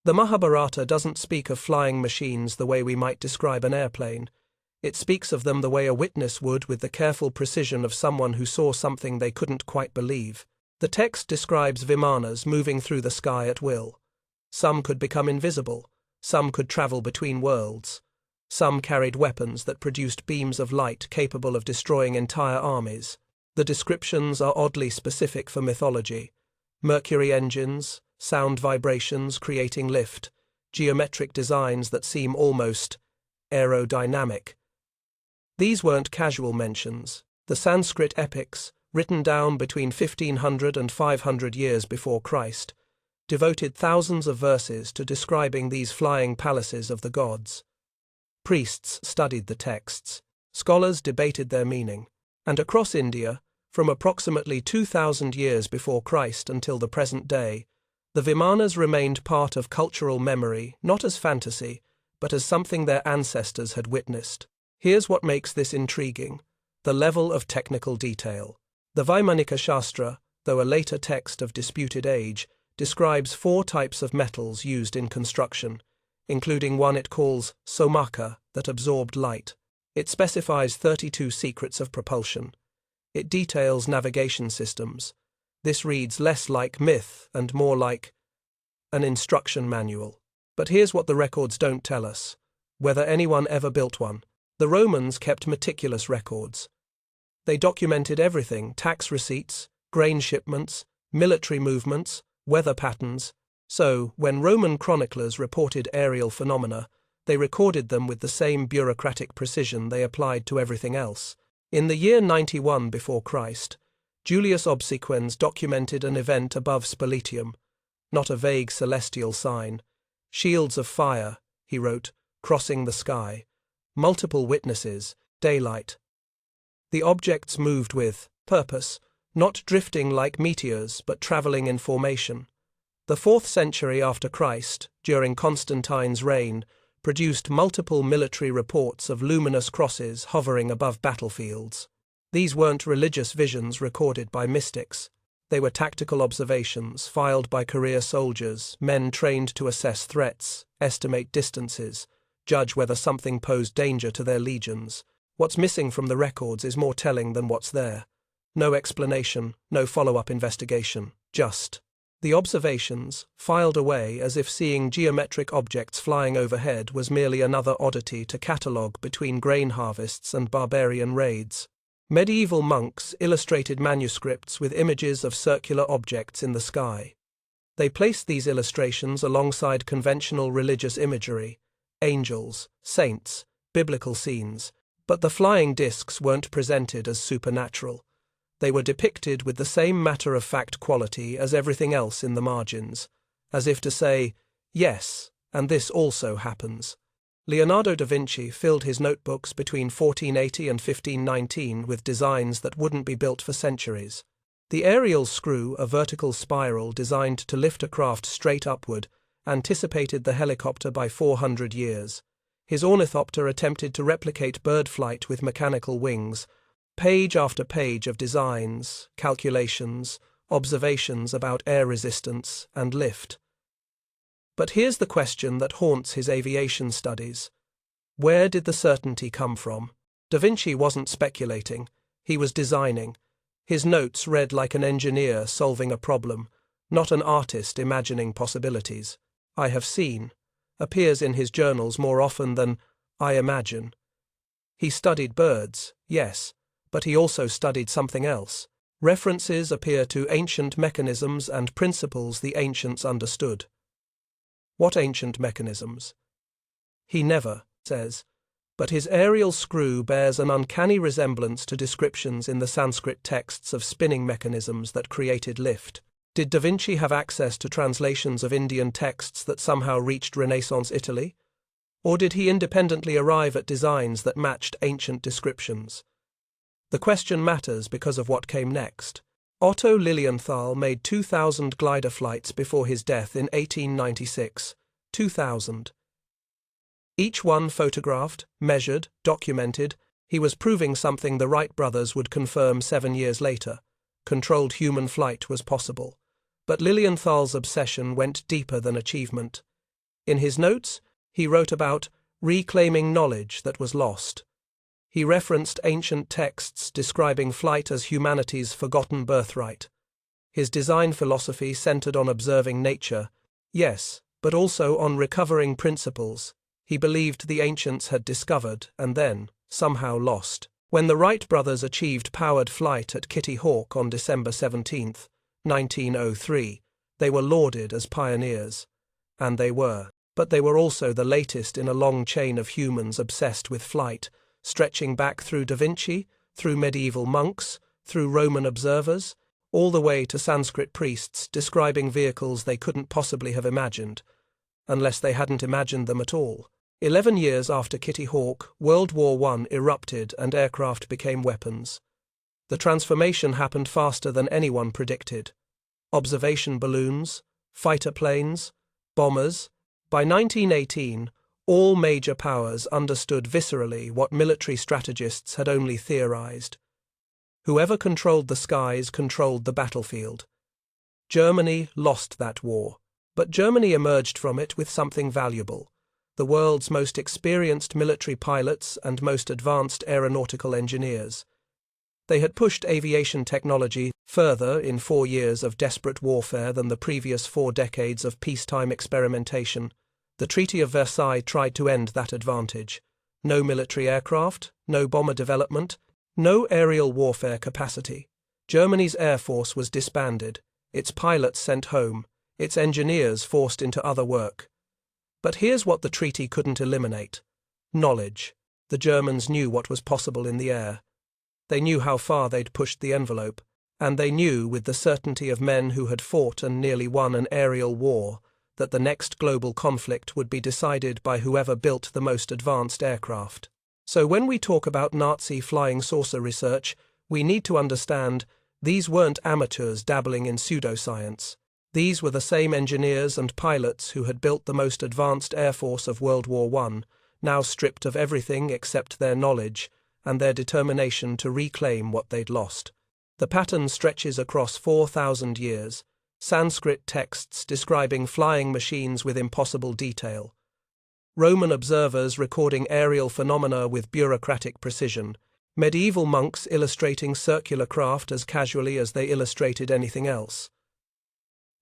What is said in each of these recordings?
The Mahabharata doesn't speak of flying machines the way we might describe an airplane. It speaks of them the way a witness would, with the careful precision of someone who saw something they couldn't quite believe. The text describes vimanas moving through the sky at will. Some could become invisible, some could travel between worlds. Some carried weapons that produced beams of light capable of destroying entire armies. The descriptions are oddly specific for mythology. Mercury engines, sound vibrations creating lift, geometric designs that seem almost aerodynamic. These weren't casual mentions. The Sanskrit epics, written down between 1500 and 500 years before Christ, devoted thousands of verses to describing these flying palaces of the gods. Priests studied the texts, scholars debated their meaning, and across India, from approximately 2,000 years before Christ until the present day, the vimanas remained part of cultural memory, not as fantasy, but as something their ancestors had witnessed. Here's what makes this intriguing: the level of technical detail. The Vaimanika Shastra, though a later text of disputed age, describes 4 types of metals used in construction, including one it calls somaka, that absorbed light. It specifies 32 secrets of propulsion. It details navigation systems. This reads less like myth and more like an instruction manual. But here's what the records don't tell us: whether anyone ever built one. The Romans kept meticulous records. They documented everything: tax receipts, grain shipments, military movements, weather patterns. So, when Roman chroniclers reported aerial phenomena, they recorded them with the same bureaucratic precision they applied to everything else. In the year 91 before Christ, Julius Obsequens documented an event above Spoletium, not a vague celestial sign. Shields of fire, he wrote, crossing the sky. Multiple witnesses, daylight. The objects moved with purpose, not drifting like meteors but traveling in formation. The 4th century after Christ, during Constantine's reign, produced multiple military reports of luminous crosses hovering above battlefields. These weren't religious visions recorded by mystics. They were tactical observations filed by career soldiers, men trained to assess threats, estimate distances, judge whether something posed danger to their legions. What's missing from the records is more telling than what's there. No explanation, no follow-up investigation, just the observations, filed away as if seeing geometric objects flying overhead was merely another oddity to catalogue between grain harvests and barbarian raids. Medieval monks illustrated manuscripts with images of circular objects in the sky. They placed these illustrations alongside conventional religious imagery, angels, saints, biblical scenes, but the flying discs weren't presented as supernatural. They were depicted with the same matter-of-fact quality as everything else in the margins, as if to say, yes, and this also happens. Leonardo da Vinci filled his notebooks between 1480 and 1519 with designs that wouldn't be built for centuries. The aerial screw, a vertical spiral designed to lift a craft straight upward, anticipated the helicopter by 400 years. His ornithopter attempted to replicate bird flight with mechanical wings. Page after page of designs, calculations, observations about air resistance and lift. But here's the question that haunts his aviation studies. Where did the certainty come from? Da Vinci wasn't speculating, he was designing. His notes read like an engineer solving a problem, not an artist imagining possibilities. "I have seen" appears in his journals more often than "I imagine." He studied birds, yes, but he also studied something else. References appear to ancient mechanisms and principles the ancients understood. What ancient mechanisms? He never says, but his aerial screw bears an uncanny resemblance to descriptions in the Sanskrit texts of spinning mechanisms that created lift. Did Da Vinci have access to translations of Indian texts that somehow reached Renaissance Italy? Or did he independently arrive at designs that matched ancient descriptions? The question matters because of what came next. Otto Lilienthal made 2,000 glider flights before his death in 1896. 2,000. Each one photographed, measured, documented. He was proving something the Wright brothers would confirm 7 years later. Controlled human flight was possible. But Lilienthal's obsession went deeper than achievement. In his notes, he wrote about reclaiming knowledge that was lost. He referenced ancient texts describing flight as humanity's forgotten birthright. His design philosophy centered on observing nature, yes, but also on recovering principles he believed the ancients had discovered and then, somehow lost. When the Wright brothers achieved powered flight at Kitty Hawk on December 17, 1903, they were lauded as pioneers. And they were. But they were also the latest in a long chain of humans obsessed with flight, stretching back through Da Vinci, through medieval monks, through Roman observers, all the way to Sanskrit priests describing vehicles they couldn't possibly have imagined, unless they hadn't imagined them at all. 11 years after Kitty Hawk, World War I erupted and aircraft became weapons. The transformation happened faster than anyone predicted. Observation balloons, fighter planes, bombers. By 1918, all major powers understood viscerally what military strategists had only theorized. Whoever controlled the skies controlled the battlefield. Germany lost that war, but Germany emerged from it with something valuable: the world's most experienced military pilots and most advanced aeronautical engineers. They had pushed aviation technology further in 4 years of desperate warfare than the previous 4 decades of peacetime experimentation. The Treaty of Versailles tried to end that advantage. No military aircraft, no bomber development, no aerial warfare capacity. Germany's air force was disbanded, its pilots sent home, its engineers forced into other work. But here's what the treaty couldn't eliminate: knowledge. The Germans knew what was possible in the air. They knew how far they'd pushed the envelope, and they knew, with the certainty of men who had fought and nearly won an aerial war, that the next global conflict would be decided by whoever built the most advanced aircraft. So when we talk about Nazi flying saucer research, we need to understand these weren't amateurs dabbling in pseudoscience. These were the same engineers and pilots who had built the most advanced air force of World War I, now stripped of everything except their knowledge and their determination to reclaim what they'd lost. The pattern stretches across 4,000 years. Sanskrit texts describing flying machines with impossible detail. Roman observers recording aerial phenomena with bureaucratic precision. Medieval monks illustrating circular craft as casually as they illustrated anything else.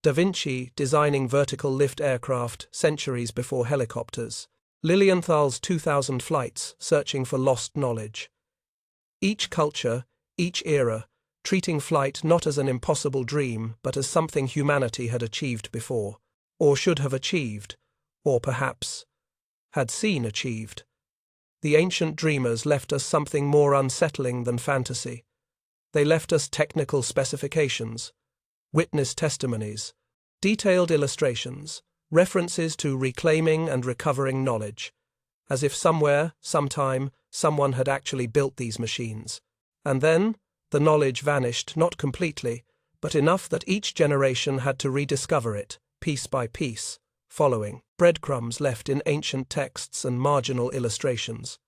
Da Vinci designing vertical lift aircraft centuries before helicopters. Lilienthal's 2,000 flights searching for lost knowledge. Each culture, each era, treating flight not as an impossible dream but as something humanity had achieved before, or should have achieved, or perhaps had seen achieved. The ancient dreamers left us something more unsettling than fantasy. They left us technical specifications, witness testimonies, detailed illustrations, references to reclaiming and recovering knowledge, as if somewhere, sometime, someone had actually built these machines. And then the knowledge vanished, not completely, but enough that each generation had to rediscover it, piece by piece, following breadcrumbs left in ancient texts and marginal illustrations.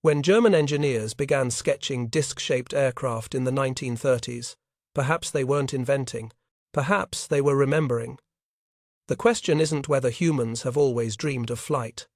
When German engineers began sketching disc-shaped aircraft in the 1930s, perhaps they weren't inventing, perhaps they were remembering. The question isn't whether humans have always dreamed of flight.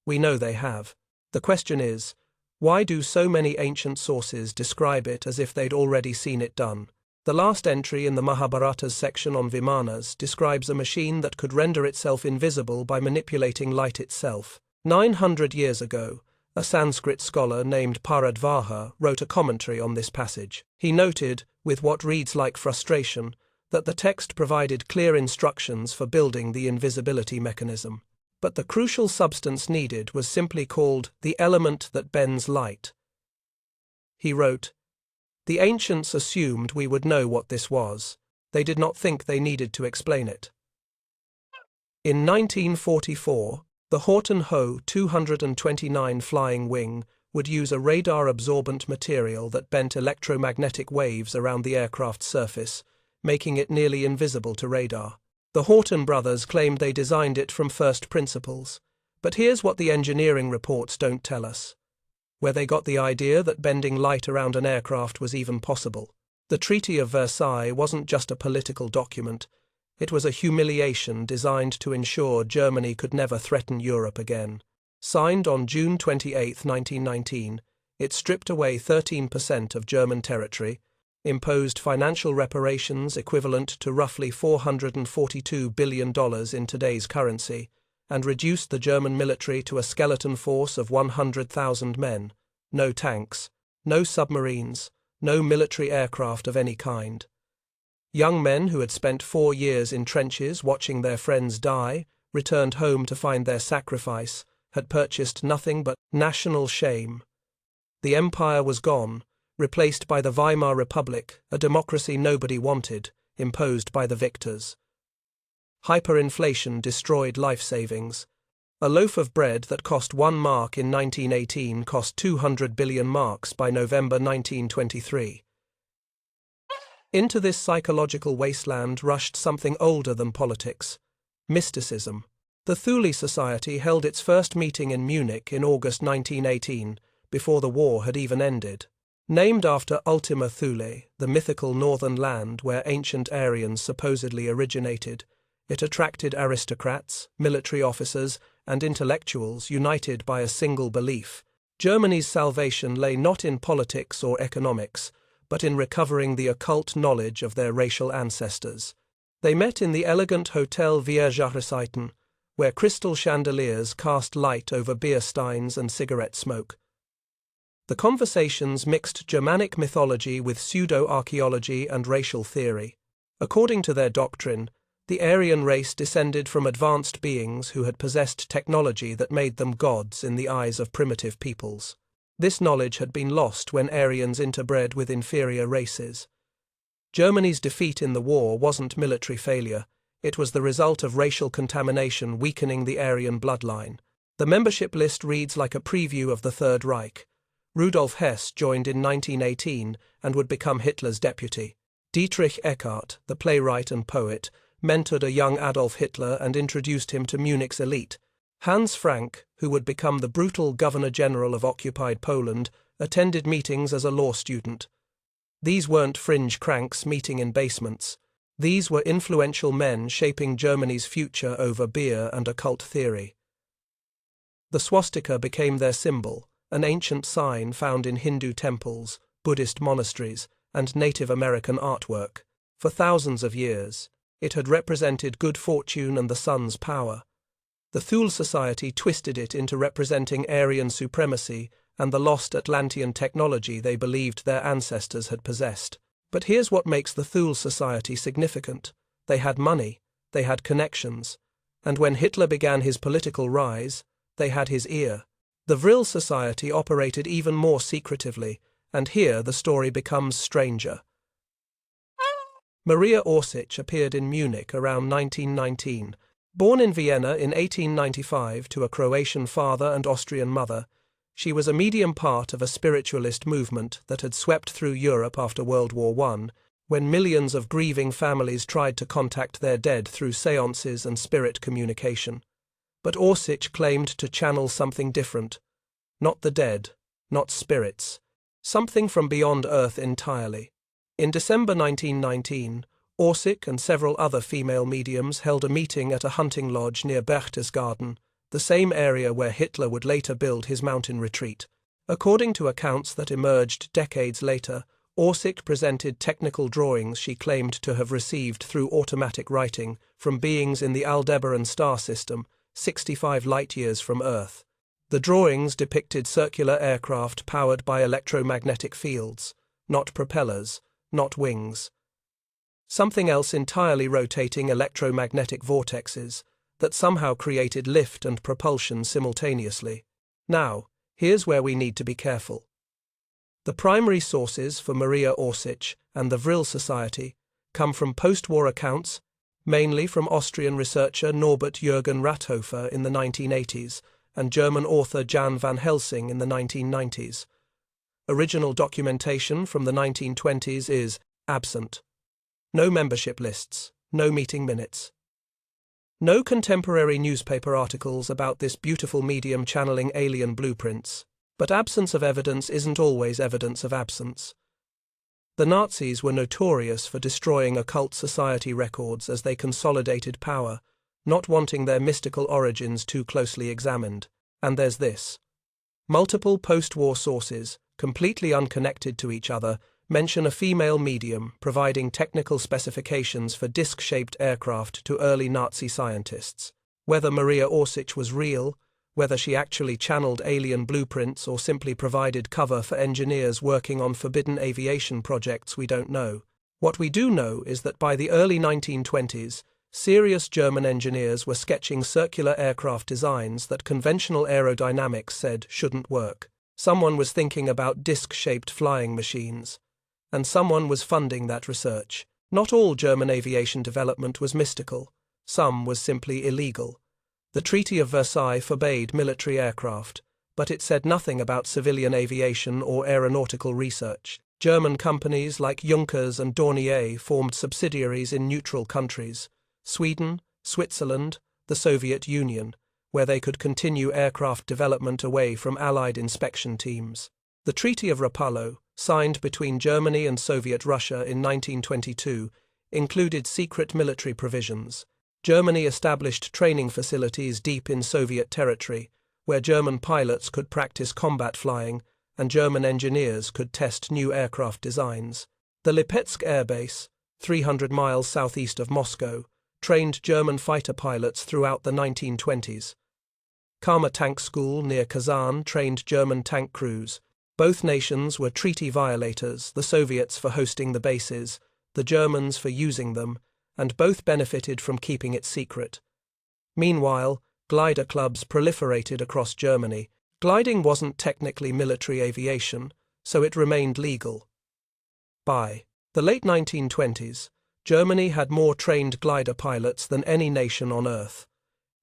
We know they have. The question is, why do so many ancient sources describe it as if they'd already seen it done? The last entry in the Mahabharata's section on Vimanas describes a machine that could render itself invisible by manipulating light itself. 900 years ago, a Sanskrit scholar named Paradvaha wrote a commentary on this passage. He noted, with what reads like frustration, that the text provided clear instructions for building the invisibility mechanism. But the crucial substance needed was simply called the element that bends light. He wrote, "The ancients assumed we would know what this was. They did not think they needed to explain it." In 1944, the Horton Ho 229 flying wing would use a radar-absorbent material that bent electromagnetic waves around the aircraft's surface, making it nearly invisible to radar. The Horton brothers claimed they designed it from first principles, but here's what the engineering reports don't tell us: where they got the idea that bending light around an aircraft was even possible. The Treaty of Versailles wasn't just a political document, It was a humiliation designed to ensure Germany could never threaten Europe again. Signed on June 28, 1919, it stripped away 13% of German territory, imposed financial reparations equivalent to roughly $442 billion in today's currency, and reduced the German military to a skeleton force of 100,000 men. No tanks, no submarines, no military aircraft of any kind. Young men who had spent 4 years in trenches watching their friends die, returned home to find their sacrifice, had purchased nothing but national shame. The empire was gone, replaced by the Weimar Republic, a democracy nobody wanted, imposed by the victors. Hyperinflation destroyed life savings. A loaf of bread that cost 1 mark in 1918 cost 200 billion marks by November 1923. Into this psychological wasteland rushed something older than politics: mysticism. The Thule Society held its first meeting in Munich in August 1918, before the war had even ended. Named after Ultima Thule, the mythical northern land where ancient Aryans supposedly originated, it attracted aristocrats, military officers, and intellectuals united by a single belief: Germany's salvation lay not in politics or economics, but in recovering the occult knowledge of their racial ancestors. They met in the elegant Hotel Wir Jahreszeiten, where crystal chandeliers cast light over beer steins and cigarette smoke. The conversations mixed Germanic mythology with pseudo-archaeology and racial theory. According to their doctrine, the Aryan race descended from advanced beings who had possessed technology that made them gods in the eyes of primitive peoples. This knowledge had been lost when Aryans interbred with inferior races. Germany's defeat in the war wasn't military failure, it was the result of racial contamination weakening the Aryan bloodline. The membership list reads like a preview of the Third Reich. Rudolf Hess joined in 1918 and would become Hitler's deputy. Dietrich Eckart, the playwright and poet, mentored a young Adolf Hitler and introduced him to Munich's elite. Hans Frank, who would become the brutal Governor-General of occupied Poland, attended meetings as a law student. These weren't fringe cranks meeting in basements. These were influential men shaping Germany's future over beer and occult theory. The swastika became their symbol, an ancient sign found in Hindu temples, Buddhist monasteries, and Native American artwork. For thousands of years, it had represented good fortune and the sun's power. The Thule Society twisted it into representing Aryan supremacy and the lost Atlantean technology they believed their ancestors had possessed. But here's what makes the Thule Society significant. They had money, they had connections, and when Hitler began his political rise, they had his ear. The Vril Society operated even more secretively, and here the story becomes stranger. Maria Orsic appeared in Munich around 1919. Born in Vienna in 1895 to a Croatian father and Austrian mother, she was a medium part of a spiritualist movement that had swept through Europe after World War I, when millions of grieving families tried to contact their dead through séances and spirit communication. But Orsic claimed to channel something different. Not the dead, not spirits. Something from beyond Earth entirely. In December 1919, Orsic and several other female mediums held a meeting at a hunting lodge near Berchtesgaden, the same area where Hitler would later build his mountain retreat. According to accounts that emerged decades later, Orsic presented technical drawings she claimed to have received through automatic writing from beings in the Aldebaran star system, 65 light-years from Earth. The drawings depicted circular aircraft powered by electromagnetic fields, not propellers, not wings. Something else entirely: rotating electromagnetic vortexes that somehow created lift and propulsion simultaneously. Now, here's where we need to be careful. The primary sources for Maria Orsic and the Vril Society come from post-war accounts, mainly from Austrian researcher Norbert Jürgen Rathofer in the 1980s and German author Jan van Helsing in the 1990s. Original documentation from the 1920s is absent. No membership lists, no meeting minutes. No contemporary newspaper articles about this beautiful medium channeling alien blueprints. But absence of evidence isn't always evidence of absence. The Nazis were notorious for destroying occult society records as they consolidated power, not wanting their mystical origins too closely examined. And there's this. Multiple post-war sources, completely unconnected to each other, mention a female medium providing technical specifications for disc-shaped aircraft to early Nazi scientists. Whether Maria Orsic was real, whether she actually channeled alien blueprints or simply provided cover for engineers working on forbidden aviation projects, we don't know. What we do know is that by the early 1920s, serious German engineers were sketching circular aircraft designs that conventional aerodynamics said shouldn't work. Someone was thinking about disc-shaped flying machines, and someone was funding that research. Not all German aviation development was mystical. Some was simply illegal. The Treaty of Versailles forbade military aircraft, but it said nothing about civilian aviation or aeronautical research. German companies like Junkers and Dornier formed subsidiaries in neutral countries, Sweden, Switzerland, the Soviet Union, where they could continue aircraft development away from Allied inspection teams. The Treaty of Rapallo, signed between Germany and Soviet Russia in 1922, included secret military provisions. Germany established training facilities deep in Soviet territory, where German pilots could practice combat flying and German engineers could test new aircraft designs. The Lipetsk Air Base, 300 miles southeast of Moscow, trained German fighter pilots throughout the 1920s. Kama Tank School near Kazan trained German tank crews. Both nations were treaty violators, the Soviets for hosting the bases, the Germans for using them, and both benefited from keeping it secret. Meanwhile, glider clubs proliferated across Germany. Gliding wasn't technically military aviation, so it remained legal. By the late 1920s, Germany had more trained glider pilots than any nation on Earth.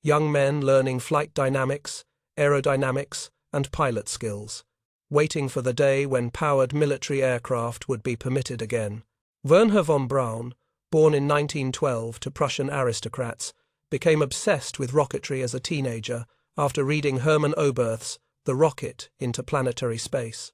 Young men learning flight dynamics, aerodynamics, and pilot skills, waiting for the day when powered military aircraft would be permitted again. Wernher von Braun, born in 1912 to Prussian aristocrats, became obsessed with rocketry as a teenager after reading Hermann Oberth's The Rocket into Planetary Space.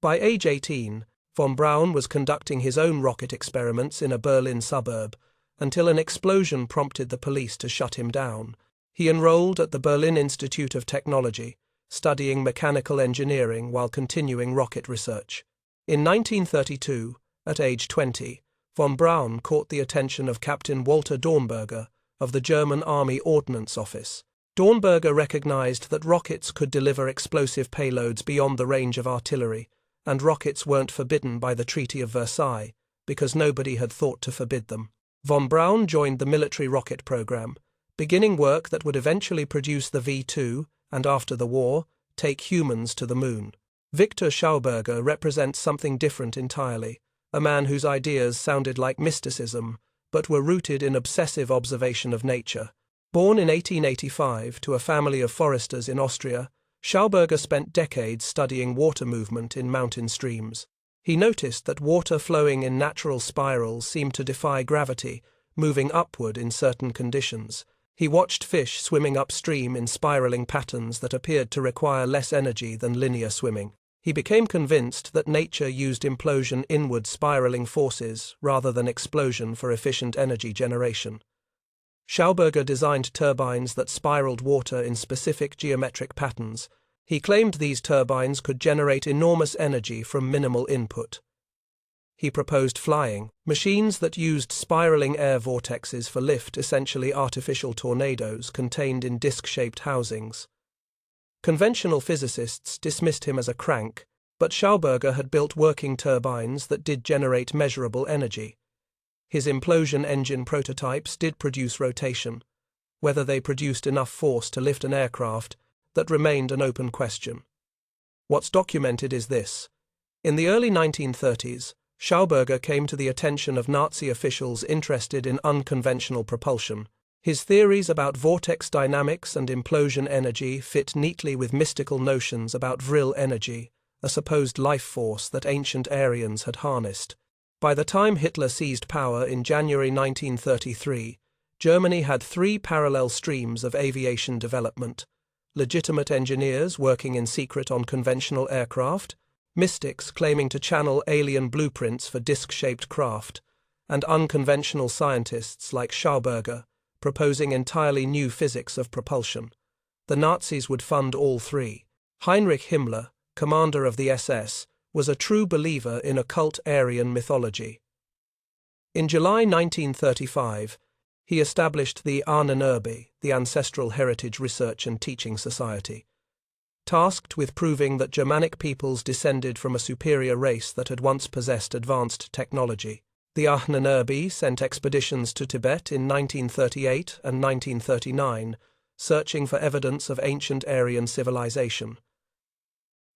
By age 18, von Braun was conducting his own rocket experiments in a Berlin suburb until an explosion prompted the police to shut him down. He enrolled at the Berlin Institute of Technology, studying mechanical engineering while continuing rocket research. In 1932, at age 20, von Braun caught the attention of Captain Walter Dornberger of the German Army Ordnance Office. Dornberger recognized that rockets could deliver explosive payloads beyond the range of artillery, and rockets weren't forbidden by the Treaty of Versailles, because nobody had thought to forbid them. Von Braun joined the military rocket program, beginning work that would eventually produce the V-2, and after the war, take humans to the moon. Victor Schauberger represents something different entirely, a man whose ideas sounded like mysticism, but were rooted in obsessive observation of nature. Born in 1885 to a family of foresters in Austria, Schauberger spent decades studying water movement in mountain streams. He noticed that water flowing in natural spirals seemed to defy gravity, moving upward in certain conditions. He watched fish swimming upstream in spiraling patterns that appeared to require less energy than linear swimming. He became convinced that nature used implosion inward spiraling forces rather than explosion for efficient energy generation. Schauberger designed turbines that spiraled water in specific geometric patterns. He claimed these turbines could generate enormous energy from minimal input. He proposed flying, machines that used spiraling air vortexes for lift, essentially artificial tornadoes contained in disc-shaped housings. Conventional physicists dismissed him as a crank, but Schauberger had built working turbines that did generate measurable energy. His implosion engine prototypes did produce rotation. Whether they produced enough force to lift an aircraft, that remained an open question. What's documented is this. In the early 1930s, Schauberger came to the attention of Nazi officials interested in unconventional propulsion. His theories about vortex dynamics and implosion energy fit neatly with mystical notions about vril energy, a supposed life force that ancient Aryans had harnessed. By the time Hitler seized power in January 1933, Germany had three parallel streams of aviation development: legitimate engineers working in secret on conventional aircraft, mystics claiming to channel alien blueprints for disc-shaped craft, and unconventional scientists like Schauberger proposing entirely new physics of propulsion. The Nazis would fund all three. Heinrich Himmler, commander of the SS, was a true believer in occult Aryan mythology. In July 1935, he established the Unanswered, the Ancestral Heritage Research and Teaching Society, tasked with proving that Germanic peoples descended from a superior race that had once possessed advanced technology. The Unanswered sent expeditions to Tibet in 1938 and 1939, searching for evidence of ancient Aryan civilization.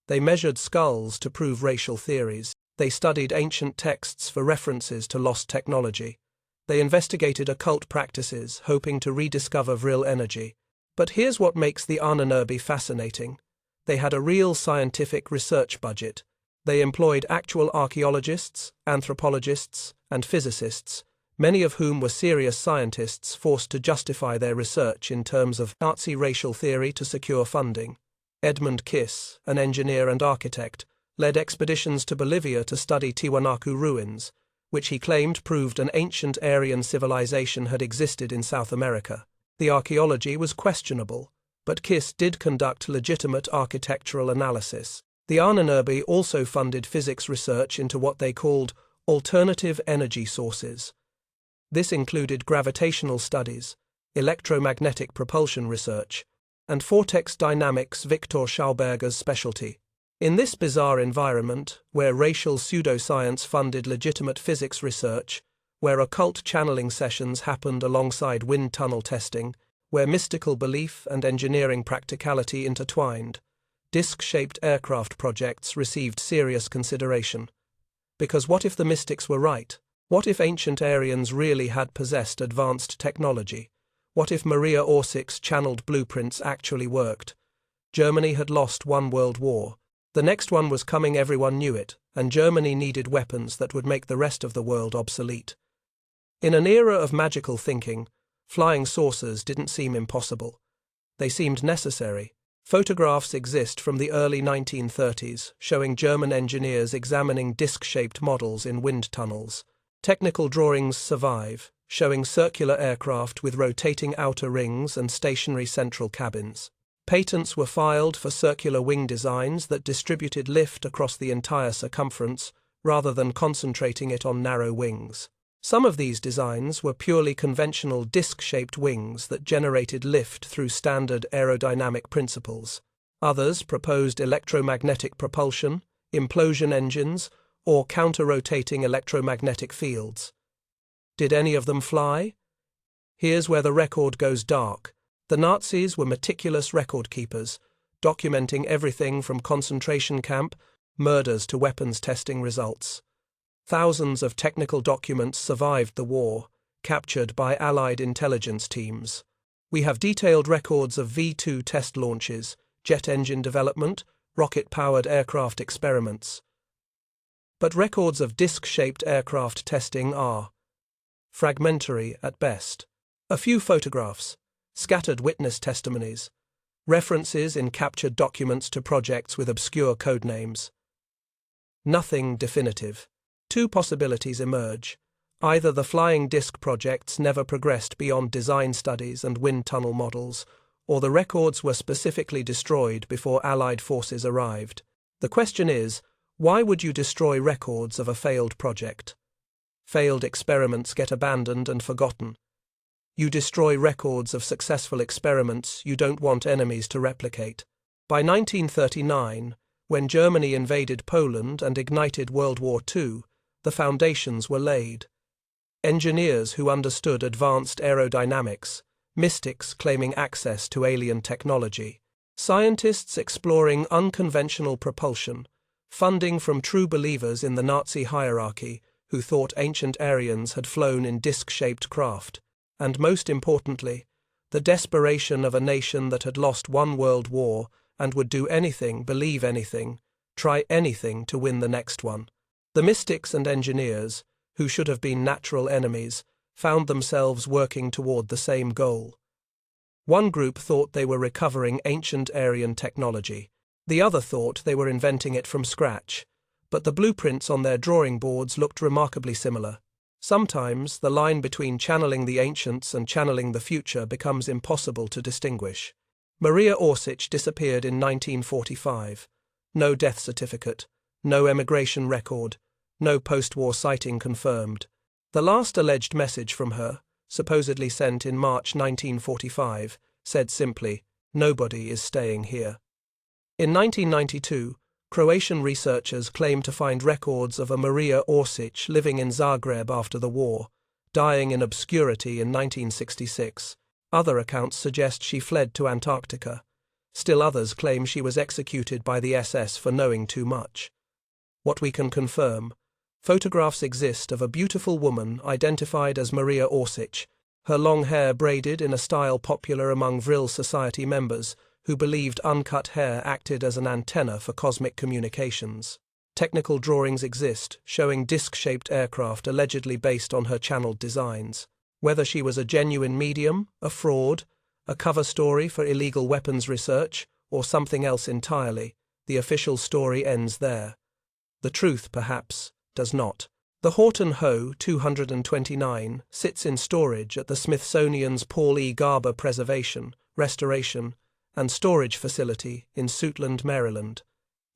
They measured skulls to prove racial theories. They studied ancient texts for references to lost technology. They investigated occult practices, hoping to rediscover vril energy. But here's what makes the Unanswered fascinating. They had a real scientific research budget. They employed actual archaeologists, anthropologists, and physicists, many of whom were serious scientists forced to justify their research in terms of Nazi racial theory to secure funding. Edmund Kiss, an engineer and architect, led expeditions to Bolivia to study Tiwanaku ruins, which he claimed proved an ancient Aryan civilization had existed in South America. The archaeology was questionable, but Kiss did conduct legitimate architectural analysis. The Unanswered also funded physics research into what they called alternative energy sources. This included gravitational studies, electromagnetic propulsion research, and vortex dynamics, Victor Schauberger's specialty. In this bizarre environment, where racial pseudoscience funded legitimate physics research, where occult channeling sessions happened alongside wind tunnel testing, where mystical belief and engineering practicality intertwined, disc-shaped aircraft projects received serious consideration. Because what if the mystics were right? What if ancient Aryans really had possessed advanced technology? What if Maria Orsick's channeled blueprints actually worked? Germany had lost one world war. The next one was coming, everyone knew it, and Germany needed weapons that would make the rest of the world obsolete. In an era of magical thinking, flying saucers didn't seem impossible. They seemed necessary. Photographs exist from the early 1930s showing German engineers examining disc-shaped models in wind tunnels. Technical drawings survive, showing circular aircraft with rotating outer rings and stationary central cabins. Patents were filed for circular wing designs that distributed lift across the entire circumference rather than concentrating it on narrow wings. Some of these designs were purely conventional disc-shaped wings that generated lift through standard aerodynamic principles. Others proposed electromagnetic propulsion, implosion engines, or counter-rotating electromagnetic fields. Did any of them fly? Here's where the record goes dark. The Nazis were meticulous record keepers, documenting everything from concentration camp murders to weapons testing results. Thousands of technical documents survived the war, captured by Allied intelligence teams. We have detailed records of V-2 test launches, jet engine development, rocket-powered aircraft experiments. But records of disc-shaped aircraft testing are fragmentary at best. A few photographs, scattered witness testimonies, references in captured documents to projects with obscure codenames. Nothing definitive. Two possibilities emerge. Either the flying disc projects never progressed beyond design studies and wind tunnel models, or the records were specifically destroyed before Allied forces arrived. The question is, why would you destroy records of a failed project? Failed experiments get abandoned and forgotten. You destroy records of successful experiments you don't want enemies to replicate. By 1939, when Germany invaded Poland and ignited World War II, the foundations were laid. Engineers who understood advanced aerodynamics, mystics claiming access to alien technology, scientists exploring unconventional propulsion, funding from true believers in the Nazi hierarchy who thought ancient Aryans had flown in disc-shaped craft, and most importantly, the desperation of a nation that had lost one world war and would do anything, believe anything, try anything to win the next one. The mystics and engineers, who should have been natural enemies, found themselves working toward the same goal. One group thought they were recovering ancient Aryan technology. The other thought they were inventing it from scratch, but the blueprints on their drawing boards looked remarkably similar. Sometimes the line between channeling the ancients and channeling the future becomes impossible to distinguish. Maria Orsic disappeared in 1945. No death certificate, no emigration record, no post-war sighting confirmed. The last alleged message from her, supposedly sent in March 1945, said simply, "Nobody is staying here." In 1992, Croatian researchers claimed to find records of a Maria Orsic living in Zagreb after the war, dying in obscurity in 1966. Other accounts suggest she fled to Antarctica. Still others claim she was executed by the SS for knowing too much. What we can confirm: photographs exist of a beautiful woman identified as Maria Orsic, her long hair braided in a style popular among Vril Society members, who believed uncut hair acted as an antenna for cosmic communications. Technical drawings exist, showing disc-shaped aircraft allegedly based on her channeled designs. Whether she was a genuine medium, a fraud, a cover story for illegal weapons research, or something else entirely, the official story ends there. The truth, perhaps, does not. The Horton Ho 229 sits in storage at the Smithsonian's Paul E. Garber Preservation, Restoration, and Storage Facility in Suitland, Maryland.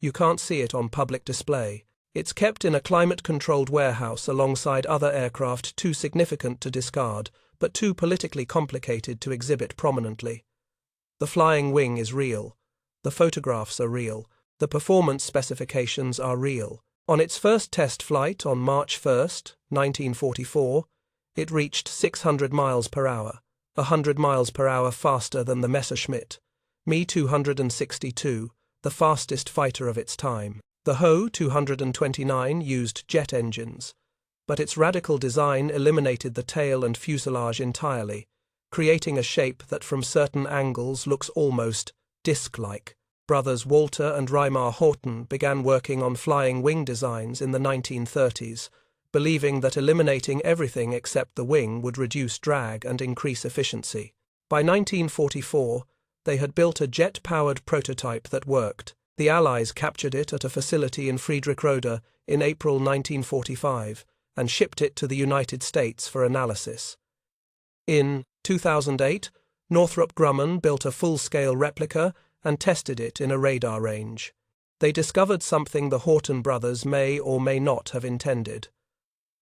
You can't see it on public display. It's kept in a climate-controlled warehouse alongside other aircraft too significant to discard, but too politically complicated to exhibit prominently. The flying wing is real. The photographs are real. The performance specifications are real. On its first test flight on March 1, 1944, it reached 600 miles per hour, 100 miles per hour faster than the Messerschmitt Me-262, the fastest fighter of its time. The Ho 229 used jet engines, but its radical design eliminated the tail and fuselage entirely, creating a shape that from certain angles looks almost disc-like. Brothers Walter and Reimar Horton began working on flying wing designs in the 1930s, believing that eliminating everything except the wing would reduce drag and increase efficiency. By 1944, they had built a jet-powered prototype that worked. The Allies captured it at a facility in Friedrichsroda in April 1945 and shipped it to the United States for analysis. In 2008, Northrop Grumman built a full-scale replica and tested it in a radar range. They discovered something the Horton brothers may or may not have intended.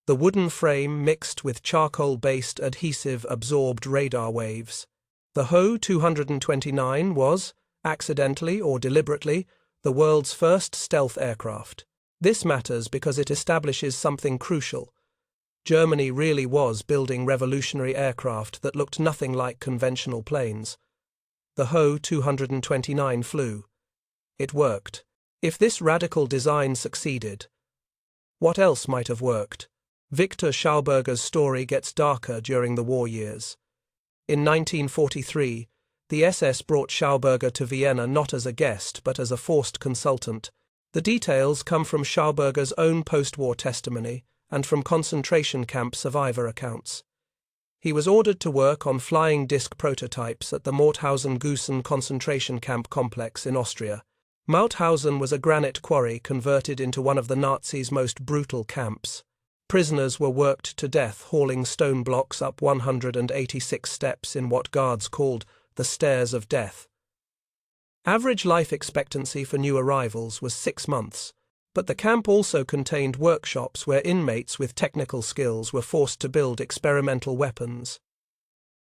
The wooden frame mixed with charcoal-based adhesive absorbed radar waves. The Ho 229 was, accidentally or deliberately, the world's first stealth aircraft. This matters because it establishes something crucial. Germany really was building revolutionary aircraft that looked nothing like conventional planes. The Ho 229 flew. It worked. If this radical design succeeded, what else might have worked? Victor Schauberger's story gets darker during the war years. In 1943, the SS brought Schauberger to Vienna not as a guest but as a forced consultant. The details come from Schauberger's own post-war testimony and from concentration camp survivor accounts. He was ordered to work on flying disc prototypes at the Mauthausen-Gusen concentration camp complex in Austria. Mauthausen was a granite quarry converted into one of the Nazis' most brutal camps. Prisoners were worked to death hauling stone blocks up 186 steps in what guards called the Stairs of Death. Average life expectancy for new arrivals was 6 months, but the camp also contained workshops where inmates with technical skills were forced to build experimental weapons.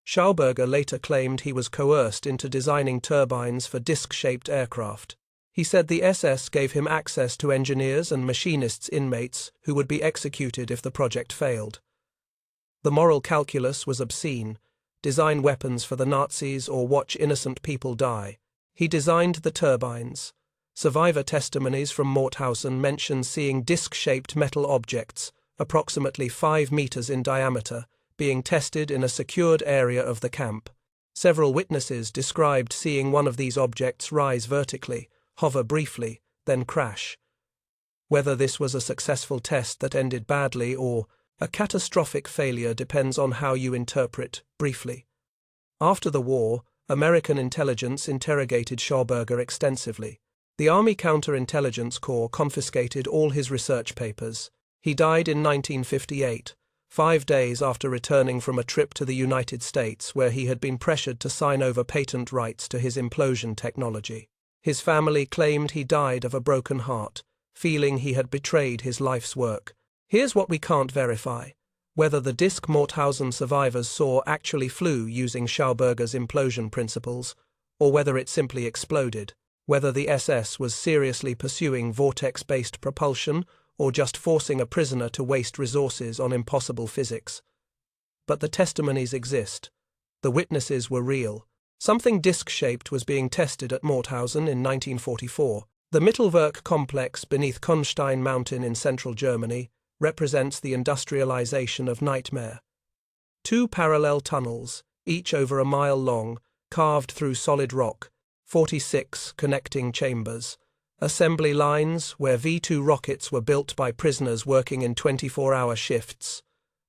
Schauberger later claimed he was coerced into designing turbines for disc-shaped aircraft. He said the SS gave him access to engineers and machinists inmates who would be executed if the project failed. The moral calculus was obscene: design weapons for the Nazis or watch innocent people die. He designed the turbines. Survivor testimonies from Mauthausen mention seeing disc-shaped metal objects, approximately 5 meters in diameter, being tested in a secured area of the camp. Several witnesses described seeing one of these objects rise vertically, hover briefly, then crash. Whether this was a successful test that ended badly or a catastrophic failure depends on how you interpret briefly. After the war, American intelligence interrogated Schauberger extensively. The Army Counterintelligence Corps confiscated all his research papers. He died in 1958, 5 days after returning from a trip to the United States where he had been pressured to sign over patent rights to his implosion technology. His family claimed he died of a broken heart, feeling he had betrayed his life's work. Here's what we can't verify: whether the disc Mauthausen survivors saw actually flew using Schauberger's implosion principles, or whether it simply exploded, whether the SS was seriously pursuing vortex-based propulsion or just forcing a prisoner to waste resources on impossible physics. But the testimonies exist. The witnesses were real. Something disc-shaped was being tested at Mauthausen in 1944. The Mittelwerk complex beneath Kuhnstein Mountain in central Germany represents the industrialization of nightmare. 2 parallel tunnels, each over a mile long, carved through solid rock, 46 connecting chambers, assembly lines where V-2 rockets were built by prisoners working in 24-hour shifts,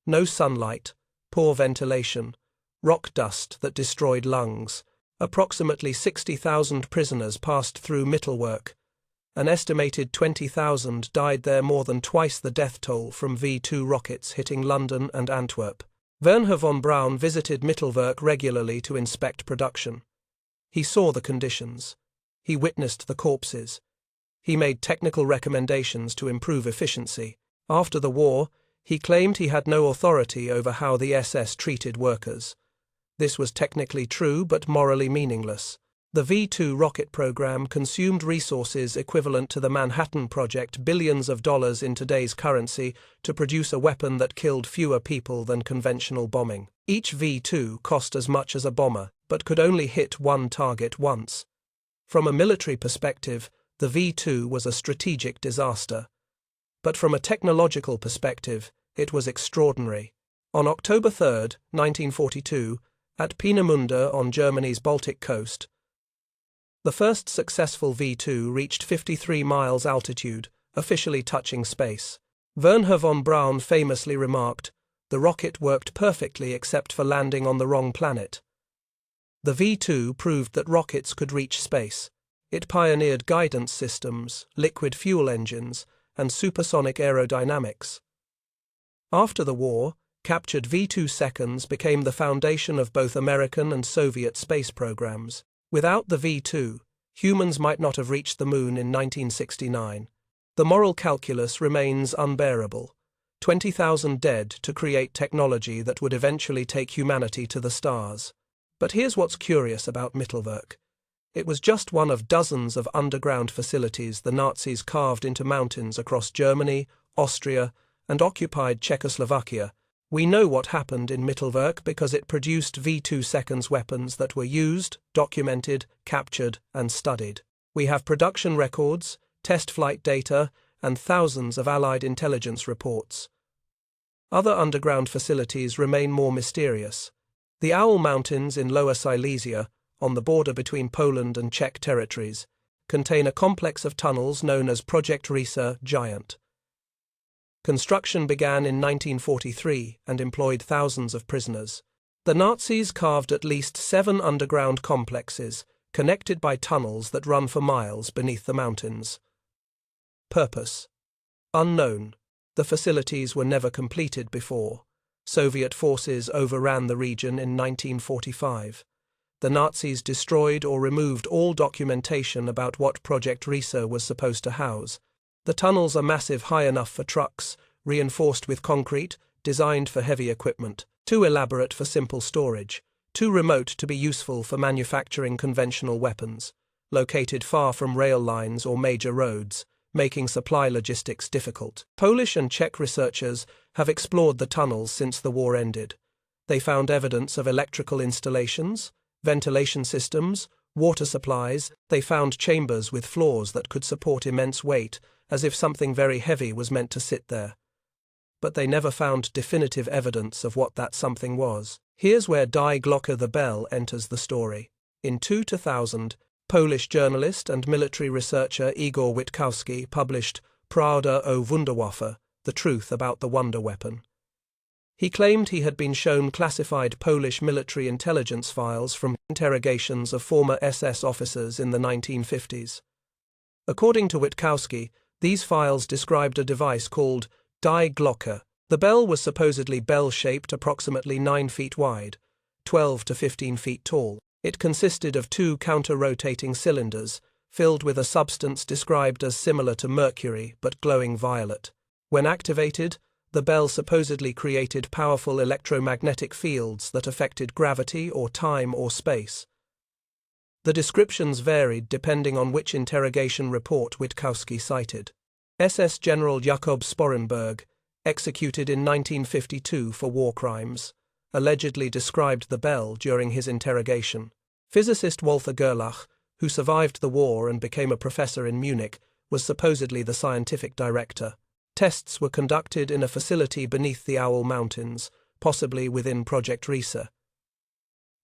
no sunlight, poor ventilation, rock dust that destroyed lungs. Approximately 60,000 prisoners passed through Mittelwerk. An estimated 20,000 died there, more than twice the death toll from V-2 rockets hitting London and Antwerp. Wernher von Braun visited Mittelwerk regularly to inspect production. He saw the conditions. He witnessed the corpses. He made technical recommendations to improve efficiency. After the war, he claimed he had no authority over how the SS treated workers. This was technically true but morally meaningless. The V-2 rocket program consumed resources equivalent to the Manhattan Project, billions of dollars in today's currency, to produce a weapon that killed fewer people than conventional bombing. Each V-2 cost as much as a bomber, but could only hit one target once. From a military perspective, the V-2 was a strategic disaster. But from a technological perspective, it was extraordinary. On October 3, 1942, at Peenemünde on Germany's Baltic coast, the first successful V-2 reached 53 miles altitude, officially touching space. Wernher von Braun famously remarked, "The rocket worked perfectly except for landing on the wrong planet." The V-2 proved that rockets could reach space. It pioneered guidance systems, liquid fuel engines, and supersonic aerodynamics. After the war, captured V-2 seconds became the foundation of both American and Soviet space programs. Without the V-2, humans might not have reached the moon in 1969. The moral calculus remains unbearable. 20,000 dead to create technology that would eventually take humanity to the stars. But here's what's curious about Mittelwerk. It was just one of dozens of underground facilities the Nazis carved into mountains across Germany, Austria, and occupied Czechoslovakia. We know what happened in Mittelwerk because it produced V-2 seconds weapons that were used, documented, captured, and studied. We have production records, test flight data, and thousands of Allied intelligence reports. Other underground facilities remain more mysterious. The Owl Mountains in Lower Silesia, on the border between Poland and Czech territories, contain a complex of tunnels known as Project Risa Giant. Construction began in 1943 and employed thousands of prisoners. The Nazis carved at least 7 underground complexes, connected by tunnels that run for miles beneath the mountains. Purpose: unknown. The facilities were never completed before. Soviet forces overran the region in 1945. The Nazis destroyed or removed all documentation about what Project Risa was supposed to house. The tunnels are massive, high enough for trucks, reinforced with concrete, designed for heavy equipment, too elaborate for simple storage, too remote to be useful for manufacturing conventional weapons, located far from rail lines or major roads, making supply logistics difficult. Polish and Czech researchers have explored the tunnels since the war ended. They found evidence of electrical installations, ventilation systems, water supplies. They found chambers with floors that could support immense weight, as if something very heavy was meant to sit there. But they never found definitive evidence of what that something was. Here's where Die Glocke the bell enters the story. In 2000, Polish journalist and military researcher Igor Witkowski published Prawda o Wunderwaffe, The Truth About the Wonder Weapon. He claimed he had been shown classified Polish military intelligence files from interrogations of former SS officers in the 1950s. According to Witkowski, these files described a device called Die Glocke. The bell was supposedly bell-shaped, approximately 9 feet wide, 12 to 15 feet tall. It consisted of 2 counter-rotating cylinders, filled with a substance described as similar to mercury but glowing violet. When activated, the bell supposedly created powerful electromagnetic fields that affected gravity or time or space. The descriptions varied depending on which interrogation report Witkowski cited. SS General Jakob Sporenberg, executed in 1952 for war crimes, allegedly described the bell during his interrogation. Physicist Walther Gerlach, who survived the war and became a professor in Munich, was supposedly the scientific director. Tests were conducted in a facility beneath the Owl Mountains, possibly within Project Risa.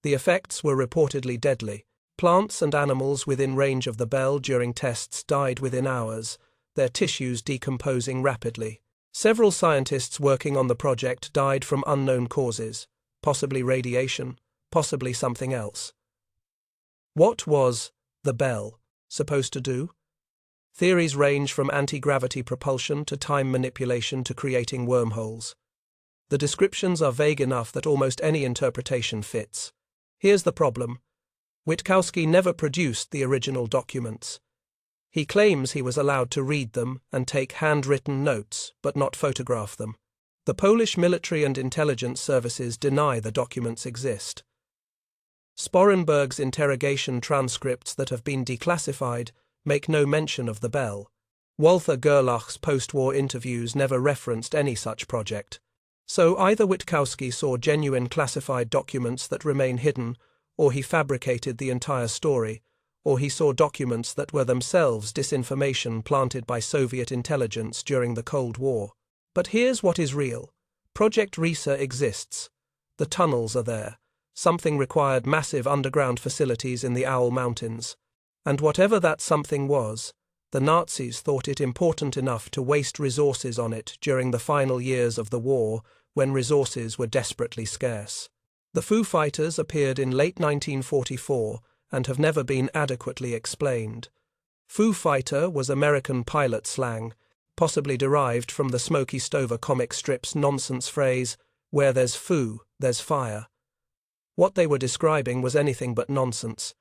The effects were reportedly deadly. Plants and animals within range of the bell during tests died within hours, their tissues decomposing rapidly. Several scientists working on the project died from unknown causes, possibly radiation, possibly something else. What was the bell supposed to do? Theories range from anti-gravity propulsion to time manipulation to creating wormholes. The descriptions are vague enough that almost any interpretation fits. Here's the problem. Witkowski never produced the original documents. He claims he was allowed to read them and take handwritten notes, but not photograph them. The Polish military and intelligence services deny the documents exist. Sporenberg's interrogation transcripts that have been declassified make no mention of the bell. Walther Gerlach's post-war interviews never referenced any such project. So either Witkowski saw genuine classified documents that remain hidden, or he fabricated the entire story, or he saw documents that were themselves disinformation planted by Soviet intelligence during the Cold War. But here's what is real. Project Risa exists. The tunnels are there. Something required massive underground facilities in the Owl Mountains. And whatever that something was, the Nazis thought it important enough to waste resources on it during the final years of the war when resources were desperately scarce. The Foo Fighters appeared in late 1944 and have never been adequately explained. Foo Fighter was American pilot slang, possibly derived from the Smokey Stover comic strip's nonsense phrase, "Where there's foo, there's fire." What they were describing was anything but nonsense.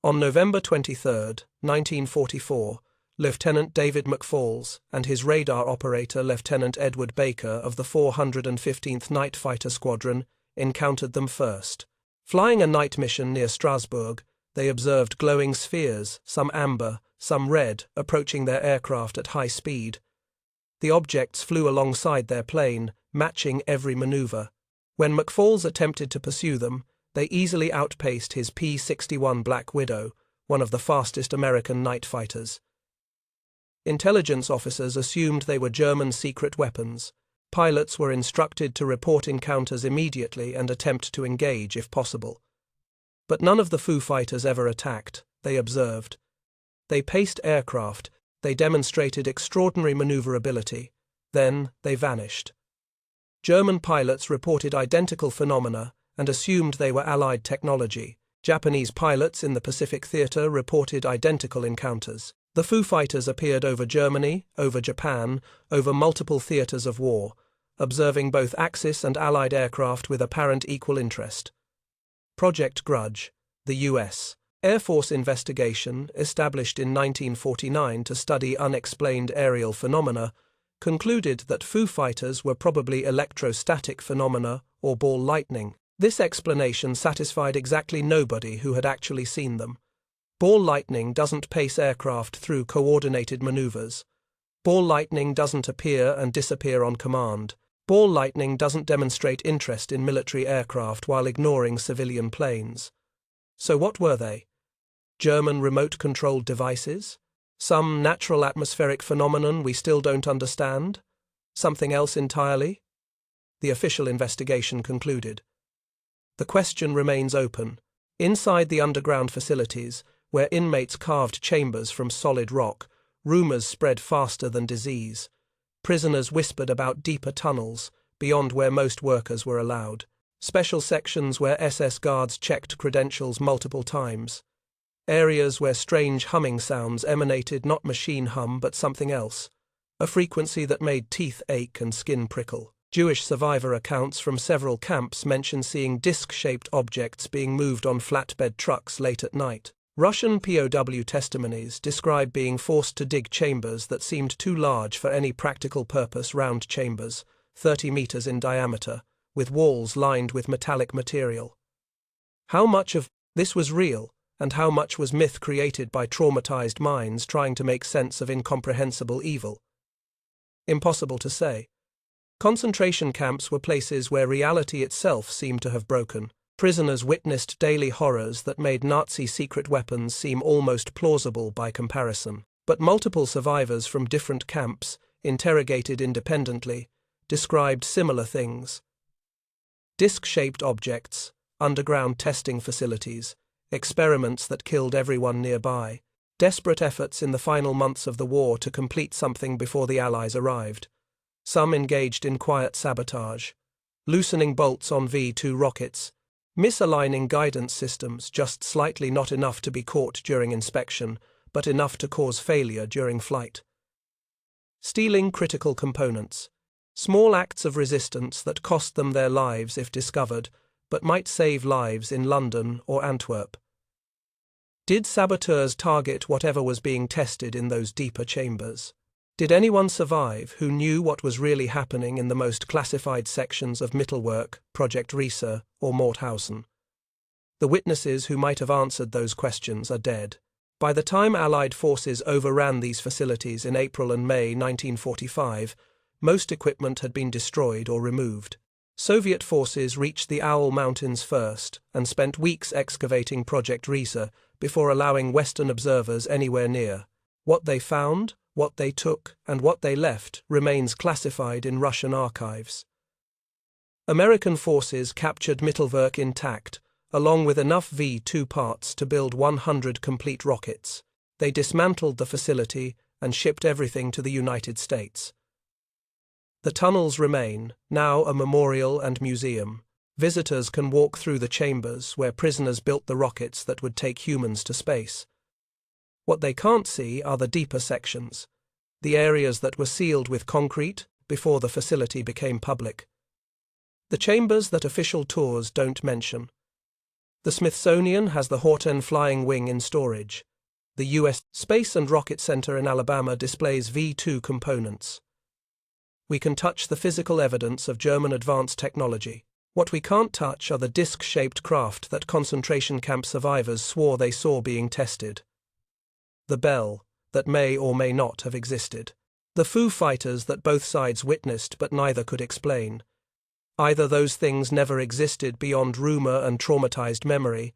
On November 23, 1944, Lieutenant David McFalls and his radar operator Lieutenant Edward Baker of the 415th Night Fighter Squadron encountered them first. Flying a night mission near Strasbourg, they observed glowing spheres, some amber, some red, approaching their aircraft at high speed. The objects flew alongside their plane, matching every maneuver. When McFalls attempted to pursue them, they easily outpaced his P-61 Black Widow, one of the fastest American night fighters. Intelligence officers assumed they were German secret weapons. Pilots were instructed to report encounters immediately and attempt to engage if possible. But none of the Foo Fighters ever attacked, they observed. They paced aircraft, they demonstrated extraordinary maneuverability. Then they vanished. German pilots reported identical phenomena and assumed they were Allied technology. Japanese pilots in the Pacific Theater reported identical encounters. The Foo Fighters appeared over Germany, over Japan, over multiple theaters of war, observing both Axis and Allied aircraft with apparent equal interest. Project Grudge, the U.S. Air Force investigation, established in 1949 to study unexplained aerial phenomena, concluded that Foo Fighters were probably electrostatic phenomena or ball lightning. This explanation satisfied exactly nobody who had actually seen them. Ball lightning doesn't pace aircraft through coordinated maneuvers. Ball lightning doesn't appear and disappear on command. Ball lightning doesn't demonstrate interest in military aircraft while ignoring civilian planes. So what were they? German remote-controlled devices? Some natural atmospheric phenomenon we still don't understand? Something else entirely? The official investigation concluded. The question remains open. Inside the underground facilities, where inmates carved chambers from solid rock, rumors spread faster than disease. Prisoners whispered about deeper tunnels, beyond where most workers were allowed. Special sections where SS guards checked credentials multiple times. areas where strange humming sounds emanated not machine hum but something else, a frequency that made teeth ache and skin prickle. Jewish survivor accounts from several camps mention seeing disc-shaped objects being moved on flatbed trucks late at night. Russian POW testimonies describe being forced to dig chambers that seemed too large for any practical purpose, round chambers, 30 meters in diameter, with walls lined with metallic material. How much of this was real, and how much was myth created by traumatized minds trying to make sense of incomprehensible evil? Impossible to say. Concentration camps were places where reality itself seemed to have broken. Prisoners witnessed daily horrors that made Nazi secret weapons seem almost plausible by comparison. But multiple survivors from different camps, interrogated independently, described similar things. Disc-shaped objects, underground testing facilities, experiments that killed everyone nearby, desperate efforts in the final months of the war to complete something before the Allies arrived. Some engaged in quiet sabotage, loosening bolts on V-2 rockets, misaligning guidance systems just slightly, not enough to be caught during inspection, but enough to cause failure during flight. Stealing critical components, small acts of resistance that cost them their lives if discovered, but might save lives in London or Antwerp. Did saboteurs target whatever was being tested in those deeper chambers? Did anyone survive who knew what was really happening in the most classified sections of Mittelwerk, Project Riese, or Mauthausen? The witnesses who might have answered those questions are dead. By the time Allied forces overran these facilities in April and May 1945, most equipment had been destroyed or removed. Soviet forces reached the Owl Mountains first and spent weeks excavating Project Riese before allowing Western observers anywhere near. What they found, what they took, and what they left remains classified in Russian archives. American forces captured Mittelwerk intact, along with enough V-2 parts to build 100 complete rockets. They dismantled the facility and shipped everything to the United States. The tunnels remain, now a memorial and museum. Visitors can walk through the chambers where prisoners built the rockets that would take humans to space. What they can't see are the deeper sections, the areas that were sealed with concrete before the facility became public. The chambers that official tours don't mention. The Smithsonian has the Horten flying wing in storage. The U.S. Space and Rocket Center in Alabama displays V-2 components. We can touch the physical evidence of German advanced technology. What we can't touch are the disc-shaped craft that concentration camp survivors swore they saw being tested. The bell, that may or may not have existed. The Foo Fighters that both sides witnessed but neither could explain. Either those things never existed beyond rumor and traumatized memory,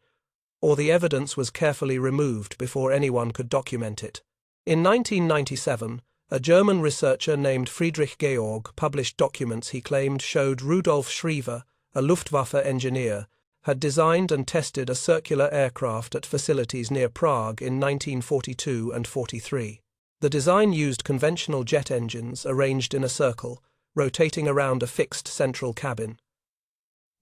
or the evidence was carefully removed before anyone could document it. In 1997, a German researcher named Friedrich Georg published documents he claimed showed Rudolf Schriever, a Luftwaffe engineer, had designed and tested a circular aircraft at facilities near Prague in 1942 and 43. The design used conventional jet engines arranged in a circle, rotating around a fixed central cabin.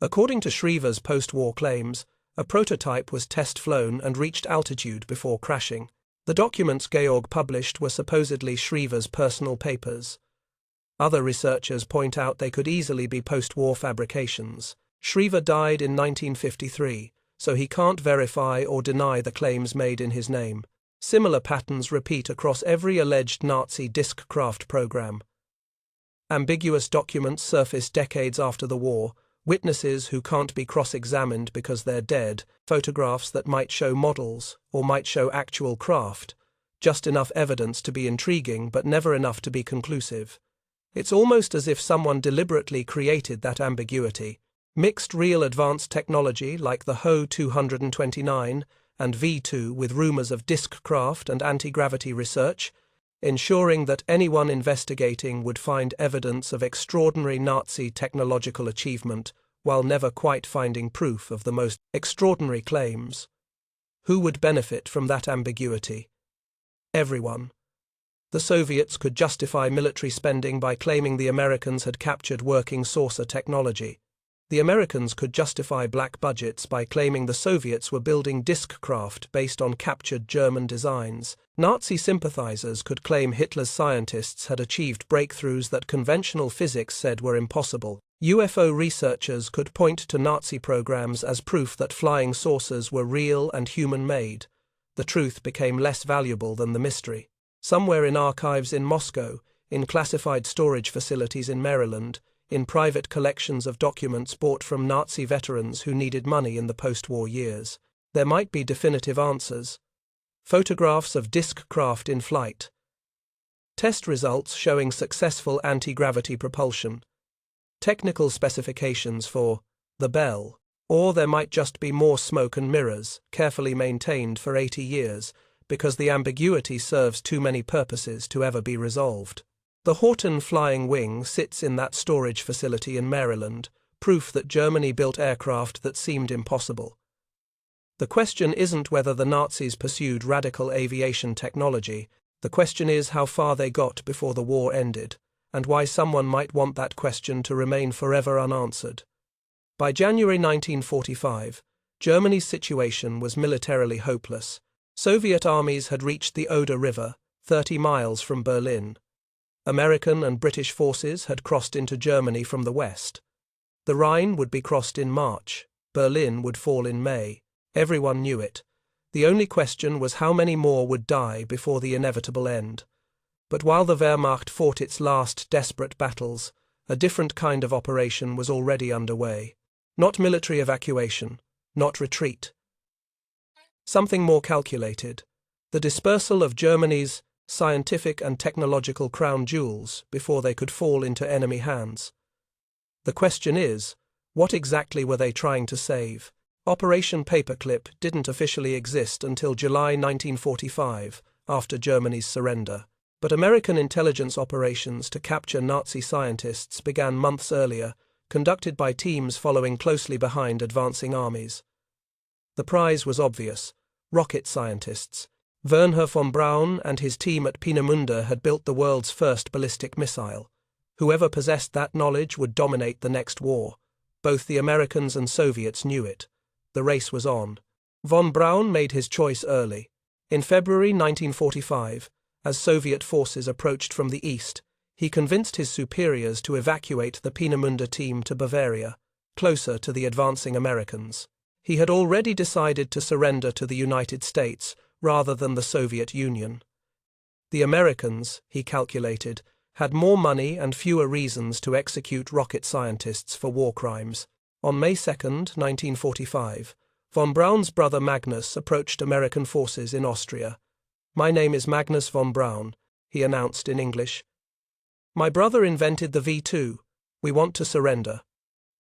According to Schriever's post-war claims, a prototype was test-flown and reached altitude before crashing. The documents Georg published were supposedly Schriever's personal papers. Other researchers point out they could easily be post-war fabrications. Schriever died in 1953, so he can't verify or deny the claims made in his name. Similar patterns repeat across every alleged Nazi disc-craft program. Ambiguous documents surface decades after the war, witnesses who can't be cross-examined because they're dead, photographs that might show models or might show actual craft, just enough evidence to be intriguing but never enough to be conclusive. It's almost as if someone deliberately created that ambiguity, mixed real advanced technology like the Ho-229 and V-2 with rumors of disc-craft and anti-gravity research, ensuring that anyone investigating would find evidence of extraordinary Nazi technological achievement while never quite finding proof of the most extraordinary claims. Who would benefit from that ambiguity? Everyone. The Soviets could justify military spending by claiming the Americans had captured working saucer technology. The Americans could justify black budgets by claiming the Soviets were building disc craft based on captured German designs. Nazi sympathizers could claim Hitler's scientists had achieved breakthroughs that conventional physics said were impossible. UFO researchers could point to Nazi programs as proof that flying saucers were real and human-made. The truth became less valuable than the mystery. Somewhere in archives in Moscow, in classified storage facilities in Maryland, in private collections of documents bought from Nazi veterans who needed money in the post-war years, there might be definitive answers. Photographs of disc craft in flight. Test results showing successful anti-gravity propulsion. Technical specifications for the Bell. Or there might just be more smoke and mirrors, carefully maintained for 80 years, because the ambiguity serves too many purposes to ever be resolved. The Horten flying wing sits in that storage facility in Maryland, proof that Germany built aircraft that seemed impossible. The question isn't whether the Nazis pursued radical aviation technology, the question is how far they got before the war ended, and why someone might want that question to remain forever unanswered. By January 1945, Germany's situation was militarily hopeless. Soviet armies had reached the Oder River, 30 miles from Berlin. American and British forces had crossed into Germany from the west. The Rhine would be crossed in March. Berlin would fall in May. Everyone knew it. The only question was how many more would die before the inevitable end. But while the Wehrmacht fought its last desperate battles, a different kind of operation was already underway. Not military evacuation, not retreat. Something more calculated. The dispersal of Germany's scientific and technological crown jewels before they could fall into enemy hands. The question is, what exactly were they trying to save? Operation Paperclip didn't officially exist until July 1945, after Germany's surrender. But American intelligence operations to capture Nazi scientists began months earlier, conducted by teams following closely behind advancing armies. The prize was obvious: rocket scientists. Wernher von Braun and his team at Peenemünde had built the world's first ballistic missile. Whoever possessed that knowledge would dominate the next war. Both the Americans and Soviets knew it. The race was on. Von Braun made his choice early. In February 1945, as Soviet forces approached from the east, he convinced his superiors to evacuate the Peenemünde team to Bavaria, closer to the advancing Americans. He had already decided to surrender to the United States rather than the Soviet Union. The Americans, he calculated, had more money and fewer reasons to execute rocket scientists for war crimes. On May 2, 1945, von Braun's brother Magnus approached American forces in Austria. "My name is Magnus von Braun," he announced in English. "My brother invented the V2. We want to surrender."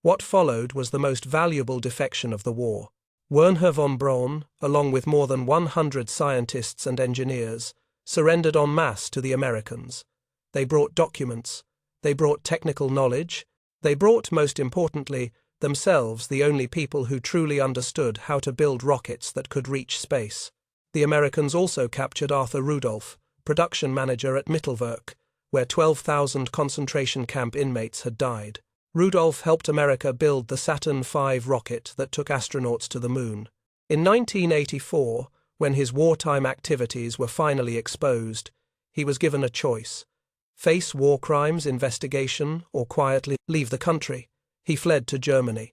What followed was the most valuable defection of the war. Wernher von Braun, along with more than 100 scientists and engineers, surrendered en masse to the Americans. They brought documents. They brought technical knowledge. They brought, most importantly, themselves, the only people who truly understood how to build rockets that could reach space. The Americans also captured Arthur Rudolph, production manager at Mittelwerk, where 12,000 concentration camp inmates had died. Rudolph helped America build the Saturn V rocket that took astronauts to the moon. In 1984, when his wartime activities were finally exposed, he was given a choice: face war crimes investigation or quietly leave the country. He fled to Germany.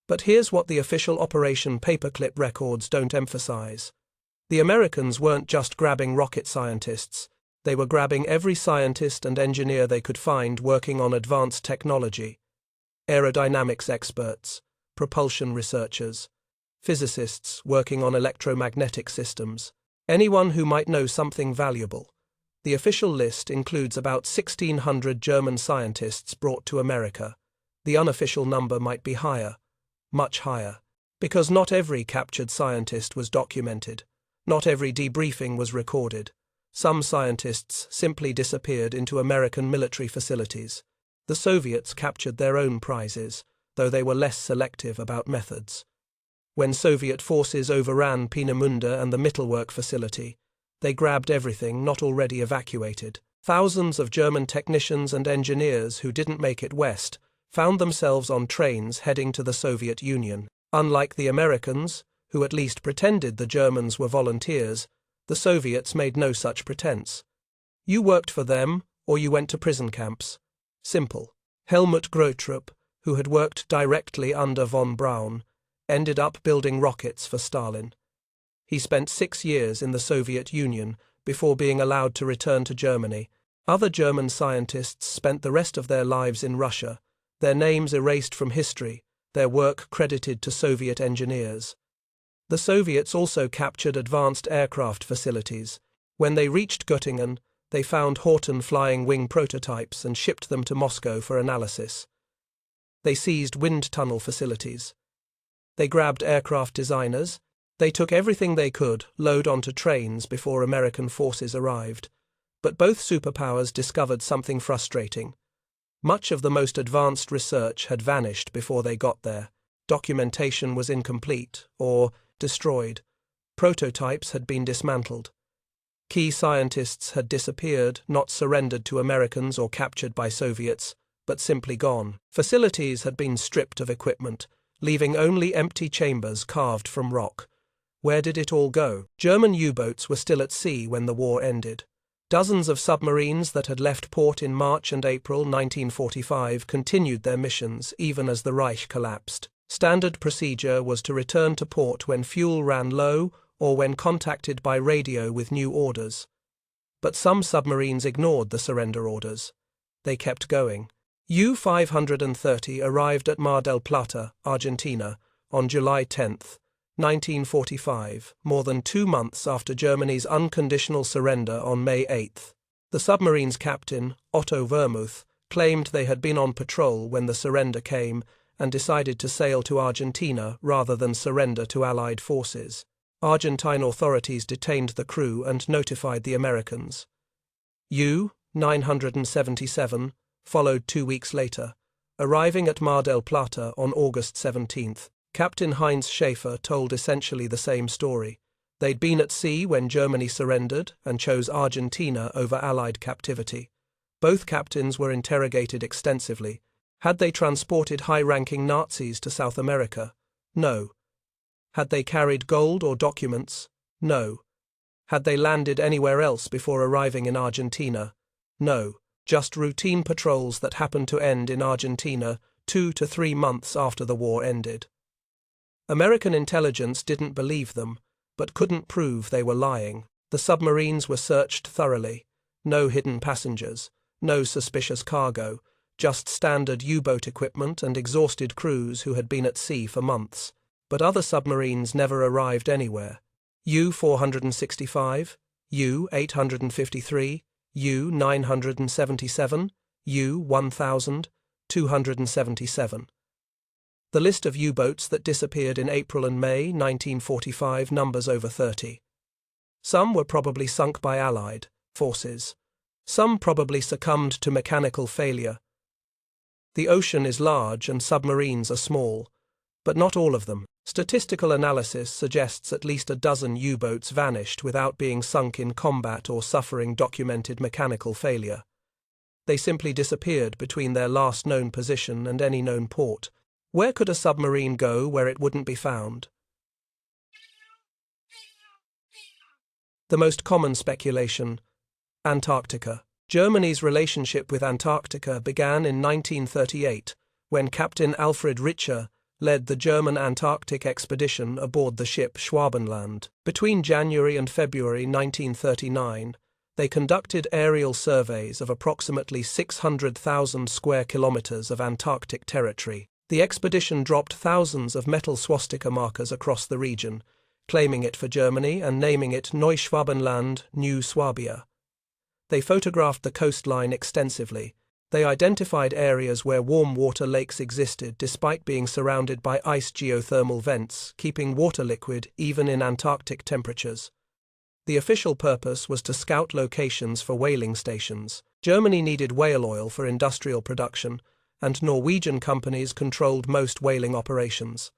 But here's what the official Operation Paperclip records don't emphasize. The Americans weren't just grabbing rocket scientists. They were grabbing every scientist and engineer they could find working on advanced technology. Aerodynamics experts, propulsion researchers, physicists working on electromagnetic systems, anyone who might know something valuable. The official list includes about 1,600 German scientists brought to America. The unofficial number might be higher, much higher, because not every captured scientist was documented. Not every debriefing was recorded. Some scientists simply disappeared into American military facilities. The Soviets captured their own prizes, though they were less selective about methods. When Soviet forces overran Peenemünde and the Mittelwerk facility, they grabbed everything not already evacuated. Thousands of German technicians and engineers who didn't make it west found themselves on trains heading to the Soviet Union. Unlike the Americans, who at least pretended the Germans were volunteers, the Soviets made no such pretense. You worked for them, or you went to prison camps. Simple. Helmut Grotrup, who had worked directly under von Braun, ended up building rockets for Stalin. He spent 6 years in the Soviet Union before being allowed to return to Germany. Other German scientists spent the rest of their lives in Russia, their names erased from history, their work credited to Soviet engineers. The Soviets also captured advanced aircraft facilities. When they reached Göttingen, they found Horten flying wing prototypes and shipped them to Moscow for analysis. They seized wind tunnel facilities. They grabbed aircraft designers. They took everything they could load onto trains before American forces arrived. But both superpowers discovered something frustrating. Much of the most advanced research had vanished before they got there. Documentation was incomplete or destroyed. Prototypes had been dismantled. Key scientists had disappeared, not surrendered to Americans or captured by Soviets, but simply gone. Facilities had been stripped of equipment, leaving only empty chambers carved from rock. Where did it all go? German U-boats were still at sea when the war ended. Dozens of submarines that had left port in March and April 1945 continued their missions even as the Reich collapsed. Standard procedure was to return to port when fuel ran low or when contacted by radio with new orders. But some submarines ignored the surrender orders. They kept going. U-530 arrived at Mar del Plata, Argentina, on July 10, 1945, more than 2 months after Germany's unconditional surrender on May 8. The submarine's captain, Otto Vermuth, claimed they had been on patrol when the surrender came and decided to sail to Argentina rather than surrender to Allied forces. Argentine authorities detained the crew and notified the Americans. U-977 followed 2 weeks later, arriving at Mar del Plata on August 17. Captain Heinz Schaefer told essentially the same story. They'd been at sea when Germany surrendered and chose Argentina over Allied captivity. Both captains were interrogated extensively. Had they transported high-ranking Nazis to South America? No. Had they carried gold or documents? No. Had they landed anywhere else before arriving in Argentina? No. Just routine patrols that happened to end in Argentina 2 to 3 months after the war ended. American intelligence didn't believe them, but couldn't prove they were lying. The submarines were searched thoroughly. No hidden passengers, no suspicious cargo, just standard U-boat equipment and exhausted crews who had been at sea for months. But other submarines never arrived anywhere. U-465, U-853, U-977, U-1277. The list of U-boats that disappeared in April and May 1945 numbers over 30. Some were probably sunk by Allied forces. Some probably succumbed to mechanical failure. The ocean is large and submarines are small, but not all of them. Statistical analysis suggests at least a dozen U-boats vanished without being sunk in combat or suffering documented mechanical failure. They simply disappeared between their last known position and any known port. Where could a submarine go where it wouldn't be found? The most common speculation: Antarctica. Germany's relationship with Antarctica began in 1938, when Captain Alfred Richer led the German Antarctic expedition aboard the ship Schwabenland. Between January and February 1939, they conducted aerial surveys of approximately 600,000 square kilometers of Antarctic territory. The expedition dropped thousands of metal swastika markers across the region, claiming it for Germany and naming it Neuschwabenland, New Swabia. They photographed the coastline extensively. They identified areas where warm water lakes existed despite being surrounded by ice geothermal vents, keeping water liquid even in Antarctic temperatures. The official purpose was to scout locations for whaling stations. Germany needed whale oil for industrial production, and Norwegian companies controlled most whaling operations.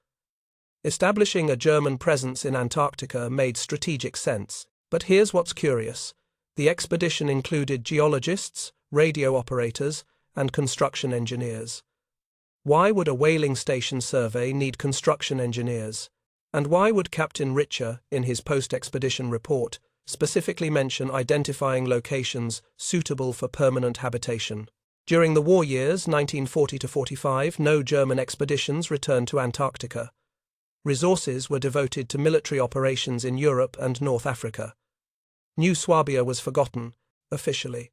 Establishing a German presence in Antarctica made strategic sense. But here's what's curious. The expedition included geologists, radio operators, and construction engineers. Why would a whaling station survey need construction engineers? And why would Captain Richer, in his post-expedition report, specifically mention identifying locations suitable for permanent habitation? During the war years 1940 to 45, no German expeditions returned to Antarctica. Resources were devoted to military operations in Europe and North Africa. New Swabia was forgotten, officially.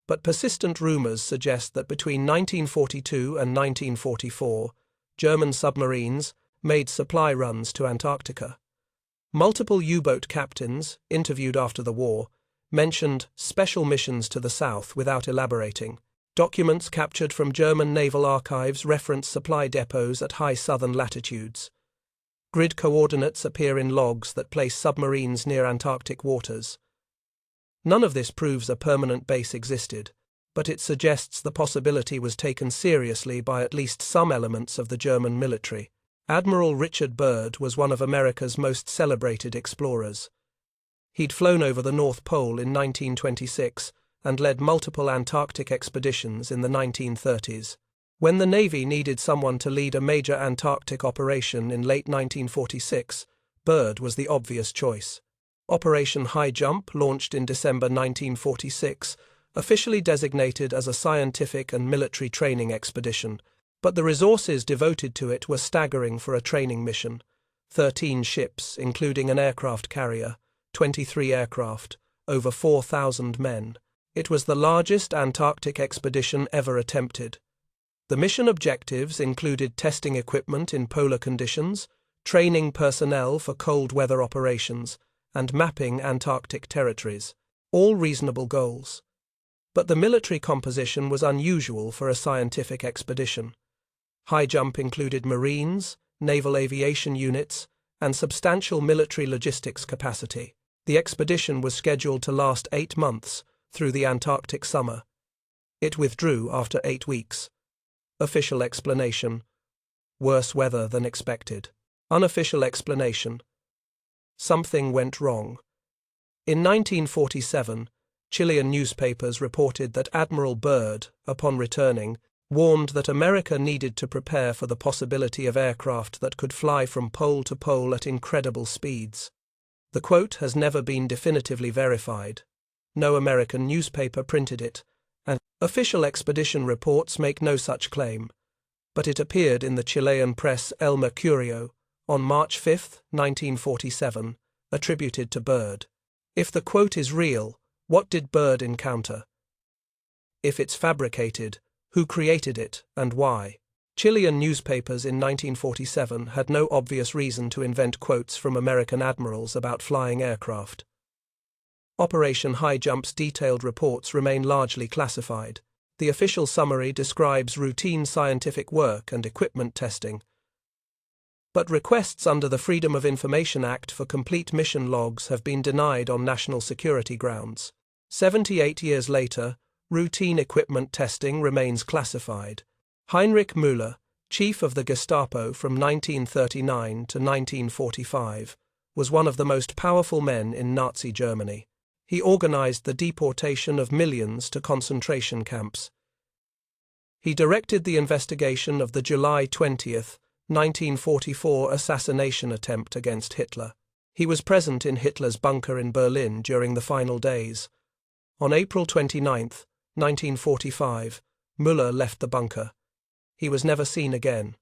But persistent rumors suggest that between 1942 and 1944, German submarines made supply runs to Antarctica. Multiple U-boat captains, interviewed after the war, mentioned special missions to the south without elaborating. Documents captured from German naval archives reference supply depots at high southern latitudes. Grid coordinates appear in logs that place submarines near Antarctic waters. None of this proves a permanent base existed, but it suggests the possibility was taken seriously by at least some elements of the German military. Admiral Richard Byrd was one of America's most celebrated explorers. He'd flown over the North Pole in 1926 and led multiple Antarctic expeditions in the 1930s. When the Navy needed someone to lead a major Antarctic operation in late 1946, Byrd was the obvious choice. Operation High Jump, launched in December 1946, officially designated as a scientific and military training expedition, but the resources devoted to it were staggering for a training mission. 13 ships, including an aircraft carrier, 23 aircraft, over 4,000 men. It was the largest Antarctic expedition ever attempted. The mission objectives included testing equipment in polar conditions, training personnel for cold weather operations, and mapping Antarctic territories, all reasonable goals. But the military composition was unusual for a scientific expedition. High Jump included Marines, naval aviation units, and substantial military logistics capacity. The expedition was scheduled to last 8 months, through the Antarctic summer. It withdrew after 8 weeks. Official explanation: worse weather than expected. Unofficial explanation: something went wrong. In 1947, Chilean newspapers reported that Admiral Byrd, upon returning, warned that America needed to prepare for the possibility of aircraft that could fly from pole to pole at incredible speeds. The quote has never been definitively verified. No American newspaper printed it, and official expedition reports make no such claim. But it appeared in the Chilean press El Mercurio on March 5, 1947, attributed to Byrd. If the quote is real, what did Byrd encounter? If it's fabricated, who created it and why? Chilean newspapers in 1947 had no obvious reason to invent quotes from American admirals about flying aircraft. Operation High Jump's detailed reports remain largely classified. The official summary describes routine scientific work and equipment testing. But requests under the Freedom of Information Act for complete mission logs have been denied on national security grounds. 78 years later, routine equipment testing remains classified. Heinrich Müller, chief of the Gestapo from 1939 to 1945, was one of the most powerful men in Nazi Germany. He organized the deportation of millions to concentration camps. He directed the investigation of the July 20, 1944 assassination attempt against Hitler. He was present in Hitler's bunker in Berlin during the final days. On April 29, 1945, Müller left the bunker. He was never seen again.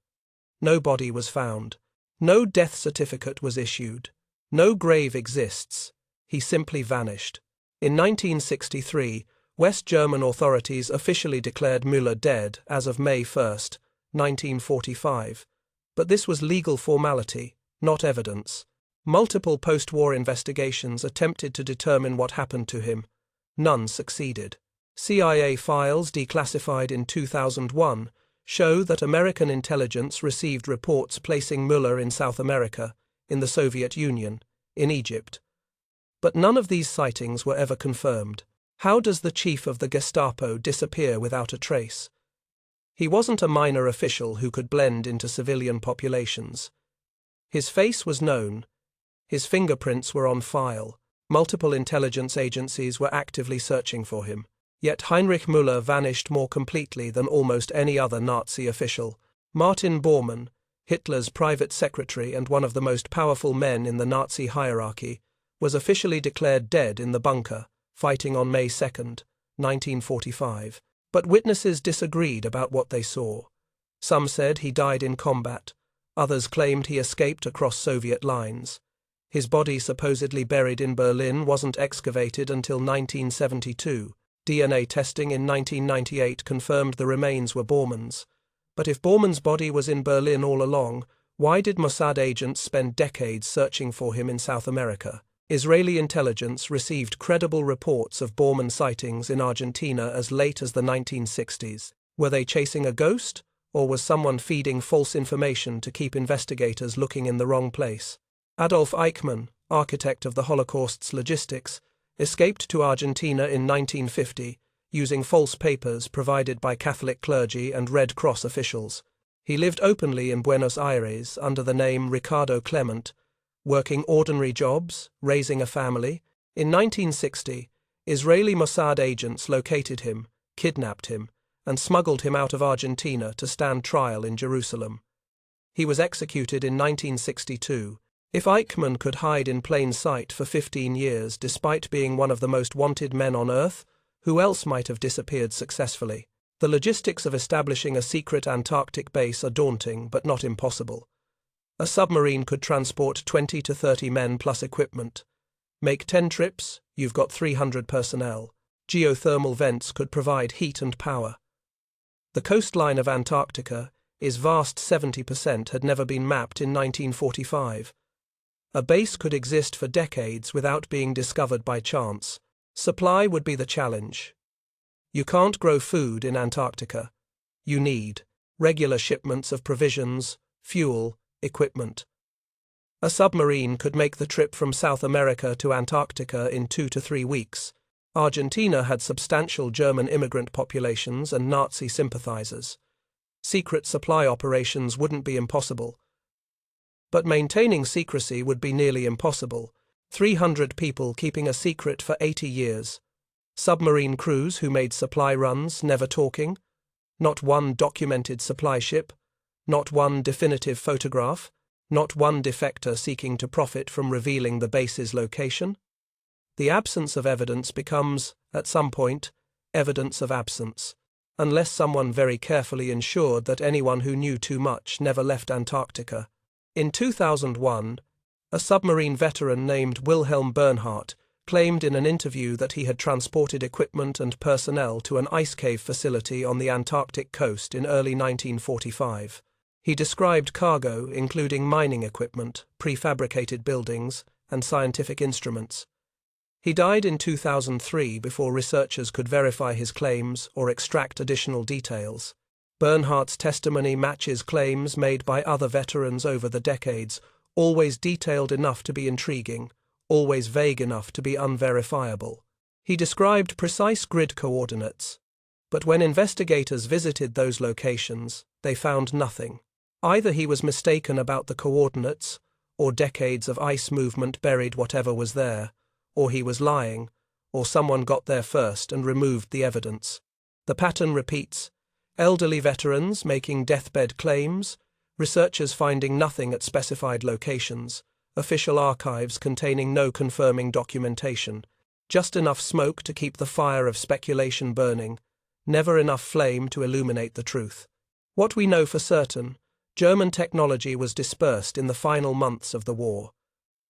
No body was found. No death certificate was issued. No grave exists. He simply vanished. In 1963, West German authorities officially declared Müller dead as of May 1, 1945. But this was legal formality, not evidence. Multiple post-war investigations attempted to determine what happened to him. None succeeded. CIA files declassified in 2001 show that American intelligence received reports placing Müller in South America, in the Soviet Union, in Egypt. But none of these sightings were ever confirmed. How does the chief of the Gestapo disappear without a trace? He wasn't a minor official who could blend into civilian populations. His face was known. His fingerprints were on file. Multiple intelligence agencies were actively searching for him. Yet Heinrich Müller vanished more completely than almost any other Nazi official. Martin Bormann, Hitler's private secretary and one of the most powerful men in the Nazi hierarchy, was officially declared dead in the bunker, fighting on May 2, 1945. But witnesses disagreed about what they saw. Some said he died in combat. Others claimed he escaped across Soviet lines. His body, supposedly buried in Berlin, wasn't excavated until 1972. DNA testing in 1998 confirmed the remains were Bormann's. But if Bormann's body was in Berlin all along, why did Mossad agents spend decades searching for him in South America? Israeli intelligence received credible reports of Bormann sightings in Argentina as late as the 1960s. Were they chasing a ghost, or was someone feeding false information to keep investigators looking in the wrong place? Adolf Eichmann, architect of the Holocaust's logistics, escaped to Argentina in 1950, using false papers provided by Catholic clergy and Red Cross officials. He lived openly in Buenos Aires under the name Ricardo Clement, working ordinary jobs, raising a family. In 1960, Israeli Mossad agents located him, kidnapped him, and smuggled him out of Argentina to stand trial in Jerusalem. He was executed in 1962. If Eichmann could hide in plain sight for 15 years despite being one of the most wanted men on Earth, who else might have disappeared successfully? The logistics of establishing a secret Antarctic base are daunting but not impossible. A submarine could transport 20 to 30 men plus equipment. Make 10 trips, you've got 300 personnel. Geothermal vents could provide heat and power. The coastline of Antarctica, its vast 70% had never been mapped in 1945. A base could exist for decades without being discovered by chance. Supply would be the challenge. You can't grow food in Antarctica. You need regular shipments of provisions, fuel, equipment. A submarine could make the trip from South America to Antarctica in 2 to 3 weeks. Argentina had substantial German immigrant populations and Nazi sympathizers. Secret supply operations wouldn't be impossible. But maintaining secrecy would be nearly impossible. 300 people keeping a secret for 80 years. Submarine crews who made supply runs, never talking. Not one documented supply ship. Not one definitive photograph. Not one defector seeking to profit from revealing the base's location. The absence of evidence becomes, at some point, evidence of absence, unless someone very carefully ensured that anyone who knew too much never left Antarctica. In 2001, a submarine veteran named Wilhelm Bernhardt claimed in an interview that he had transported equipment and personnel to an ice cave facility on the Antarctic coast in early 1945. He described cargo including mining equipment, prefabricated buildings, and scientific instruments. He died in 2003 before researchers could verify his claims or extract additional details. Bernhardt's testimony matches claims made by other veterans over the decades, always detailed enough to be intriguing, always vague enough to be unverifiable. He described precise grid coordinates, but when investigators visited those locations, they found nothing. Either he was mistaken about the coordinates, or decades of ice movement buried whatever was there, or he was lying, or someone got there first and removed the evidence. The pattern repeats: elderly veterans making deathbed claims, researchers finding nothing at specified locations, official archives containing no confirming documentation, just enough smoke to keep the fire of speculation burning, never enough flame to illuminate the truth. What we know for certain, German technology was dispersed in the final months of the war.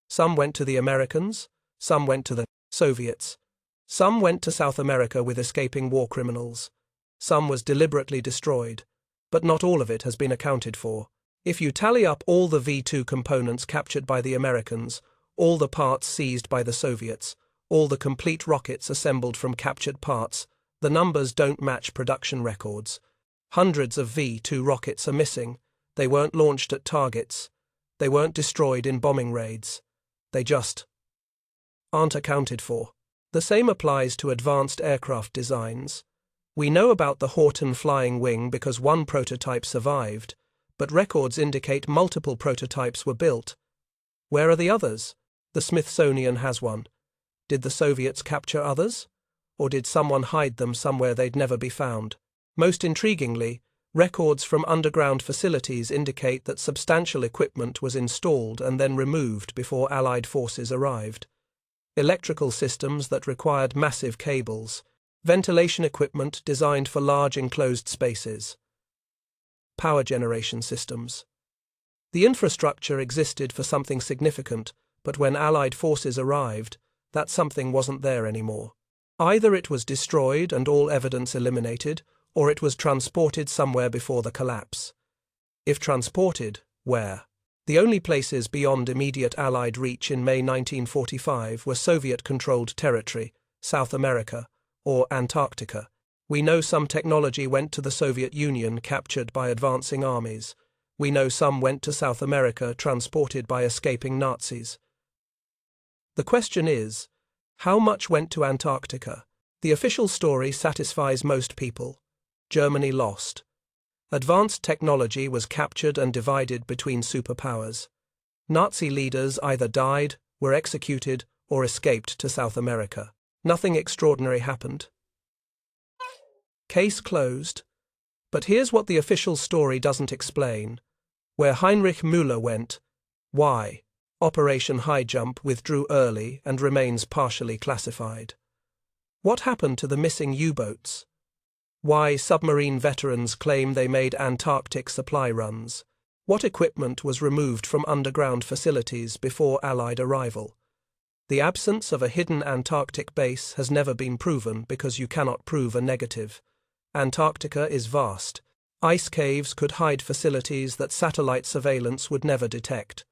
Some went to the Americans, some went to the Soviets, some went to South America with escaping war criminals, some was deliberately destroyed, but not all of it has been accounted for. If you tally up all the V2 components captured by the Americans, all the parts seized by the Soviets, all the complete rockets assembled from captured parts, the numbers don't match production records. Hundreds of V2 rockets are missing. They weren't launched at targets. They weren't destroyed in bombing raids. They just aren't accounted for. The same applies to advanced aircraft designs. We know about the Horten flying wing because one prototype survived, but records indicate multiple prototypes were built. Where are the others? The Smithsonian has one. Did the Soviets capture others? or did someone hide them somewhere they'd never be found? Most intriguingly, records from underground facilities indicate that substantial equipment was installed and then removed before Allied forces arrived. Electrical systems that required massive cables, ventilation equipment designed for large enclosed spaces, power generation systems. The infrastructure existed for something significant, but when Allied forces arrived, that something wasn't there anymore. Either it was destroyed and all evidence eliminated, or it was transported somewhere before the collapse. If transported, where? The only places beyond immediate Allied reach in May 1945 were Soviet-controlled territory, South America, or Antarctica. We know some technology went to the Soviet Union captured by advancing armies. We know some went to South America transported by escaping Nazis. The question is, how much went to Antarctica? The official story satisfies most people. Germany lost. Advanced technology was captured and divided between superpowers. Nazi leaders either died, were executed, or escaped to South America. Nothing extraordinary happened. Case closed. But here's what the official story doesn't explain. Where Heinrich Müller went, why? Operation High Jump withdrew early and remains partially classified. What happened to the missing U-boats? Why submarine veterans claim they made Antarctic supply runs? What equipment was removed from underground facilities before Allied arrival? The absence of a hidden Antarctic base has never been proven because you cannot prove a negative. Antarctica is vast. Ice caves could hide facilities that satellite surveillance would never detect.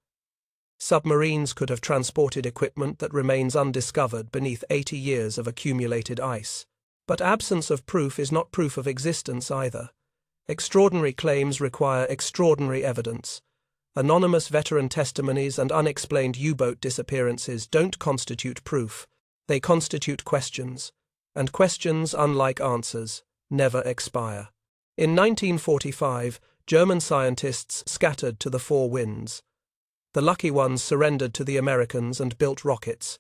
Submarines could have transported equipment that remains undiscovered beneath 80 years of accumulated ice. But absence of proof is not proof of existence either. Extraordinary claims require extraordinary evidence. Anonymous veteran testimonies and unexplained U-boat disappearances don't constitute proof. They constitute questions. And questions, unlike answers, never expire. In 1945, German scientists scattered to the four winds. The lucky ones surrendered to the Americans and built rockets.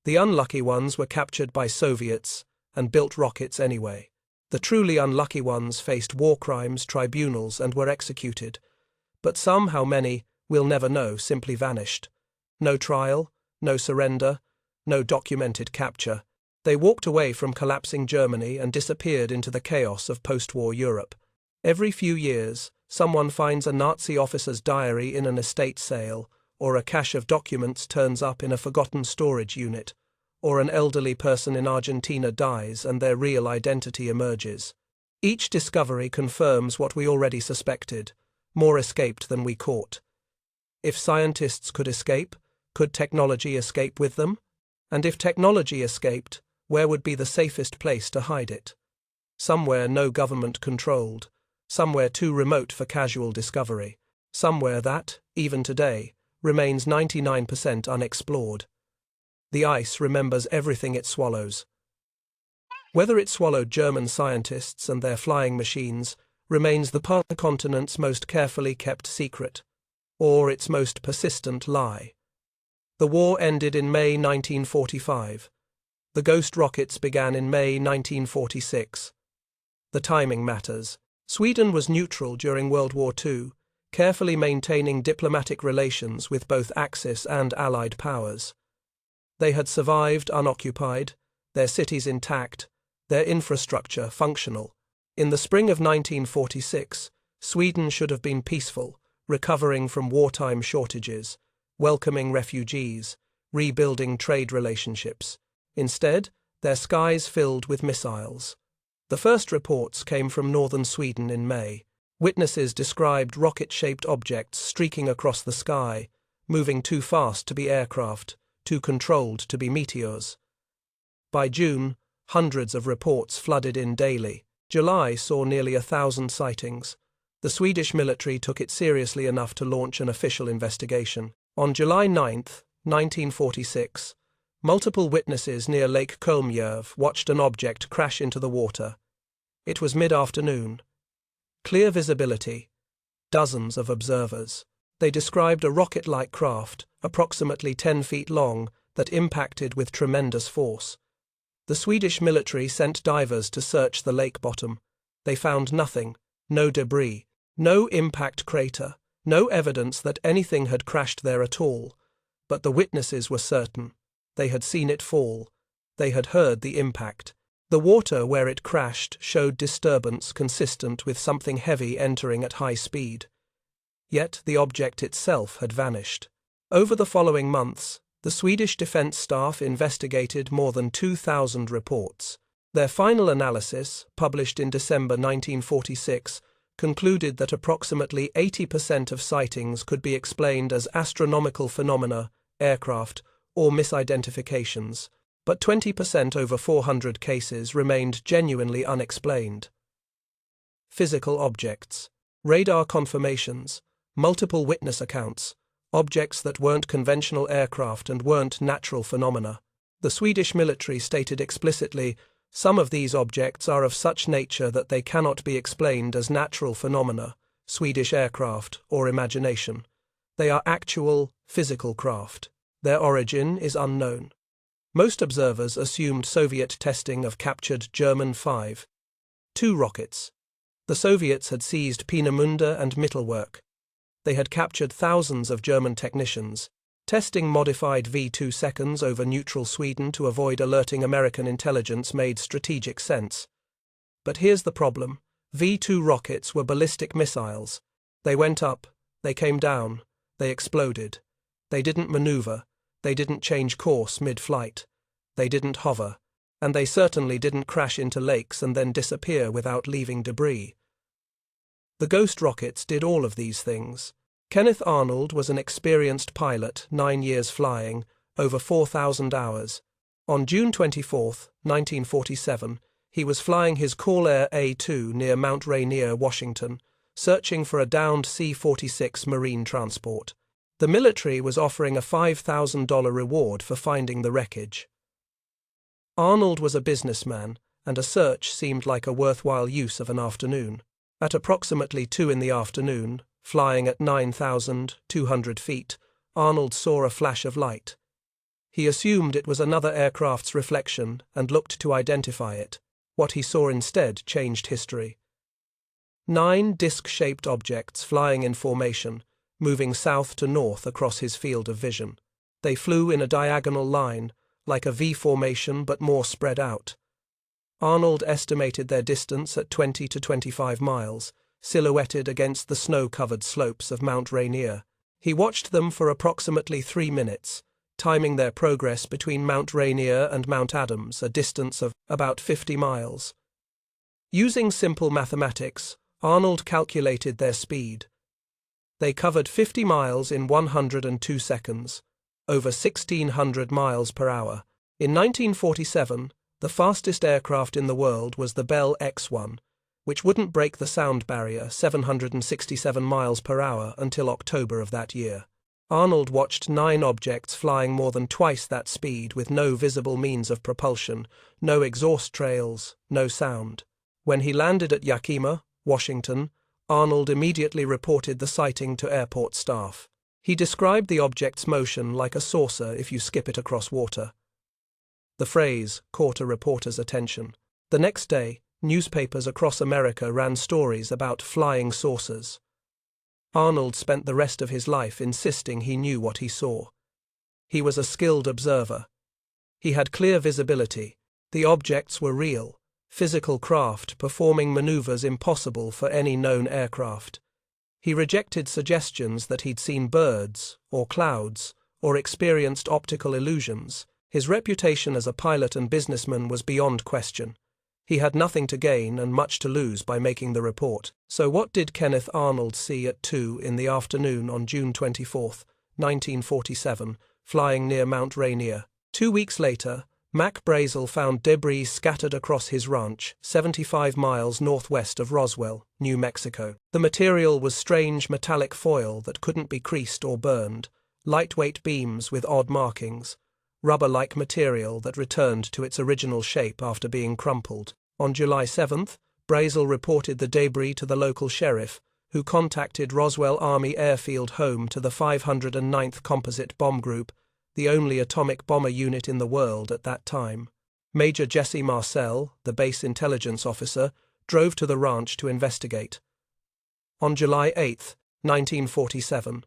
The unlucky ones were captured by Soviets and built rockets anyway. The truly unlucky ones faced war crimes tribunals and were executed. But some, how many, we'll never know, simply vanished. No trial, no surrender, no documented capture. They walked away from collapsing Germany and disappeared into the chaos of post-war Europe. Every few years, someone finds a Nazi officer's diary in an estate sale, or a cache of documents turns up in a forgotten storage unit, or an elderly person in Argentina dies and their real identity emerges. Each discovery confirms what we already suspected: more escaped than we caught. If scientists could escape, could technology escape with them? And if technology escaped, where would be the safest place to hide it? Somewhere no government controlled, somewhere too remote for casual discovery, somewhere that, even today, remains 99% unexplored. The ice remembers everything it swallows. Whether it swallowed German scientists and their flying machines remains the continent's most carefully kept secret, or its most persistent lie. The war ended in May 1945. The ghost rockets began in May 1946. The timing matters. Sweden was neutral during World War II, carefully maintaining diplomatic relations with both Axis and Allied powers. They had survived unoccupied, their cities intact, their infrastructure functional. In the spring of 1946, Sweden should have been peaceful, recovering from wartime shortages, welcoming refugees, rebuilding trade relationships. Instead, their skies filled with missiles. The first reports came from northern Sweden in May. Witnesses described rocket-shaped objects streaking across the sky, moving too fast to be aircraft, too controlled to be meteors. By June, hundreds of reports flooded in daily. July saw nearly 1,000 sightings. The Swedish military took it seriously enough to launch an official investigation. On July 9, 1946, multiple witnesses near Lake Kolmjärv watched an object crash into the water. It was mid-afternoon. Clear visibility. Dozens of observers. They described a rocket-like craft, approximately 10 feet long, that impacted with tremendous force. The Swedish military sent divers to search the lake bottom. They found nothing, no debris, no impact crater, no evidence that anything had crashed there at all. But the witnesses were certain. They had seen it fall. They had heard the impact. The water where it crashed showed disturbance consistent with something heavy entering at high speed. Yet the object itself had vanished. Over the following months, the Swedish Defence Staff investigated more than 2,000 reports. Their final analysis, published in December 1946, concluded that approximately 80% of sightings could be explained as astronomical phenomena, aircraft, or misidentifications, but 20% over 400 cases remained genuinely unexplained. Physical objects, radar confirmations, multiple witness accounts, objects that weren't conventional aircraft and weren't natural phenomena. The Swedish military stated explicitly, some of these objects are of such nature that they cannot be explained as natural phenomena, Swedish aircraft, or imagination. They are actual, physical craft. Their origin is unknown. Most observers assumed Soviet testing of captured German 5.2 rockets. The Soviets had seized Peenemünde and Mittelwerk. They had captured thousands of German technicians, testing modified V-2 seconds over neutral Sweden to avoid alerting American intelligence made strategic sense. But here's the problem. V-2 rockets were ballistic missiles. They went up, they came down, they exploded. They didn't maneuver, they didn't change course mid-flight, they didn't hover, and they certainly didn't crash into lakes and then disappear without leaving debris. The Ghost rockets did all of these things. Kenneth Arnold was an experienced pilot, 9 years flying, over 4,000 hours. On June 24, 1947, he was flying his Call Air A-2 near Mount Rainier, Washington, searching for a downed C-46 Marine transport. The military was offering a $5,000 reward for finding the wreckage. Arnold was a businessman, and a search seemed like a worthwhile use of an afternoon. At approximately 2 in the afternoon, flying at 9,200 feet, Arnold saw a flash of light. He assumed it was another aircraft's reflection and looked to identify it. What he saw instead changed history. 9 disc-shaped objects flying in formation, moving south to north across his field of vision. They flew in a diagonal line, like a V formation but more spread out. Arnold estimated their distance at 20 to 25 miles, silhouetted against the snow-covered slopes of Mount Rainier. He watched them for approximately 3 minutes, timing their progress between Mount Rainier and Mount Adams, a distance of about 50 miles. Using simple mathematics, Arnold calculated their speed. They covered 50 miles in 102 seconds, over 1,600 miles per hour. In 1947, the fastest aircraft in the world was the Bell X-1, which wouldn't break the sound barrier, 767 miles per hour, until October of that year. Arnold watched 9 objects flying more than twice that speed with no visible means of propulsion, no exhaust trails, no sound. When he landed at Yakima, Washington, Arnold immediately reported the sighting to airport staff. He described the object's motion like a saucer if you skip it across water. The phrase caught a reporter's attention. The next day, newspapers across America ran stories about flying saucers. Arnold spent the rest of his life insisting he knew what he saw. He was a skilled observer. He had clear visibility. The objects were real, physical craft performing maneuvers impossible for any known aircraft. He rejected suggestions that he'd seen birds, or clouds, or experienced optical illusions. His reputation as a pilot and businessman was beyond question. He had nothing to gain and much to lose by making the report. So what did Kenneth Arnold see at 2 in the afternoon on June 24, 1947, flying near Mount Rainier? 2 weeks later, Mac Brazel found debris scattered across his ranch, 75 miles northwest of Roswell, New Mexico. The material was strange metallic foil that couldn't be creased or burned, lightweight beams with odd markings, rubber-like material that returned to its original shape after being crumpled. On July 7th, Brazel reported the debris to the local sheriff, who contacted Roswell Army Airfield, home to the 509th Composite Bomb Group, the only atomic bomber unit in the world at that time. Major Jesse Marcel, the base intelligence officer, drove to the ranch to investigate. On July 8, 1947,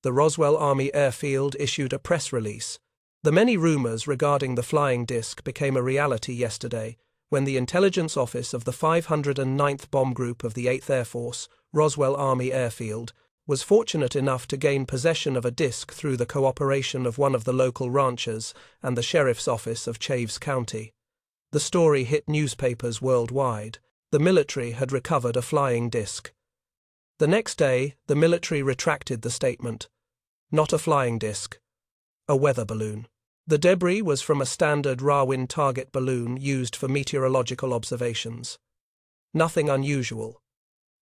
the Roswell Army Airfield issued a press release. The many rumors regarding the flying disc became a reality yesterday when the intelligence office of the 509th Bomb Group of the 8th Air Force, Roswell Army Airfield, was fortunate enough to gain possession of a disc through the cooperation of one of the local ranchers and the sheriff's office of Chaves County. The story hit newspapers worldwide. The military had recovered a flying disc. The next day, the military retracted the statement. Not a flying disc. A weather balloon. The debris was from a standard Rawind target balloon used for meteorological observations. Nothing unusual.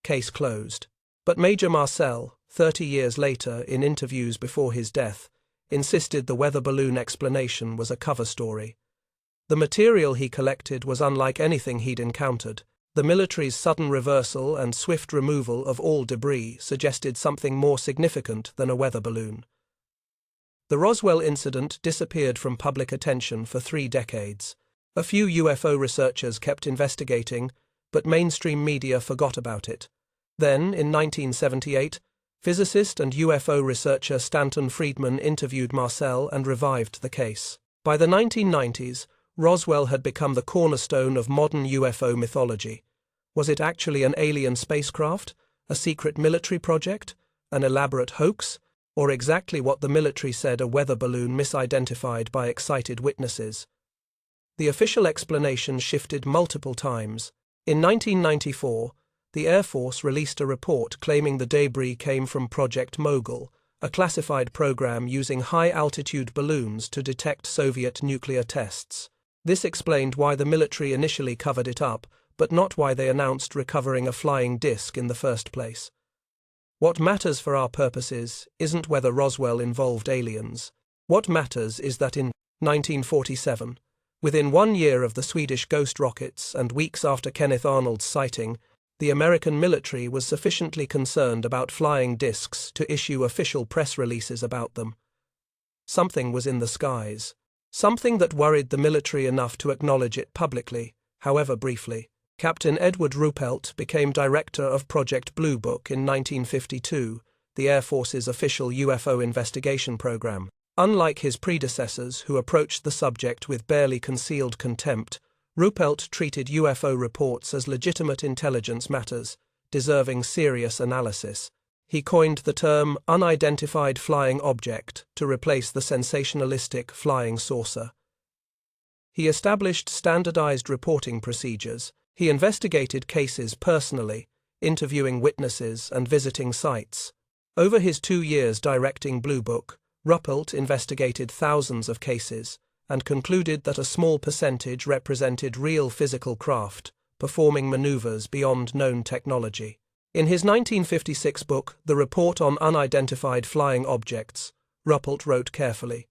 Case closed. But Major Marcel, 30 years later, in interviews before his death, insisted the weather balloon explanation was a cover story. The material he collected was unlike anything he'd encountered. The military's sudden reversal and swift removal of all debris suggested something more significant than a weather balloon. The Roswell incident disappeared from public attention for 3 decades. A few UFO researchers kept investigating, but mainstream media forgot about it. Then, in 1978, physicist and UFO researcher Stanton Friedman interviewed Marcel and revived the case. By the 1990s, Roswell had become the cornerstone of modern UFO mythology. Was it actually an alien spacecraft, a secret military project, an elaborate hoax, or exactly what the military said, a weather balloon misidentified by excited witnesses? The official explanation shifted multiple times. In 1994, the Air Force released a report claiming the debris came from Project Mogul, a classified program using high-altitude balloons to detect Soviet nuclear tests. This explained why the military initially covered it up, but not why they announced recovering a flying disc in the first place. What matters for our purposes isn't whether Roswell involved aliens. What matters is that in 1947, within 1 year of the Swedish ghost rockets and weeks after Kenneth Arnold's sighting, the American military was sufficiently concerned about flying discs to issue official press releases about them. Something was in the skies. Something that worried the military enough to acknowledge it publicly, however briefly. Captain Edward Ruppelt became director of Project Blue Book in 1952, the Air Force's official UFO investigation program. Unlike his predecessors who approached the subject with barely concealed contempt, Ruppelt treated UFO reports as legitimate intelligence matters, deserving serious analysis. He coined the term unidentified flying object to replace the sensationalistic flying saucer. He established standardized reporting procedures. He investigated cases personally, interviewing witnesses and visiting sites. Over his 2 years directing Blue Book, Ruppelt investigated thousands of cases and concluded that a small percentage represented real physical craft, performing maneuvers beyond known technology. In his 1956 book, The Report on Unidentified Flying Objects, Ruppelt wrote carefully.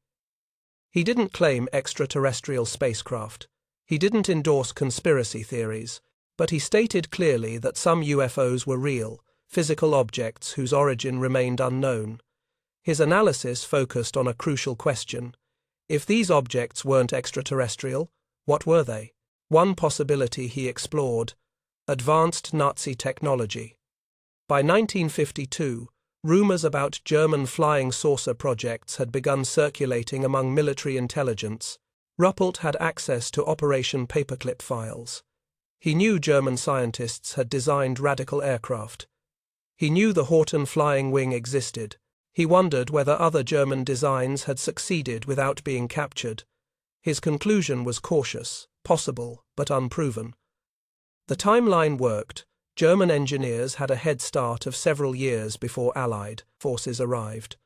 He didn't claim extraterrestrial spacecraft. He didn't endorse conspiracy theories, but he stated clearly that some UFOs were real, physical objects whose origin remained unknown. His analysis focused on a crucial question. If these objects weren't extraterrestrial, what were they? One possibility he explored: advanced Nazi technology. By 1952, rumors about German flying saucer projects had begun circulating among military intelligence. Ruppelt had access to Operation Paperclip files. He knew German scientists had designed radical aircraft. He knew the Horten flying wing existed. He wondered whether other German designs had succeeded without being captured. His conclusion was cautious, possible, but unproven. The timeline worked. German engineers had a head start of several years before Allied forces arrived.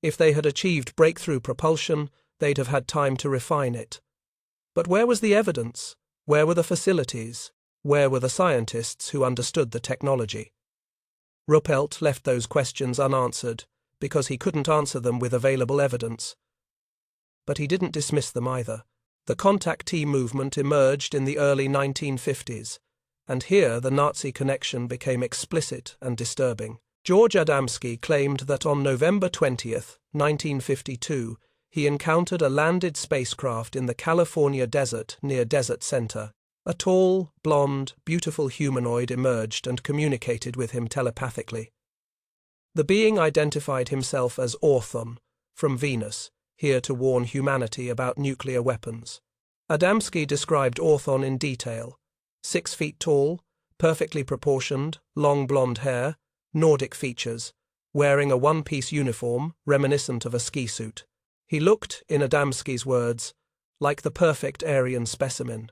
If they had achieved breakthrough propulsion, they'd have had time to refine it. But where was the evidence? Where were the facilities? Where were the scientists who understood the technology? Ruppelt left those questions unanswered because he couldn't answer them with available evidence. But he didn't dismiss them either. The contactee movement emerged in the early 1950s, and here the Nazi connection became explicit and disturbing. George Adamski claimed that on November 20, 1952, he encountered a landed spacecraft in the California desert near Desert Center. A tall, blonde, beautiful humanoid emerged and communicated with him telepathically. The being identified himself as Orthon, from Venus, here to warn humanity about nuclear weapons. Adamski described Orthon in detail: 6 feet tall, perfectly proportioned, long blonde hair, Nordic features, wearing a one-piece uniform reminiscent of a ski suit. He looked, in Adamski's words, like the perfect Aryan specimen.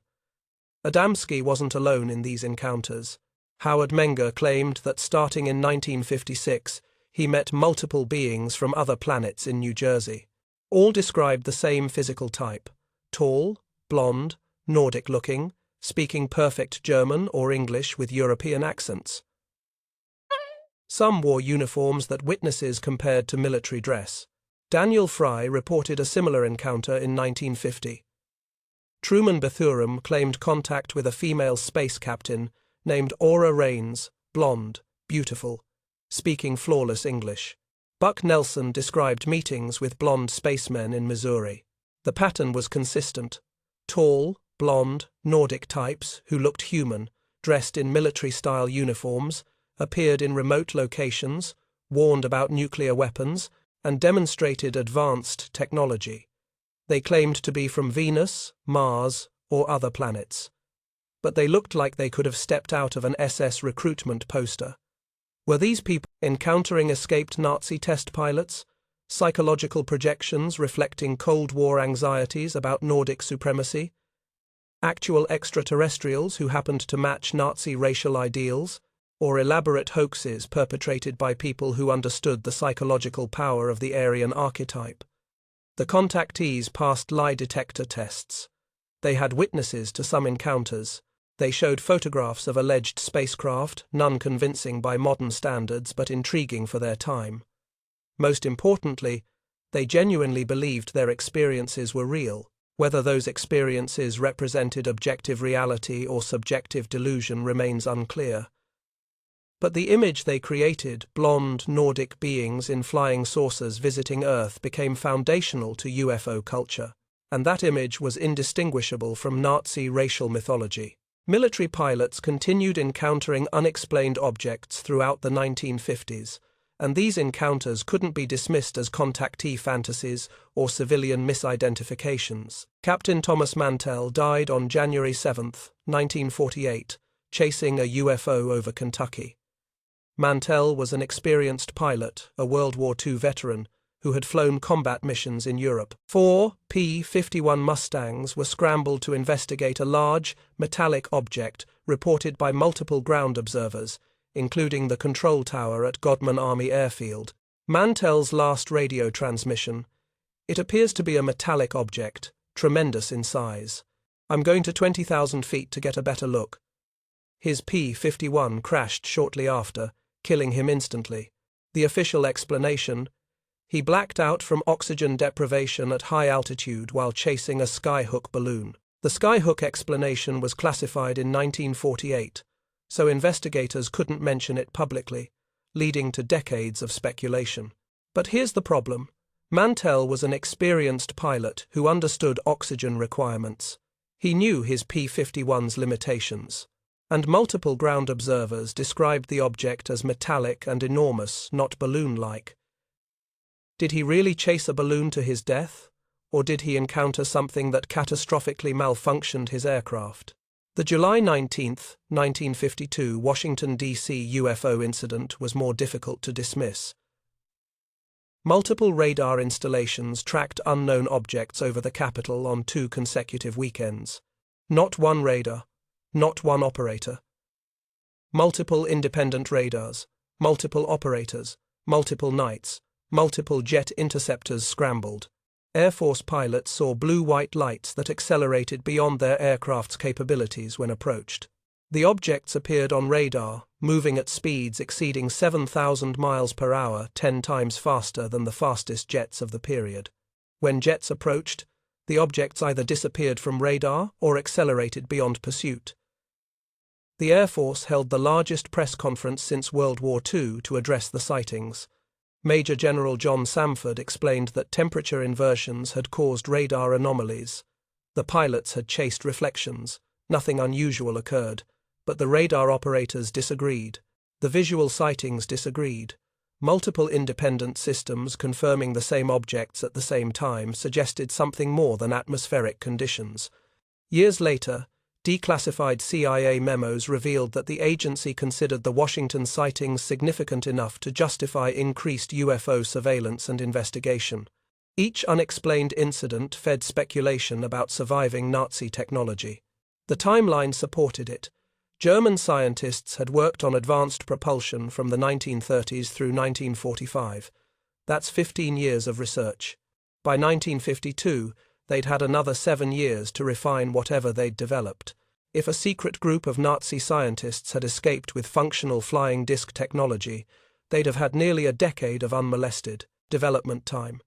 Adamski wasn't alone in these encounters. Howard Menger claimed that starting in 1956, he met multiple beings from other planets in New Jersey. All described the same physical type: tall, blonde, Nordic-looking, speaking perfect German or English with European accents. Some wore uniforms that witnesses compared to military dress. Daniel Fry reported a similar encounter in 1950. Truman Bethurum claimed contact with a female space captain named Aura Raines, blonde, beautiful, speaking flawless English. Buck Nelson described meetings with blonde spacemen in Missouri. The pattern was consistent: tall, blonde, Nordic types who looked human, dressed in military-style uniforms, appeared in remote locations, warned about nuclear weapons, and demonstrated advanced technology. They claimed to be from Venus, Mars, or other planets. But they looked like they could have stepped out of an SS recruitment poster. Were these people encountering escaped Nazi test pilots? Psychological projections reflecting Cold War anxieties about Nordic supremacy? Actual extraterrestrials who happened to match Nazi racial ideals? Or elaborate hoaxes perpetrated by people who understood the psychological power of the Aryan archetype? The contactees passed lie detector tests. They had witnesses to some encounters. They showed photographs of alleged spacecraft, none convincing by modern standards but intriguing for their time. Most importantly, they genuinely believed their experiences were real. Whether those experiences represented objective reality or subjective delusion remains unclear. But the image they created, blonde Nordic beings in flying saucers visiting Earth, became foundational to UFO culture, and that image was indistinguishable from Nazi racial mythology. Military pilots continued encountering unexplained objects throughout the 1950s, and these encounters couldn't be dismissed as contactee fantasies or civilian misidentifications. Captain Thomas Mantell died on January 7, 1948, chasing a UFO over Kentucky. Mantell was an experienced pilot, a World War II veteran, who had flown combat missions in Europe. 4 P-51 Mustangs were scrambled to investigate a large, metallic object reported by multiple ground observers, including the control tower at Godman Army Airfield. Mantell's last radio transmission: "It appears to be a metallic object, tremendous in size. I'm going to 20,000 feet to get a better look." His P-51 crashed shortly after, killing him instantly. The official explanation: he blacked out from oxygen deprivation at high altitude while chasing a skyhook balloon. The skyhook explanation was classified in 1948, so investigators couldn't mention it publicly, leading to decades of speculation. But here's the problem. Mantell was an experienced pilot who understood oxygen requirements. He knew his P-51's limitations. And multiple ground observers described the object as metallic and enormous, not balloon-like. Did he really chase a balloon to his death, or did he encounter something that catastrophically malfunctioned his aircraft? The July 19, 1952 Washington, D.C. UFO incident was more difficult to dismiss. Multiple radar installations tracked unknown objects over the capital on 2 consecutive weekends. Not one radar. Not one operator. Multiple independent radars, multiple operators, multiple nights, multiple jet interceptors scrambled. Air Force pilots saw blue-white lights that accelerated beyond their aircraft's capabilities when approached. The objects appeared on radar, moving at speeds exceeding 7,000 miles per hour, 10 times faster than the fastest jets of the period. When jets approached, the objects either disappeared from radar or accelerated beyond pursuit. The Air Force held the largest press conference since World War II to address the sightings. Major General John Samford explained that temperature inversions had caused radar anomalies. The pilots had chased reflections. Nothing unusual occurred, but the radar operators disagreed. The visual sightings disagreed. Multiple independent systems confirming the same objects at the same time suggested something more than atmospheric conditions. Years later, declassified CIA memos revealed that the agency considered the Washington sightings significant enough to justify increased UFO surveillance and investigation. Each unexplained incident fed speculation about surviving Nazi technology. The timeline supported it. German scientists had worked on advanced propulsion from the 1930s through 1945. That's 15 years of research. By 1952, they'd had another 7 years to refine whatever they'd developed. If a secret group of Nazi scientists had escaped with functional flying disc technology, they'd have had nearly a decade of unmolested development time.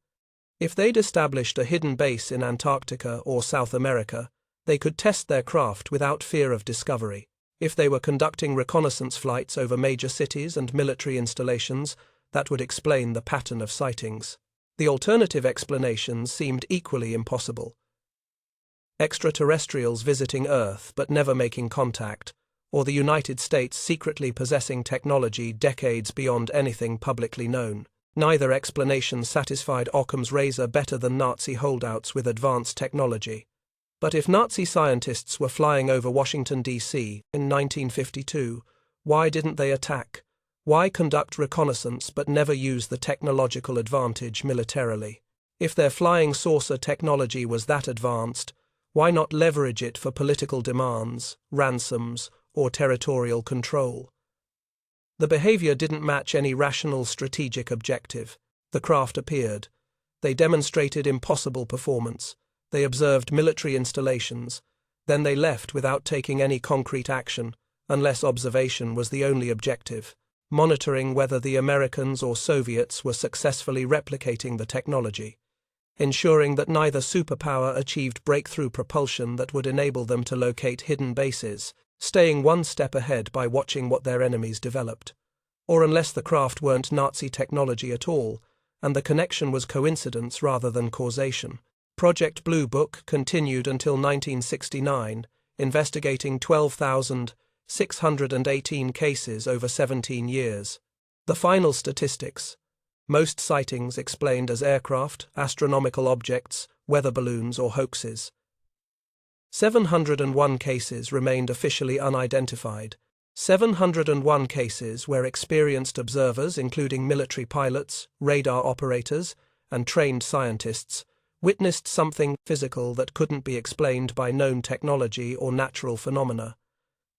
If they'd established a hidden base in Antarctica or South America, they could test their craft without fear of discovery. If they were conducting reconnaissance flights over major cities and military installations, that would explain the pattern of sightings. The alternative explanations seemed equally impossible. Extraterrestrials visiting Earth but never making contact, or the United States secretly possessing technology decades beyond anything publicly known. Neither explanation satisfied Occam's razor better than Nazi holdouts with advanced technology. But if Nazi scientists were flying over Washington, D.C. in 1952, why didn't they attack? Why conduct reconnaissance but never use the technological advantage militarily? If their flying saucer technology was that advanced, why not leverage it for political demands, ransoms, or territorial control? The behavior didn't match any rational strategic objective. The craft appeared. They demonstrated impossible performance. They observed military installations. Then they left without taking any concrete action, unless observation was the only objective, monitoring whether the Americans or Soviets were successfully replicating the technology, ensuring that neither superpower achieved breakthrough propulsion that would enable them to locate hidden bases, staying one step ahead by watching what their enemies developed. Or unless the craft weren't Nazi technology at all, and the connection was coincidence rather than causation. Project Blue Book continued until 1969, investigating 12,618 cases over 17 years. The final statistics: most sightings explained as aircraft, astronomical objects, weather balloons, or hoaxes. 701 cases remained officially unidentified. 701 cases where experienced observers, including military pilots, radar operators, and trained scientists, witnessed something physical that couldn't be explained by known technology or natural phenomena.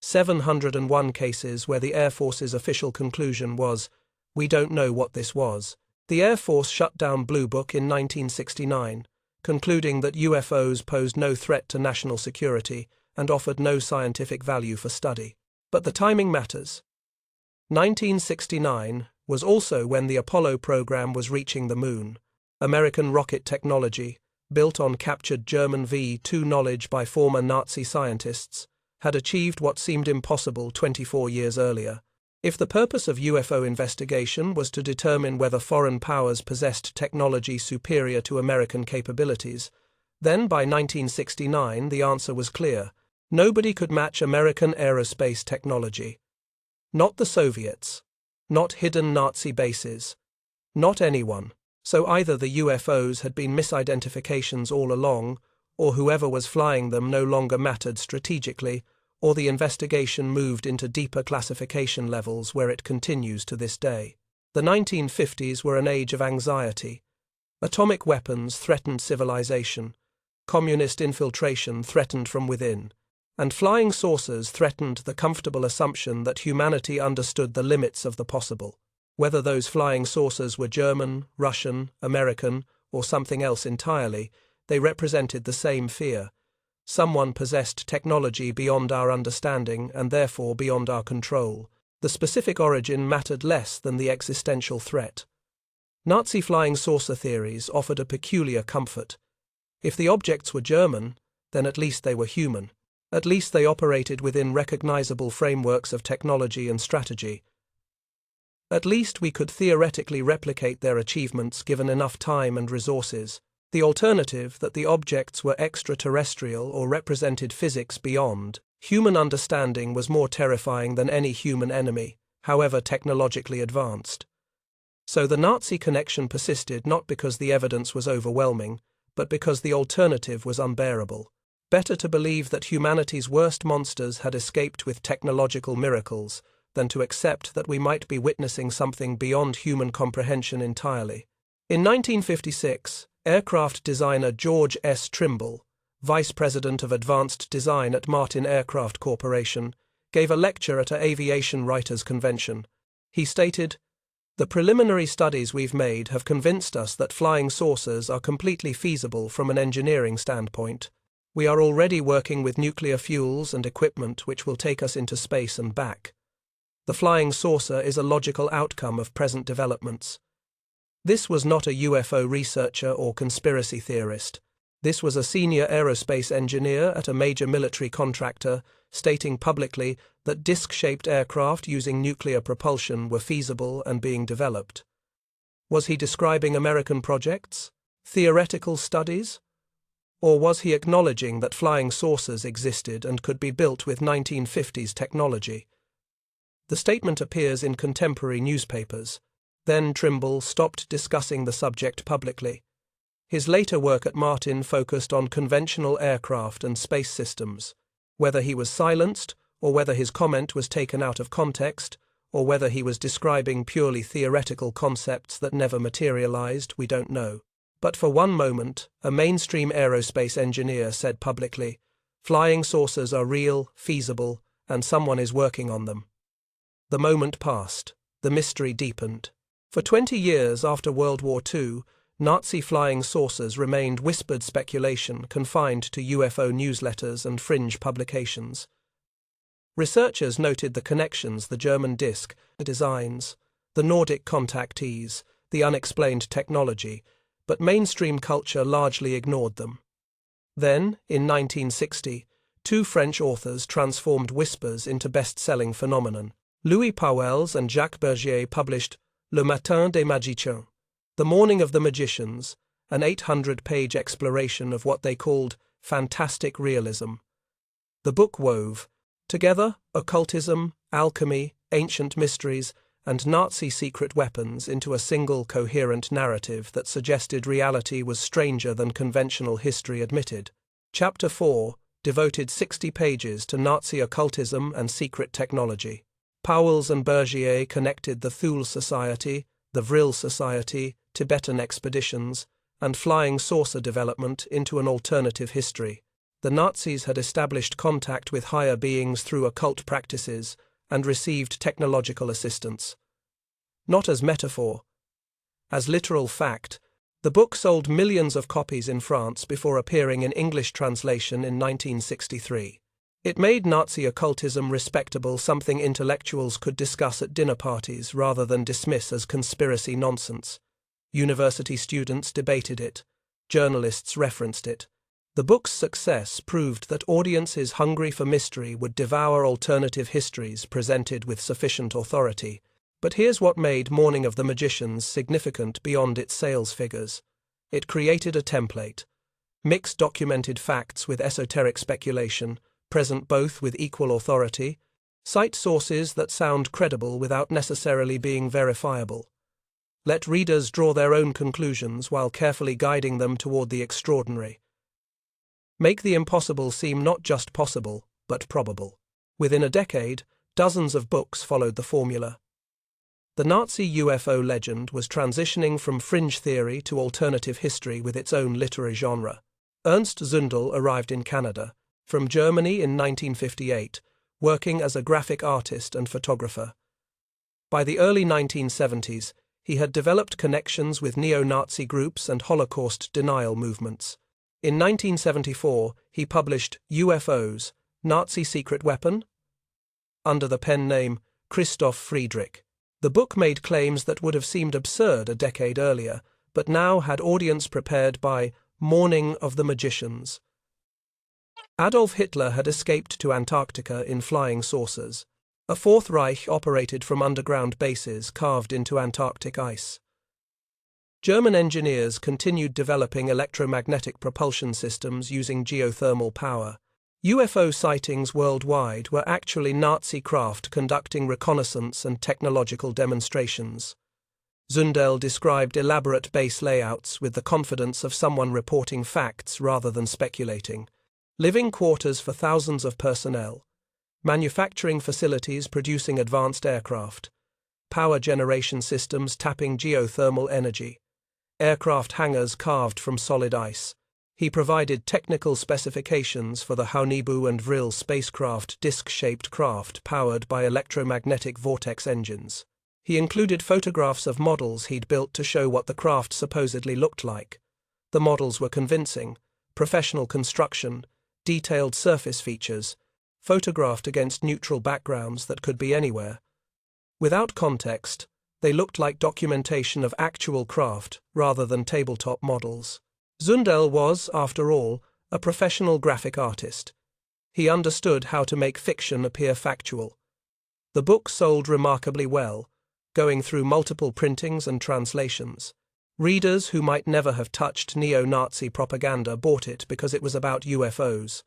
701 cases where the Air Force's official conclusion was, "We don't know what this was." The Air Force shut down Blue Book in 1969, concluding that UFOs posed no threat to national security and offered no scientific value for study. But the timing matters. 1969 was also when the Apollo program was reaching the moon. American rocket technology, built on captured German V-2 knowledge by former Nazi scientists, had achieved what seemed impossible 24 years earlier. If the purpose of UFO investigation was to determine whether foreign powers possessed technology superior to American capabilities, then by 1969 the answer was clear. Nobody could match American aerospace technology. Not the Soviets. Not hidden Nazi bases. Not anyone. So either the UFOs had been misidentifications all along, or whoever was flying them no longer mattered strategically, or the investigation moved into deeper classification levels where it continues to this day. The 1950s were an age of anxiety. Atomic weapons threatened civilization. Communist infiltration threatened from within. And flying saucers threatened the comfortable assumption that humanity understood the limits of the possible. Whether those flying saucers were German, Russian, American, or something else entirely, they represented the same fear. Someone possessed technology beyond our understanding and therefore beyond our control. The specific origin mattered less than the existential threat. Nazi flying saucer theories offered a peculiar comfort. If the objects were German, then at least they were human. At least they operated within recognizable frameworks of technology and strategy. At least we could theoretically replicate their achievements given enough time and resources. The alternative, that the objects were extraterrestrial or represented physics beyond human understanding, was more terrifying than any human enemy, however technologically advanced. So the Nazi connection persisted not because the evidence was overwhelming, but because the alternative was unbearable. Better to believe that humanity's worst monsters had escaped with technological miracles than to accept that we might be witnessing something beyond human comprehension entirely. In 1956, aircraft designer George S. Trimble, Vice President of Advanced Design at Martin Aircraft Corporation, gave a lecture at an aviation writers' convention. He stated, "The preliminary studies we've made have convinced us that flying saucers are completely feasible from an engineering standpoint. We are already working with nuclear fuels and equipment which will take us into space and back. The flying saucer is a logical outcome of present developments." This was not a UFO researcher or conspiracy theorist. This was a senior aerospace engineer at a major military contractor, stating publicly that disc-shaped aircraft using nuclear propulsion were feasible and being developed. Was he describing American projects? Theoretical studies? Or was he acknowledging that flying saucers existed and could be built with 1950s technology? The statement appears in contemporary newspapers. Then Trimble stopped discussing the subject publicly. His later work at Martin focused on conventional aircraft and space systems. Whether he was silenced, or whether his comment was taken out of context, or whether he was describing purely theoretical concepts that never materialized, we don't know. But for one moment, a mainstream aerospace engineer said publicly, "Flying saucers are real, feasible, and someone is working on them." The moment passed. The mystery deepened. For 20 years after World War II, Nazi flying saucers remained whispered speculation confined to UFO newsletters and fringe publications. Researchers noted the connections: the German disc, the designs, the Nordic contactees, the unexplained technology, but mainstream culture largely ignored them. Then, in 1960, two French authors transformed whispers into best-selling phenomenon. Louis Pauwels and Jacques Bergier published Le Matin des Magiciens, The Morning of the Magicians, an 800-page exploration of what they called fantastic realism. The book wove together occultism, alchemy, ancient mysteries, and Nazi secret weapons into a single coherent narrative that suggested reality was stranger than conventional history admitted. Chapter 4 devoted 60 pages to Nazi occultism and secret technology. Pauwels and Bergier connected the Thule Society, the Vril Society, Tibetan expeditions, and flying saucer development into an alternative history. The Nazis had established contact with higher beings through occult practices and received technological assistance. Not as metaphor, as literal fact, the book sold millions of copies in France before appearing in English translation in 1963. It made Nazi occultism respectable, something intellectuals could discuss at dinner parties rather than dismiss as conspiracy nonsense. University students debated it. Journalists referenced it. The book's success proved that audiences hungry for mystery would devour alternative histories presented with sufficient authority. But here's what made Morning of the Magicians significant beyond its sales figures. It created a template. Mix documented facts with esoteric speculation, present both with equal authority, cite sources that sound credible without necessarily being verifiable. Let readers draw their own conclusions while carefully guiding them toward the extraordinary. Make the impossible seem not just possible, but probable. Within a decade, dozens of books followed the formula. The Nazi UFO legend was transitioning from fringe theory to alternative history with its own literary genre. Ernst Zundel arrived in Canada from Germany in 1958, working as a graphic artist and photographer. By the early 1970s, he had developed connections with neo-Nazi groups and Holocaust denial movements. In 1974, he published UFOs, Nazi Secret Weapon? Under the pen name Christoph Friedrich. The book made claims that would have seemed absurd a decade earlier, but now had audience prepared by Morning of the Magicians. Adolf Hitler had escaped to Antarctica in flying saucers. A Fourth Reich operated from underground bases carved into Antarctic ice. German engineers continued developing electromagnetic propulsion systems using geothermal power. UFO sightings worldwide were actually Nazi craft conducting reconnaissance and technological demonstrations. Zundel described elaborate base layouts with the confidence of someone reporting facts rather than speculating. Living quarters for thousands of personnel. Manufacturing facilities producing advanced aircraft. Power generation systems tapping geothermal energy. Aircraft hangars carved from solid ice. He provided technical specifications for the Haunibu and Vril spacecraft disc-shaped craft powered by electromagnetic vortex engines. He included photographs of models he'd built to show what the craft supposedly looked like. The models were convincing: professional construction, detailed surface features, photographed against neutral backgrounds that could be anywhere. Without context, they looked like documentation of actual craft rather than tabletop models. Zundel was, after all, a professional graphic artist. He understood how to make fiction appear factual. The book sold remarkably well, going through multiple printings and translations. Readers who might never have touched neo-Nazi propaganda bought it because it was about UFOs.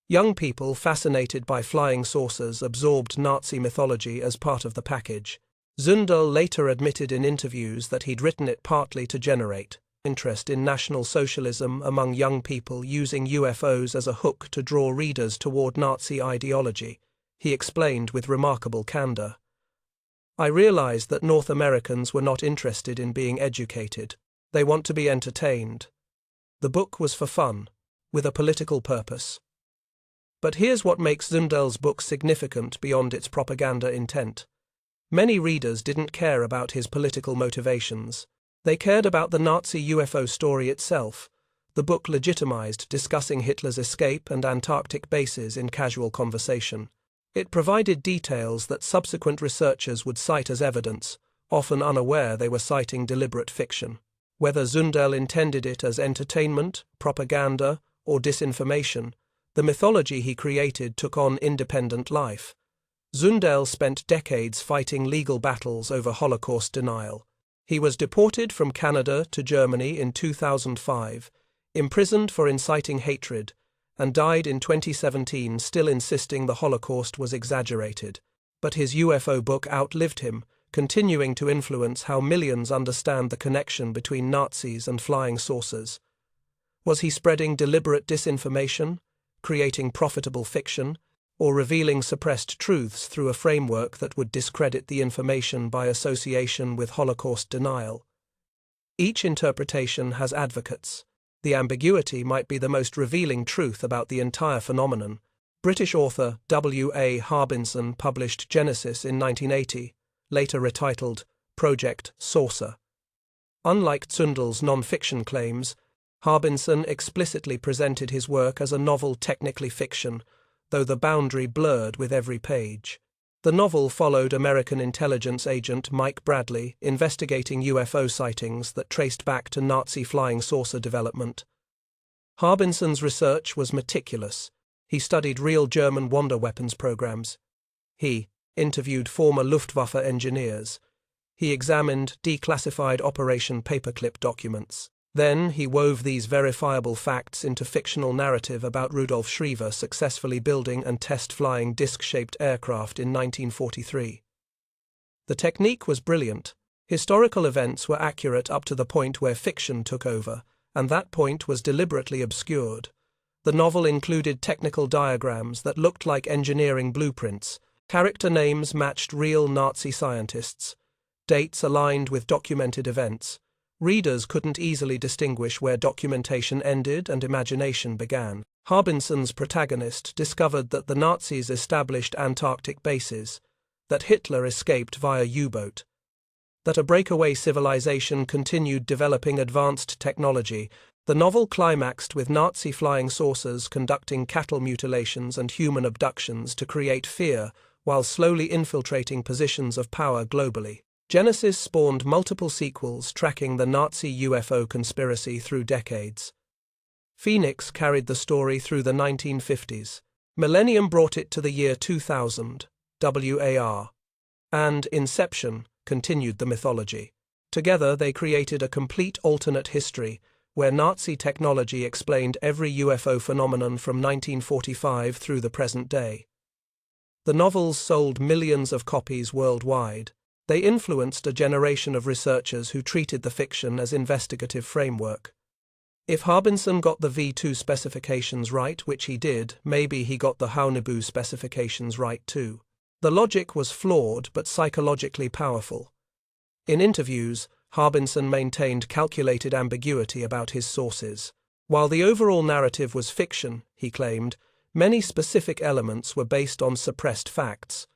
Young people fascinated by flying saucers absorbed Nazi mythology as part of the package. Zundel later admitted in interviews that he'd written it partly to generate interest in National Socialism among young people, using UFOs as a hook to draw readers toward Nazi ideology. He explained with remarkable candor, "I realized that North Americans were not interested in being educated. They want to be entertained. The book was for fun, with a political purpose." But here's what makes Zundel's book significant beyond its propaganda intent. Many readers didn't care about his political motivations. They cared about the Nazi UFO story itself. The book legitimized discussing Hitler's escape and Antarctic bases in casual conversation. It provided details that subsequent researchers would cite as evidence, often unaware they were citing deliberate fiction. Whether Zundel intended it as entertainment, propaganda, or disinformation, the mythology he created took on independent life. Zundel spent decades fighting legal battles over Holocaust denial. He was deported from Canada to Germany in 2005, imprisoned for inciting hatred, and died in 2017 still insisting the Holocaust was exaggerated. But his UFO book outlived him, continuing to influence how millions understand the connection between Nazis and flying saucers. Was he spreading deliberate disinformation, creating profitable fiction, or revealing suppressed truths through a framework that would discredit the information by association with Holocaust denial? Each interpretation has advocates. The ambiguity might be the most revealing truth about the entire phenomenon. British author W.A. Harbinson published Genesis in 1980, later retitled Project Saucer. Unlike Zundel's non-fiction claims, Harbinson explicitly presented his work as a novel technically fiction, though the boundary blurred with every page. The novel followed American intelligence agent Mike Bradley investigating UFO sightings that traced back to Nazi flying saucer development. Harbinson's research was meticulous. He studied real German Wonder weapons programs. He interviewed former Luftwaffe engineers. He examined declassified Operation Paperclip documents. Then he wove these verifiable facts into fictional narrative about Rudolf Schriever successfully building and test-flying disc-shaped aircraft in 1943. The technique was brilliant. Historical events were accurate up to the point where fiction took over, and that point was deliberately obscured. The novel included technical diagrams that looked like engineering blueprints. Character names matched real Nazi scientists. Dates aligned with documented events. Readers couldn't easily distinguish where documentation ended and imagination began. Harbinson's protagonist discovered that the Nazis established Antarctic bases, that Hitler escaped via U-boat, that a breakaway civilization continued developing advanced technology. The novel climaxed with Nazi flying saucers conducting cattle mutilations and human abductions to create fear while slowly infiltrating positions of power globally. Genesis spawned multiple sequels tracking the Nazi UFO conspiracy through decades. Phoenix carried the story through the 1950s. Millennium brought it to the year 2000. WAR, and Inception continued the mythology. Together they created a complete alternate history where Nazi technology explained every UFO phenomenon from 1945 through the present day. The novels sold millions of copies worldwide. They influenced a generation of researchers who treated the fiction as investigative framework. If Harbinson got the V2 specifications right, which he did, maybe he got the Haunebu specifications right too. The logic was flawed but psychologically powerful. In interviews, Harbinson maintained calculated ambiguity about his sources. While the overall narrative was fiction, he claimed, many specific elements were based on suppressed facts.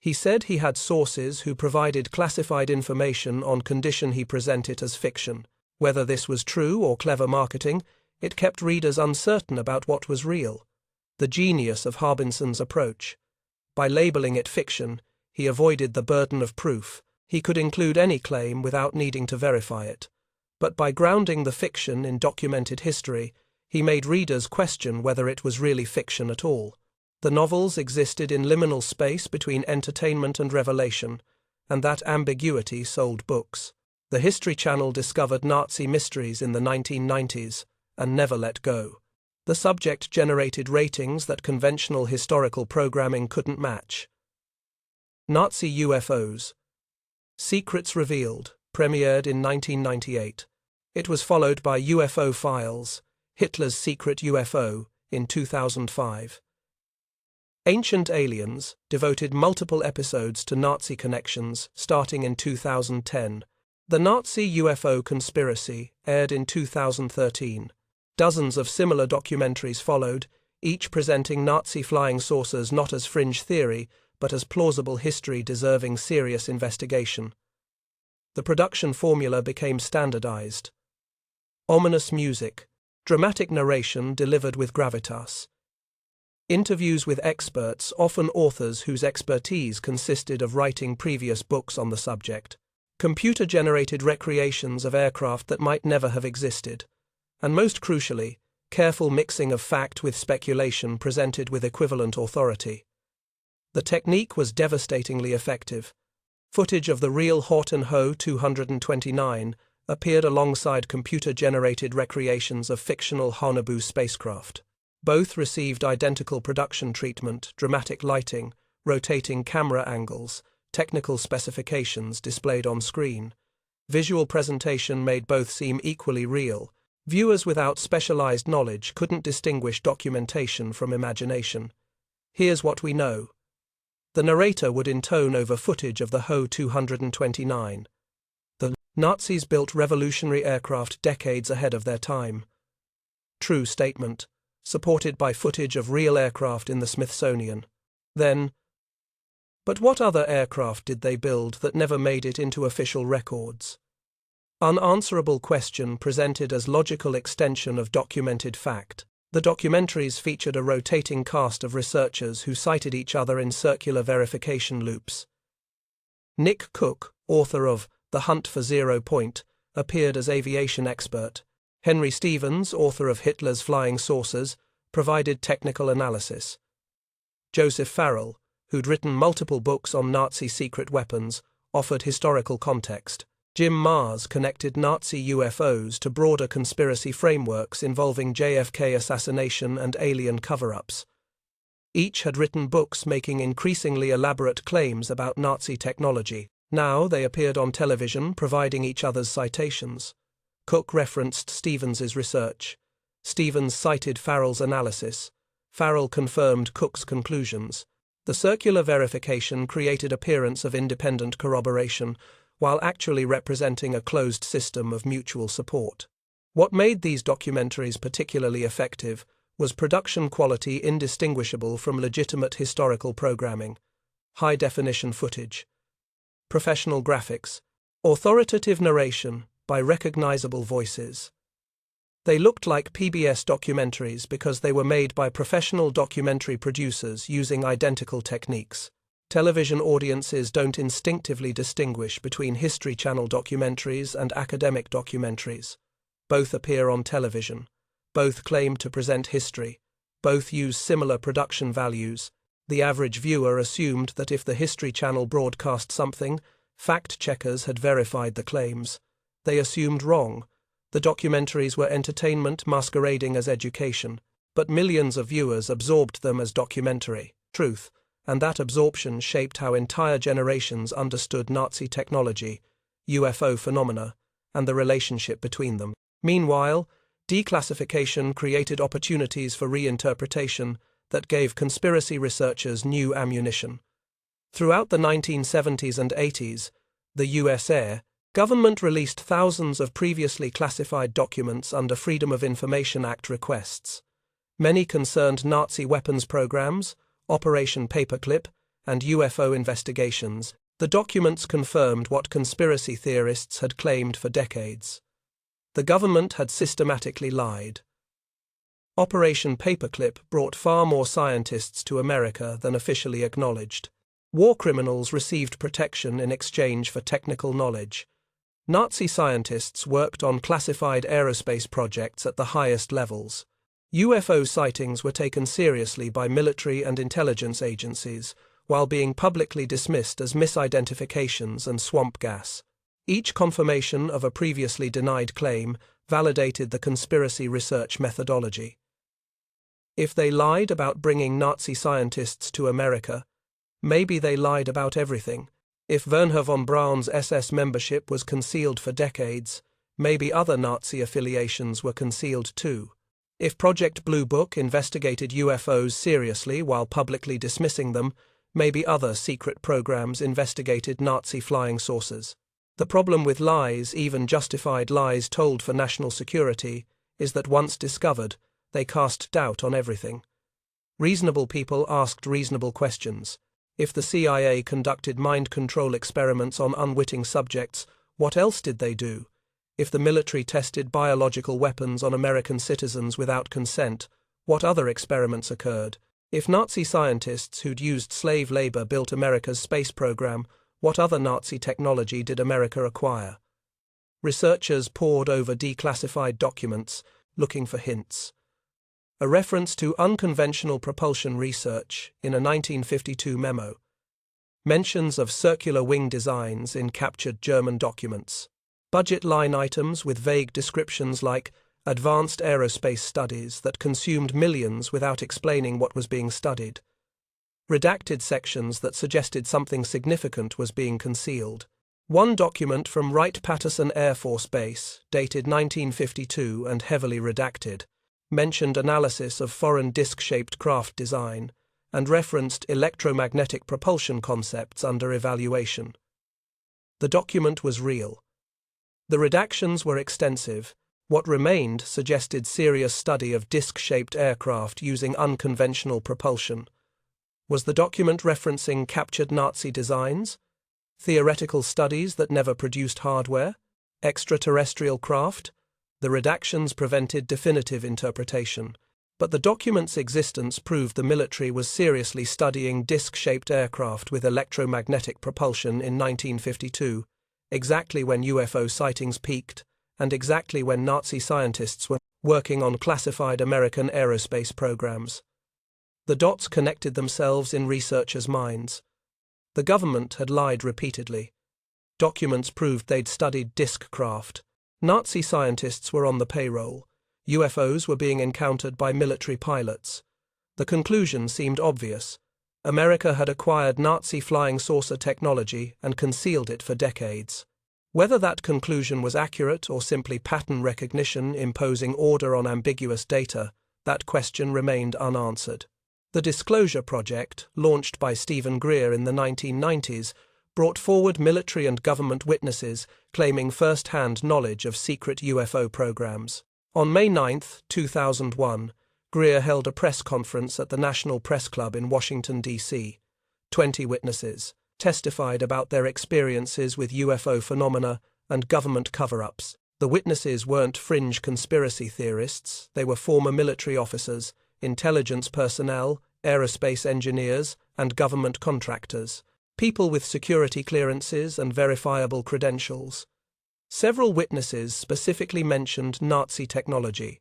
He said he had sources who provided classified information on condition he present it as fiction. Whether this was true or clever marketing, it kept readers uncertain about what was real. The genius of Harbinson's approach. By labeling it fiction, he avoided the burden of proof. He could include any claim without needing to verify it. But by grounding the fiction in documented history, he made readers question whether it was really fiction at all. The novels existed in liminal space between entertainment and revelation, and that ambiguity sold books. The History Channel discovered Nazi mysteries in the 1990s and never let go. The subject generated ratings that conventional historical programming couldn't match. Nazi UFOs. Secrets Revealed, premiered in 1998. It was followed by UFO Files, Hitler's Secret UFO, in 2005. Ancient Aliens devoted multiple episodes to Nazi connections starting in 2010. The Nazi UFO Conspiracy aired in 2013. Dozens of similar documentaries followed, each presenting Nazi flying saucers not as fringe theory, but as plausible history deserving serious investigation. The production formula became standardized. Ominous music, dramatic narration delivered with gravitas. Interviews with experts, often authors whose expertise consisted of writing previous books on the subject. Computer-generated recreations of aircraft that might never have existed. And most crucially, careful mixing of fact with speculation presented with equivalent authority. The technique was devastatingly effective. Footage of the real Horton Ho 229 appeared alongside computer-generated recreations of fictional Haunebu spacecraft. Both received identical production treatment, dramatic lighting, rotating camera angles, technical specifications displayed on screen. Visual presentation made both seem equally real. Viewers without specialized knowledge couldn't distinguish documentation from imagination. Here's what we know. The narrator would intone over footage of the Ho 229. The Nazis built revolutionary aircraft decades ahead of their time. True statement, supported by footage of real aircraft in the Smithsonian. Then, but what other aircraft did they build that never made it into official records? Unanswerable question presented as logical extension of documented fact. The documentaries featured a rotating cast of researchers who cited each other in circular verification loops. Nick Cook, author of The Hunt for Zero Point, appeared as aviation expert. Henry Stevens, author of Hitler's Flying Saucers, provided technical analysis. Joseph Farrell, who'd written multiple books on Nazi secret weapons, offered historical context. Jim Marrs connected Nazi UFOs to broader conspiracy frameworks involving JFK assassination and alien cover-ups. Each had written books making increasingly elaborate claims about Nazi technology. Now they appeared on television, providing each other's citations. Cook referenced Stevens's research. Stevens cited Farrell's analysis. Farrell confirmed Cook's conclusions. The circular verification created appearance of independent corroboration, while actually representing a closed system of mutual support. What made these documentaries particularly effective was production quality indistinguishable from legitimate historical programming, high-definition footage, professional graphics, authoritative narration by recognizable voices. They looked like PBS documentaries because they were made by professional documentary producers using identical techniques. Television audiences don't instinctively distinguish between History Channel documentaries and academic documentaries. Both appear on television. Both claim to present history. Both use similar production values. The average viewer assumed that if the History Channel broadcast something, fact-checkers had verified the claims. They assumed wrong. The documentaries were entertainment masquerading as education, but millions of viewers absorbed them as documentary truth, and that absorption shaped how entire generations understood Nazi technology, UFO phenomena, and the relationship between them. Meanwhile, declassification created opportunities for reinterpretation that gave conspiracy researchers new ammunition. Throughout the 1970s and 80s, the US government released thousands of previously classified documents under Freedom of Information Act requests. Many concerned Nazi weapons programs, Operation Paperclip, and UFO investigations. The documents confirmed what conspiracy theorists had claimed for decades. The government had systematically lied. Operation Paperclip brought far more scientists to America than officially acknowledged. War criminals received protection in exchange for technical knowledge. Nazi scientists worked on classified aerospace projects at the highest levels. UFO sightings were taken seriously by military and intelligence agencies, while being publicly dismissed as misidentifications and swamp gas. Each confirmation of a previously denied claim validated the conspiracy research methodology. If they lied about bringing Nazi scientists to America, maybe they lied about everything. If Wernher von Braun's SS membership was concealed for decades, maybe other Nazi affiliations were concealed too. If Project Blue Book investigated UFOs seriously while publicly dismissing them, maybe other secret programs investigated Nazi flying saucers. The problem with lies, even justified lies told for national security, is that once discovered, they cast doubt on everything. Reasonable people asked reasonable questions. If the CIA conducted mind control experiments on unwitting subjects, what else did they do? If the military tested biological weapons on American citizens without consent, what other experiments occurred? If Nazi scientists who'd used slave labor built America's space program, what other Nazi technology did America acquire? Researchers pored over declassified documents, looking for hints. A reference to unconventional propulsion research in a 1952 memo. Mentions of circular wing designs in captured German documents. Budget line items with vague descriptions like advanced aerospace studies that consumed millions without explaining what was being studied. Redacted sections that suggested something significant was being concealed. One document from Wright-Patterson Air Force Base, dated 1952 and heavily redacted, mentioned analysis of foreign disc-shaped craft design and referenced electromagnetic propulsion concepts under evaluation. The document was real. The redactions were extensive. What remained suggested serious study of disc-shaped aircraft using unconventional propulsion. Was the document referencing captured Nazi designs? Theoretical studies that never produced hardware? Extraterrestrial craft? The redactions prevented definitive interpretation, but the document's existence proved the military was seriously studying disc-shaped aircraft with electromagnetic propulsion in 1952, exactly when UFO sightings peaked, and exactly when Nazi scientists were working on classified American aerospace programs. The dots connected themselves in researchers' minds. The government had lied repeatedly. Documents proved they'd studied disc craft. Nazi scientists were on the payroll. UFOs were being encountered by military pilots. The conclusion seemed obvious. America had acquired Nazi flying saucer technology and concealed it for decades. Whether that conclusion was accurate or simply pattern recognition imposing order on ambiguous data, that question remained unanswered. The Disclosure Project, launched by Stephen Greer in the 1990s, brought forward military and government witnesses claiming first-hand knowledge of secret UFO programs. On May 9, 2001, Greer held a press conference at the National Press Club in Washington, D.C. 20 witnesses testified about their experiences with UFO phenomena and government cover-ups. The witnesses weren't fringe conspiracy theorists, they were former military officers, intelligence personnel, aerospace engineers, and government contractors, people with security clearances and verifiable credentials. Several witnesses specifically mentioned Nazi technology.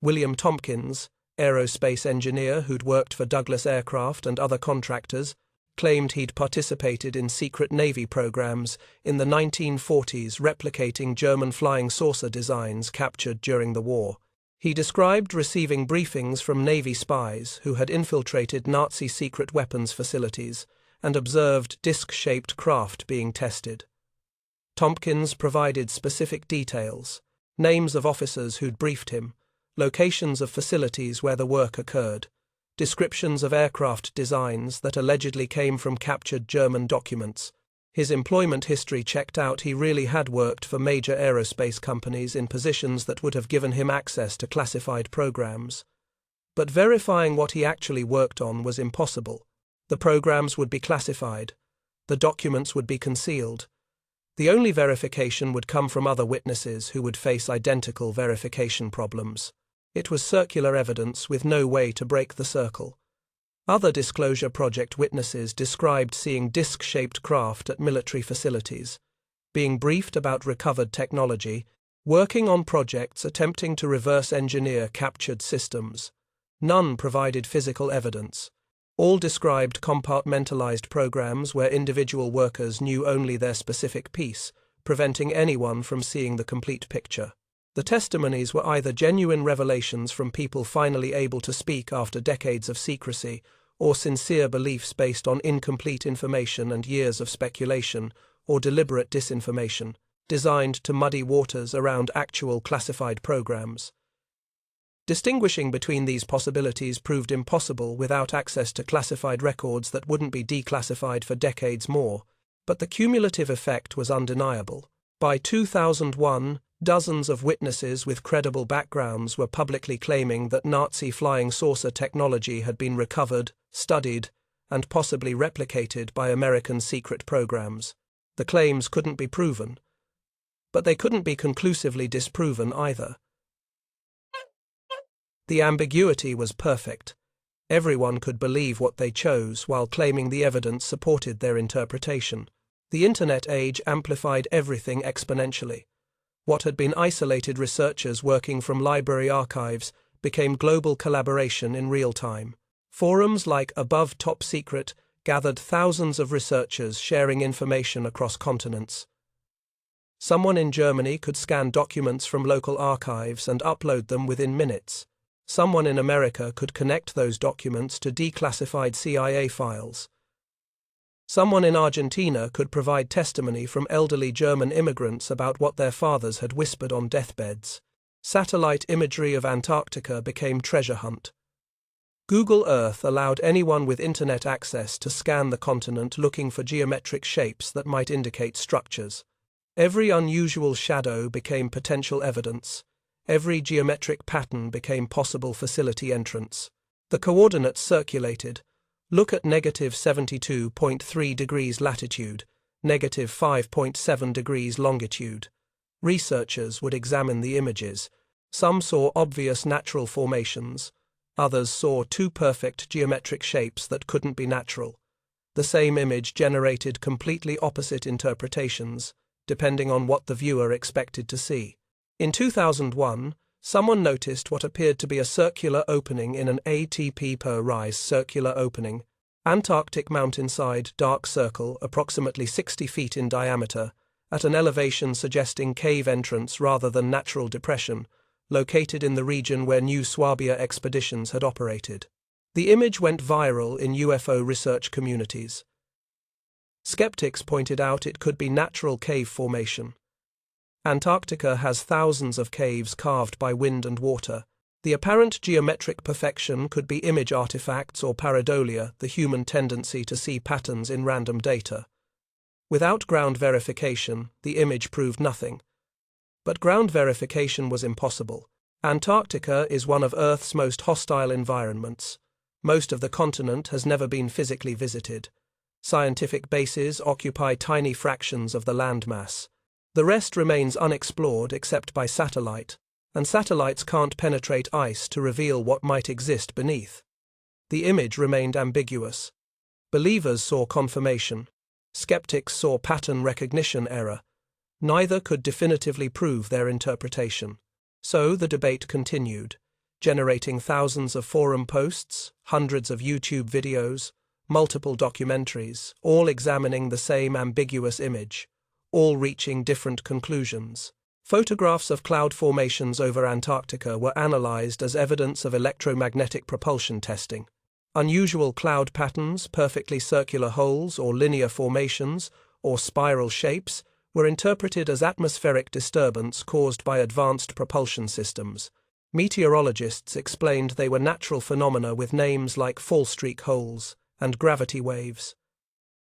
William Tompkins, aerospace engineer who'd worked for Douglas Aircraft and other contractors, claimed he'd participated in secret Navy programs in the 1940s replicating German flying saucer designs captured during the war. He described receiving briefings from Navy spies who had infiltrated Nazi secret weapons facilities and observed disc-shaped craft being tested. Tompkins provided specific details, names of officers who'd briefed him, locations of facilities where the work occurred, descriptions of aircraft designs that allegedly came from captured German documents. His employment history checked out. He really had worked for major aerospace companies in positions that would have given him access to classified programs. But verifying what he actually worked on was impossible. The programs would be classified. The documents would be concealed. The only verification would come from other witnesses who would face identical verification problems. It was circular evidence with no way to break the circle. Other Disclosure Project witnesses described seeing disc-shaped craft at military facilities, being briefed about recovered technology, working on projects attempting to reverse engineer captured systems. None provided physical evidence. All described compartmentalized programs where individual workers knew only their specific piece, preventing anyone from seeing the complete picture. The testimonies were either genuine revelations from people finally able to speak after decades of secrecy, or sincere beliefs based on incomplete information and years of speculation, or deliberate disinformation, designed to muddy waters around actual classified programs. Distinguishing between these possibilities proved impossible without access to classified records that wouldn't be declassified for decades more, but the cumulative effect was undeniable. By 2001, dozens of witnesses with credible backgrounds were publicly claiming that Nazi flying saucer technology had been recovered, studied, and possibly replicated by American secret programs. The claims couldn't be proven, but they couldn't be conclusively disproven either. The ambiguity was perfect. Everyone could believe what they chose while claiming the evidence supported their interpretation. The Internet age amplified everything exponentially. What had been isolated researchers working from library archives became global collaboration in real time. Forums like Above Top Secret gathered thousands of researchers sharing information across continents. Someone in Germany could scan documents from local archives and upload them within minutes. Someone in America could connect those documents to declassified CIA files. Someone in Argentina could provide testimony from elderly German immigrants about what their fathers had whispered on deathbeds. Satellite imagery of Antarctica became treasure hunt. Google Earth allowed anyone with internet access to scan the continent looking for geometric shapes that might indicate structures. Every unusual shadow became potential evidence. Every geometric pattern became possible facility entrance. The coordinates circulated. Look at negative 72.3 degrees latitude, negative 5.7 degrees longitude. Researchers would examine the images. Some saw obvious natural formations. Others saw too perfect geometric shapes that couldn't be natural. The same image generated completely opposite interpretations, depending on what the viewer expected to see. In 2001, someone noticed what appeared to be a circular opening in an ATP per rise circular opening, Antarctic mountainside dark circle approximately 60 feet in diameter, at an elevation suggesting cave entrance rather than natural depression, located in the region where New Swabia expeditions had operated. The image went viral in UFO research communities. Skeptics pointed out it could be natural cave formation. Antarctica has thousands of caves carved by wind and water. The apparent geometric perfection could be image artifacts or pareidolia, the human tendency to see patterns in random data. Without ground verification, the image proved nothing. But ground verification was impossible. Antarctica is one of Earth's most hostile environments. Most of the continent has never been physically visited. Scientific bases occupy tiny fractions of the landmass. The rest remains unexplored except by satellite, and satellites can't penetrate ice to reveal what might exist beneath. The image remained ambiguous. Believers saw confirmation. Skeptics saw pattern recognition error. Neither could definitively prove their interpretation. So the debate continued. generating thousands of forum posts, hundreds of YouTube videos, multiple documentaries, all examining the same ambiguous image, all reaching different conclusions. Photographs of cloud formations over Antarctica were analyzed as evidence of electromagnetic propulsion testing. Unusual cloud patterns, perfectly circular holes or linear formations, or spiral shapes, were interpreted as atmospheric disturbance caused by advanced propulsion systems. Meteorologists explained they were natural phenomena with names like fallstreak holes and gravity waves.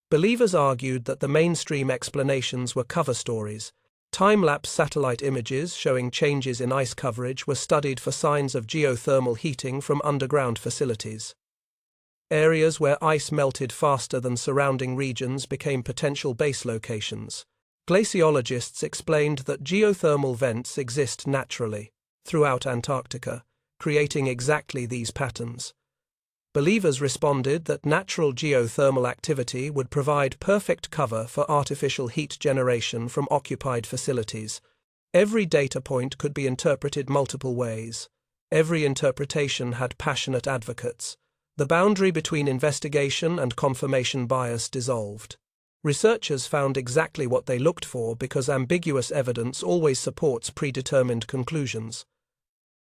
Believers argued that the mainstream explanations were cover stories. Time-lapse satellite images showing changes in ice coverage were studied for signs of geothermal heating from underground facilities. Areas where ice melted faster than surrounding regions became potential base locations. Glaciologists explained that geothermal vents exist naturally throughout Antarctica, creating exactly these patterns. Believers responded that natural geothermal activity would provide perfect cover for artificial heat generation from occupied facilities. Every data point could be interpreted multiple ways. Every interpretation had passionate advocates. The boundary between investigation and confirmation bias dissolved. Researchers found exactly what they looked for because ambiguous evidence always supports predetermined conclusions.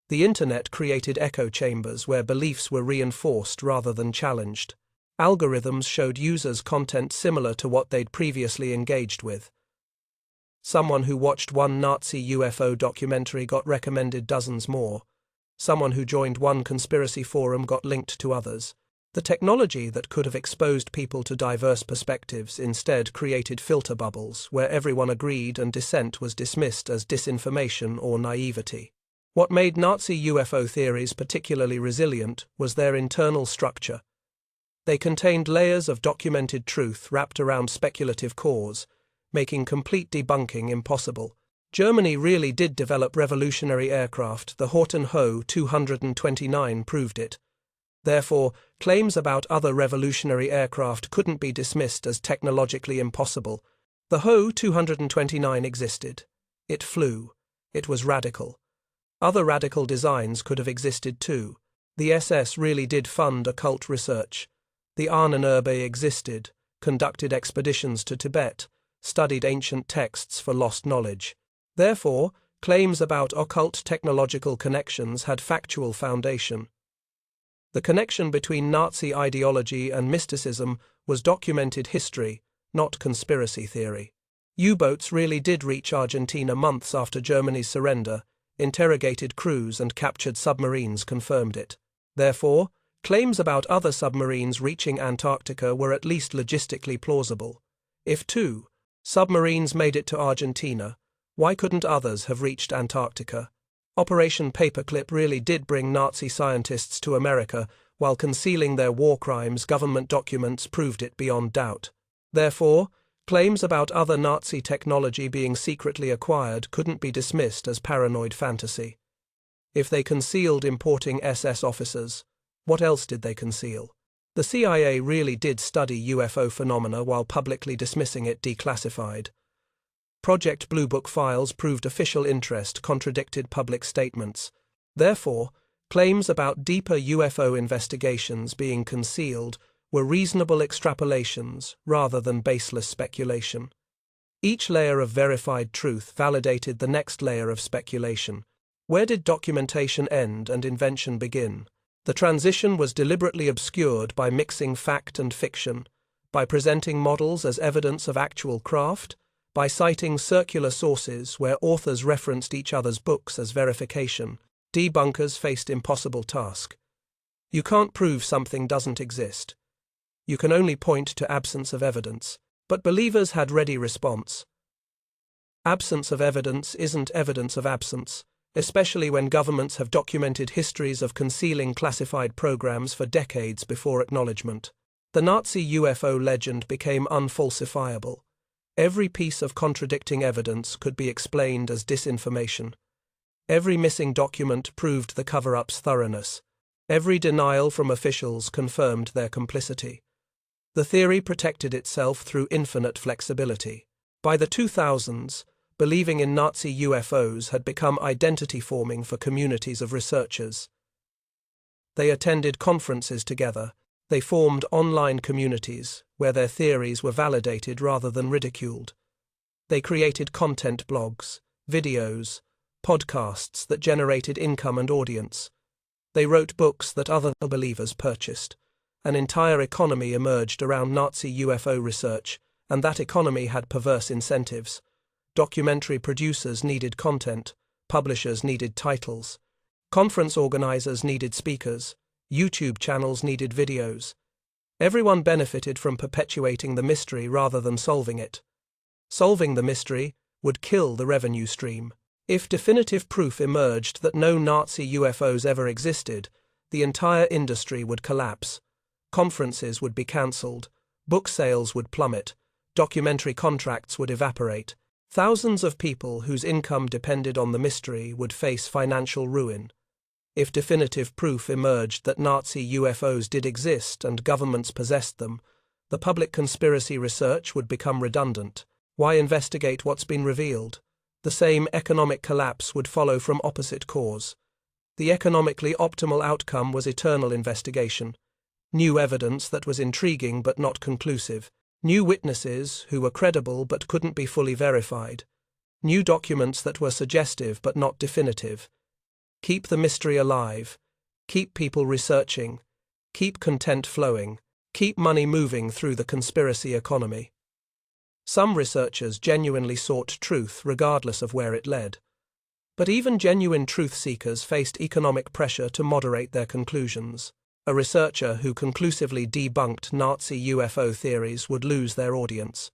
The Internet created echo chambers where beliefs were reinforced rather than challenged. Algorithms showed users content similar to what they'd previously engaged with. Someone who watched one Nazi UFO documentary got recommended dozens more. Someone who joined one conspiracy forum got linked to others. The technology that could have exposed people to diverse perspectives instead created filter bubbles where everyone agreed and dissent was dismissed as disinformation or naivety. What made Nazi UFO theories particularly resilient was their internal structure. They contained layers of documented truth wrapped around speculative cores, making complete debunking impossible. Germany really did develop revolutionary aircraft. The Horten Ho 229 proved it. Therefore, claims about other revolutionary aircraft couldn't be dismissed as technologically impossible. The Ho 229 existed. It flew. It was radical. Other radical designs could have existed too. The SS really did fund occult research. The Ahnenerbe existed, conducted expeditions to Tibet, studied ancient texts for lost knowledge. Therefore, claims about occult technological connections had factual foundation. The connection between Nazi ideology and mysticism was documented history, not conspiracy theory. U-boats really did reach Argentina months after Germany's surrender. Interrogated crews and captured submarines confirmed it. Therefore, claims about other submarines reaching Antarctica were at least logistically plausible. If two submarines made it to Argentina, why couldn't others have reached Antarctica? Operation Paperclip really did bring Nazi scientists to America while concealing their war crimes. Government documents proved it beyond doubt. Therefore, claims about other Nazi technology being secretly acquired couldn't be dismissed as paranoid fantasy. If they concealed importing SS officers, what else did they conceal? The CIA really did study UFO phenomena while publicly dismissing it declassified. Project Blue Book files proved official interest contradicted public statements. Therefore, claims about deeper UFO investigations being concealed were reasonable extrapolations rather than baseless speculation. Each layer of verified truth validated the next layer of speculation. Where did documentation end and invention begin? The transition was deliberately obscured by mixing fact and fiction, by presenting models as evidence of actual craft, by citing circular sources where authors referenced each other's books as verification. Debunkers faced impossible task. You can't prove something doesn't exist. You can only point to absence of evidence. But believers had ready response. Absence of evidence isn't evidence of absence, especially when governments have documented histories of concealing classified programs for decades before acknowledgement. The Nazi UFO legend became unfalsifiable. Every piece of contradicting evidence could be explained as disinformation. Every missing document proved the cover-up's thoroughness. Every denial from officials confirmed their complicity. The theory protected itself through infinite flexibility. By the 2000s, believing in Nazi UFOs had become identity-forming for communities of researchers. They attended conferences together. They formed online communities where their theories were validated rather than ridiculed. They created content blogs, videos, podcasts that generated income and audience. They wrote books that other believers purchased. An entire economy emerged around Nazi UFO research, and that economy had perverse incentives. Documentary producers needed content, publishers needed titles, conference organizers needed speakers, YouTube channels needed videos. Everyone benefited from perpetuating the mystery rather than solving it. Solving the mystery would kill the revenue stream. If definitive proof emerged that no Nazi UFOs ever existed, the entire industry would collapse. Conferences would be cancelled, book sales would plummet, documentary contracts would evaporate. Thousands of people whose income depended on the mystery would face financial ruin. If definitive proof emerged that Nazi UFOs did exist and governments possessed them, the public conspiracy research would become redundant. Why investigate what's been revealed? The same economic collapse would follow from opposite cause. The economically optimal outcome was eternal investigation. New evidence that was intriguing but not conclusive. New witnesses who were credible but couldn't be fully verified. New documents that were suggestive but not definitive. Keep the mystery alive. Keep people researching. Keep content flowing. Keep money moving through the conspiracy economy. Some researchers genuinely sought truth regardless of where it led. But even genuine truth seekers faced economic pressure to moderate their conclusions. A researcher who conclusively debunked Nazi UFO theories would lose their audience.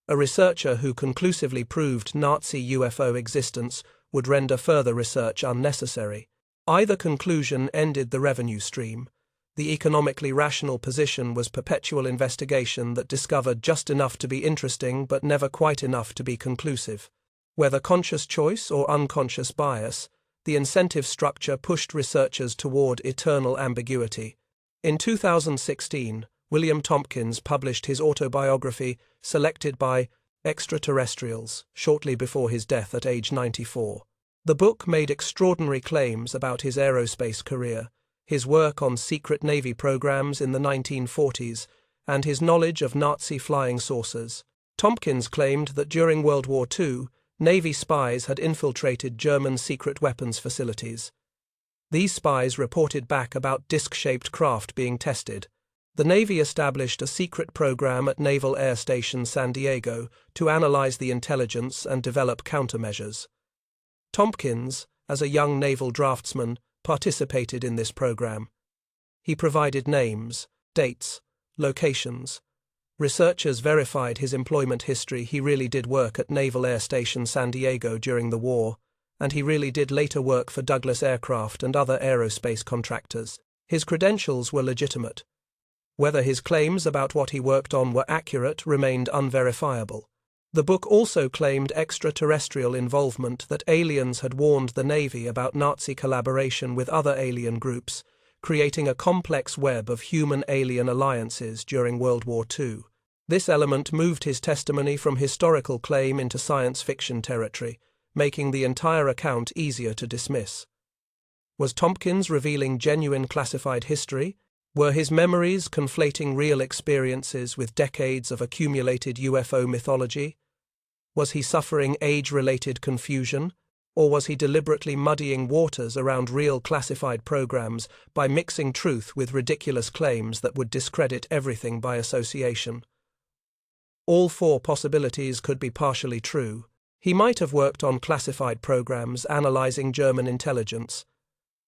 A researcher who conclusively proved Nazi UFO existence would render further research unnecessary. Either conclusion ended the revenue stream. The economically rational position was perpetual investigation that discovered just enough to be interesting but never quite enough to be conclusive. Whether conscious choice or unconscious bias, the incentive structure pushed researchers toward eternal ambiguity. In 2016, William Tompkins published his autobiography, Selected by Extraterrestrials, shortly before his death at age 94. The book made extraordinary claims about his aerospace career, his work on secret Navy programs in the 1940s, and his knowledge of Nazi flying saucers. Tompkins claimed that during World War II, Navy spies had infiltrated German secret weapons facilities. These spies reported back about disc-shaped craft being tested. The Navy established a secret program at Naval Air Station San Diego to analyze the intelligence and develop countermeasures. Tompkins, as a young naval draftsman, participated in this program. He provided names, dates, locations. Researchers verified his employment history. He really did work at Naval Air Station San Diego during the war, and he really did later work for Douglas Aircraft and other aerospace contractors. His credentials were legitimate. Whether his claims about what he worked on were accurate remained unverifiable. The book also claimed extraterrestrial involvement, that aliens had warned the Navy about Nazi collaboration with other alien groups, creating a complex web of human-alien alliances during World War II. This element moved his testimony from historical claim into science fiction territory, making the entire account easier to dismiss. Was Tompkins revealing genuine classified history? Were his memories conflating real experiences with decades of accumulated UFO mythology? Was he suffering age-related confusion? Or was he deliberately muddying waters around real classified programs by mixing truth with ridiculous claims that would discredit everything by association? All four possibilities could be partially true. He might have worked on classified programs analyzing German intelligence.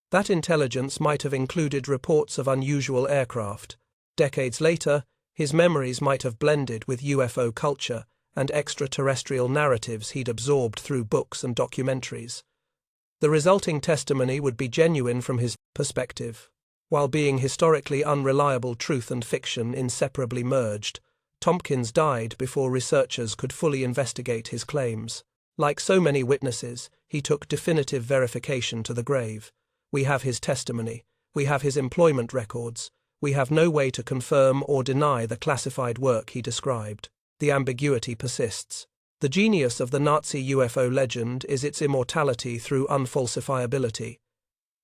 That intelligence might have included reports of unusual aircraft. Decades later, his memories might have blended with UFO culture and extraterrestrial narratives he'd absorbed through books and documentaries. The resulting testimony would be genuine from his perspective. While being historically unreliable, truth and fiction inseparably merged, Tompkins died before researchers could fully investigate his claims. Like so many witnesses, he took definitive verification to the grave. We have his testimony. We have his employment records. We have no way to confirm or deny the classified work he described. The ambiguity persists. The genius of the Nazi UFO legend is its immortality through unfalsifiability.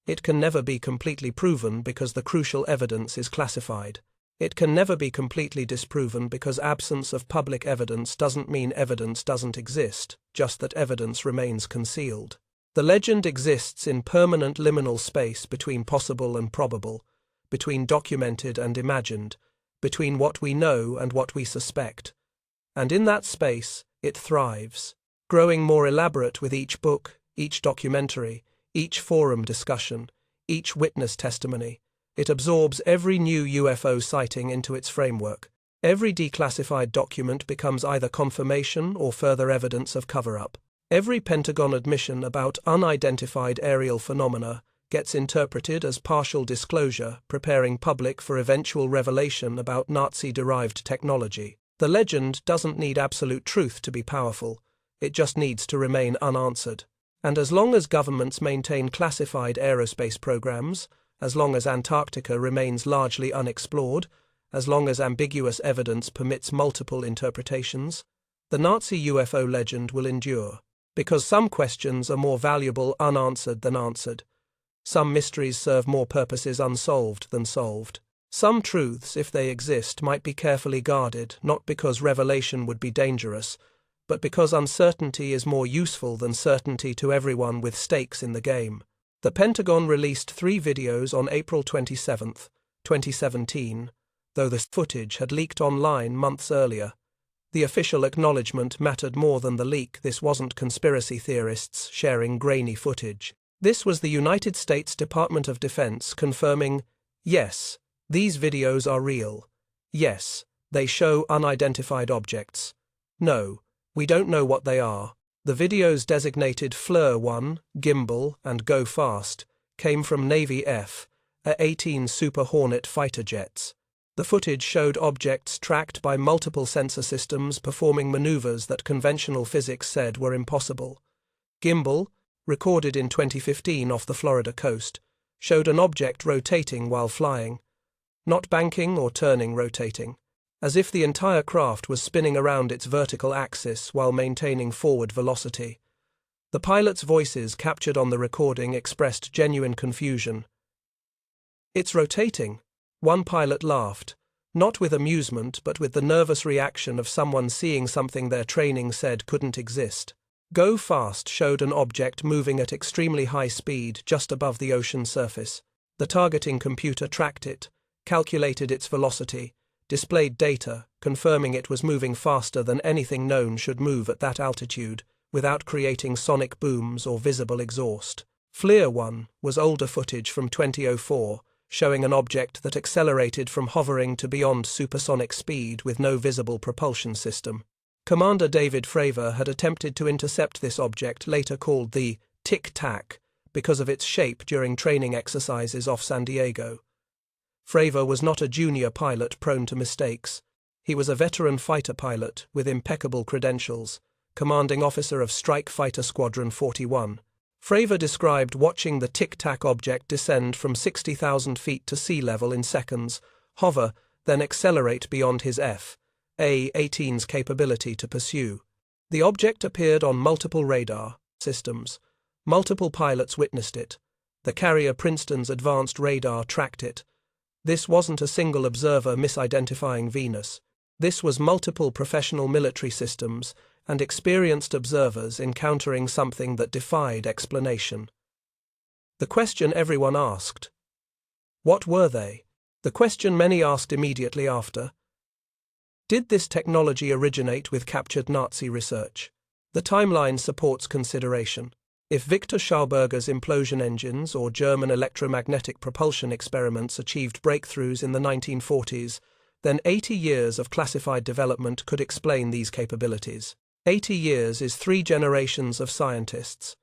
It can never be completely proven because the crucial evidence is classified. It can never be completely disproven because absence of public evidence doesn't mean evidence doesn't exist, just that evidence remains concealed. The legend exists in permanent liminal space between possible and probable, between documented and imagined, between what we know and what we suspect. And in that space, it thrives, growing more elaborate with each book, each documentary, each forum discussion, each witness testimony. It absorbs every new UFO sighting into its framework. Every declassified document becomes either confirmation or further evidence of cover-up. Every Pentagon admission about unidentified aerial phenomena gets interpreted as partial disclosure, preparing public for eventual revelation about Nazi-derived technology. The legend doesn't need absolute truth to be powerful. It just needs to remain unanswered. And as long as governments maintain classified aerospace programs, as long as Antarctica remains largely unexplored, as long as ambiguous evidence permits multiple interpretations, the Nazi UFO legend will endure. Because some questions are more valuable unanswered than answered. Some mysteries serve more purposes unsolved than solved. Some truths, if they exist, might be carefully guarded, not because revelation would be dangerous, but because uncertainty is more useful than certainty to everyone with stakes in the game. The Pentagon released 3 videos on April 27, 2017, though the footage had leaked online months earlier. The official acknowledgement mattered more than the leak. This wasn't conspiracy theorists sharing grainy footage. This was the United States Department of Defense confirming, yes, these videos are real. Yes, they show unidentified objects. No, we don't know what they are. The videos designated FLIR 1, Gimbal, and Go Fast came from Navy F-18 Super Hornet fighter jets. The footage showed objects tracked by multiple sensor systems performing maneuvers that conventional physics said were impossible. Gimbal, recorded in 2015 off the Florida coast, showed an object rotating while flying, not banking or turning, rotating, as if the entire craft was spinning around its vertical axis while maintaining forward velocity. The pilots' voices captured on the recording expressed genuine confusion. "It's rotating," one pilot laughed, not with amusement but with the nervous reaction of someone seeing something their training said couldn't exist. Go Fast showed an object moving at extremely high speed just above the ocean surface. The targeting computer tracked it, calculated its velocity, displayed data, confirming it was moving faster than anything known should move at that altitude, without creating sonic booms or visible exhaust. FLIR 1 was older footage from 2004, showing an object that accelerated from hovering to beyond supersonic speed with no visible propulsion system. Commander David Fravor had attempted to intercept this object, later called the Tic Tac, because of its shape during training exercises off San Diego. Fravor was not a junior pilot prone to mistakes. He was a veteran fighter pilot with impeccable credentials, commanding officer of Strike Fighter Squadron 41. Fravor described watching the Tic Tac object descend from 60,000 feet to sea level in seconds, hover, then accelerate beyond his F-18's capability to pursue. The object appeared on multiple radar systems. Multiple pilots witnessed it. The carrier Princeton's advanced radar tracked it. This wasn't a single observer misidentifying Venus. This was multiple professional military systems and experienced observers encountering something that defied explanation. The question everyone asked: what were they? The question many asked immediately after: did this technology originate with captured Nazi research? The timeline supports consideration. If Victor Schauberger's implosion engines or German electromagnetic propulsion experiments achieved breakthroughs in the 1940s, then 80 years of classified development could explain these capabilities. 80 years is 3 generations of scientists.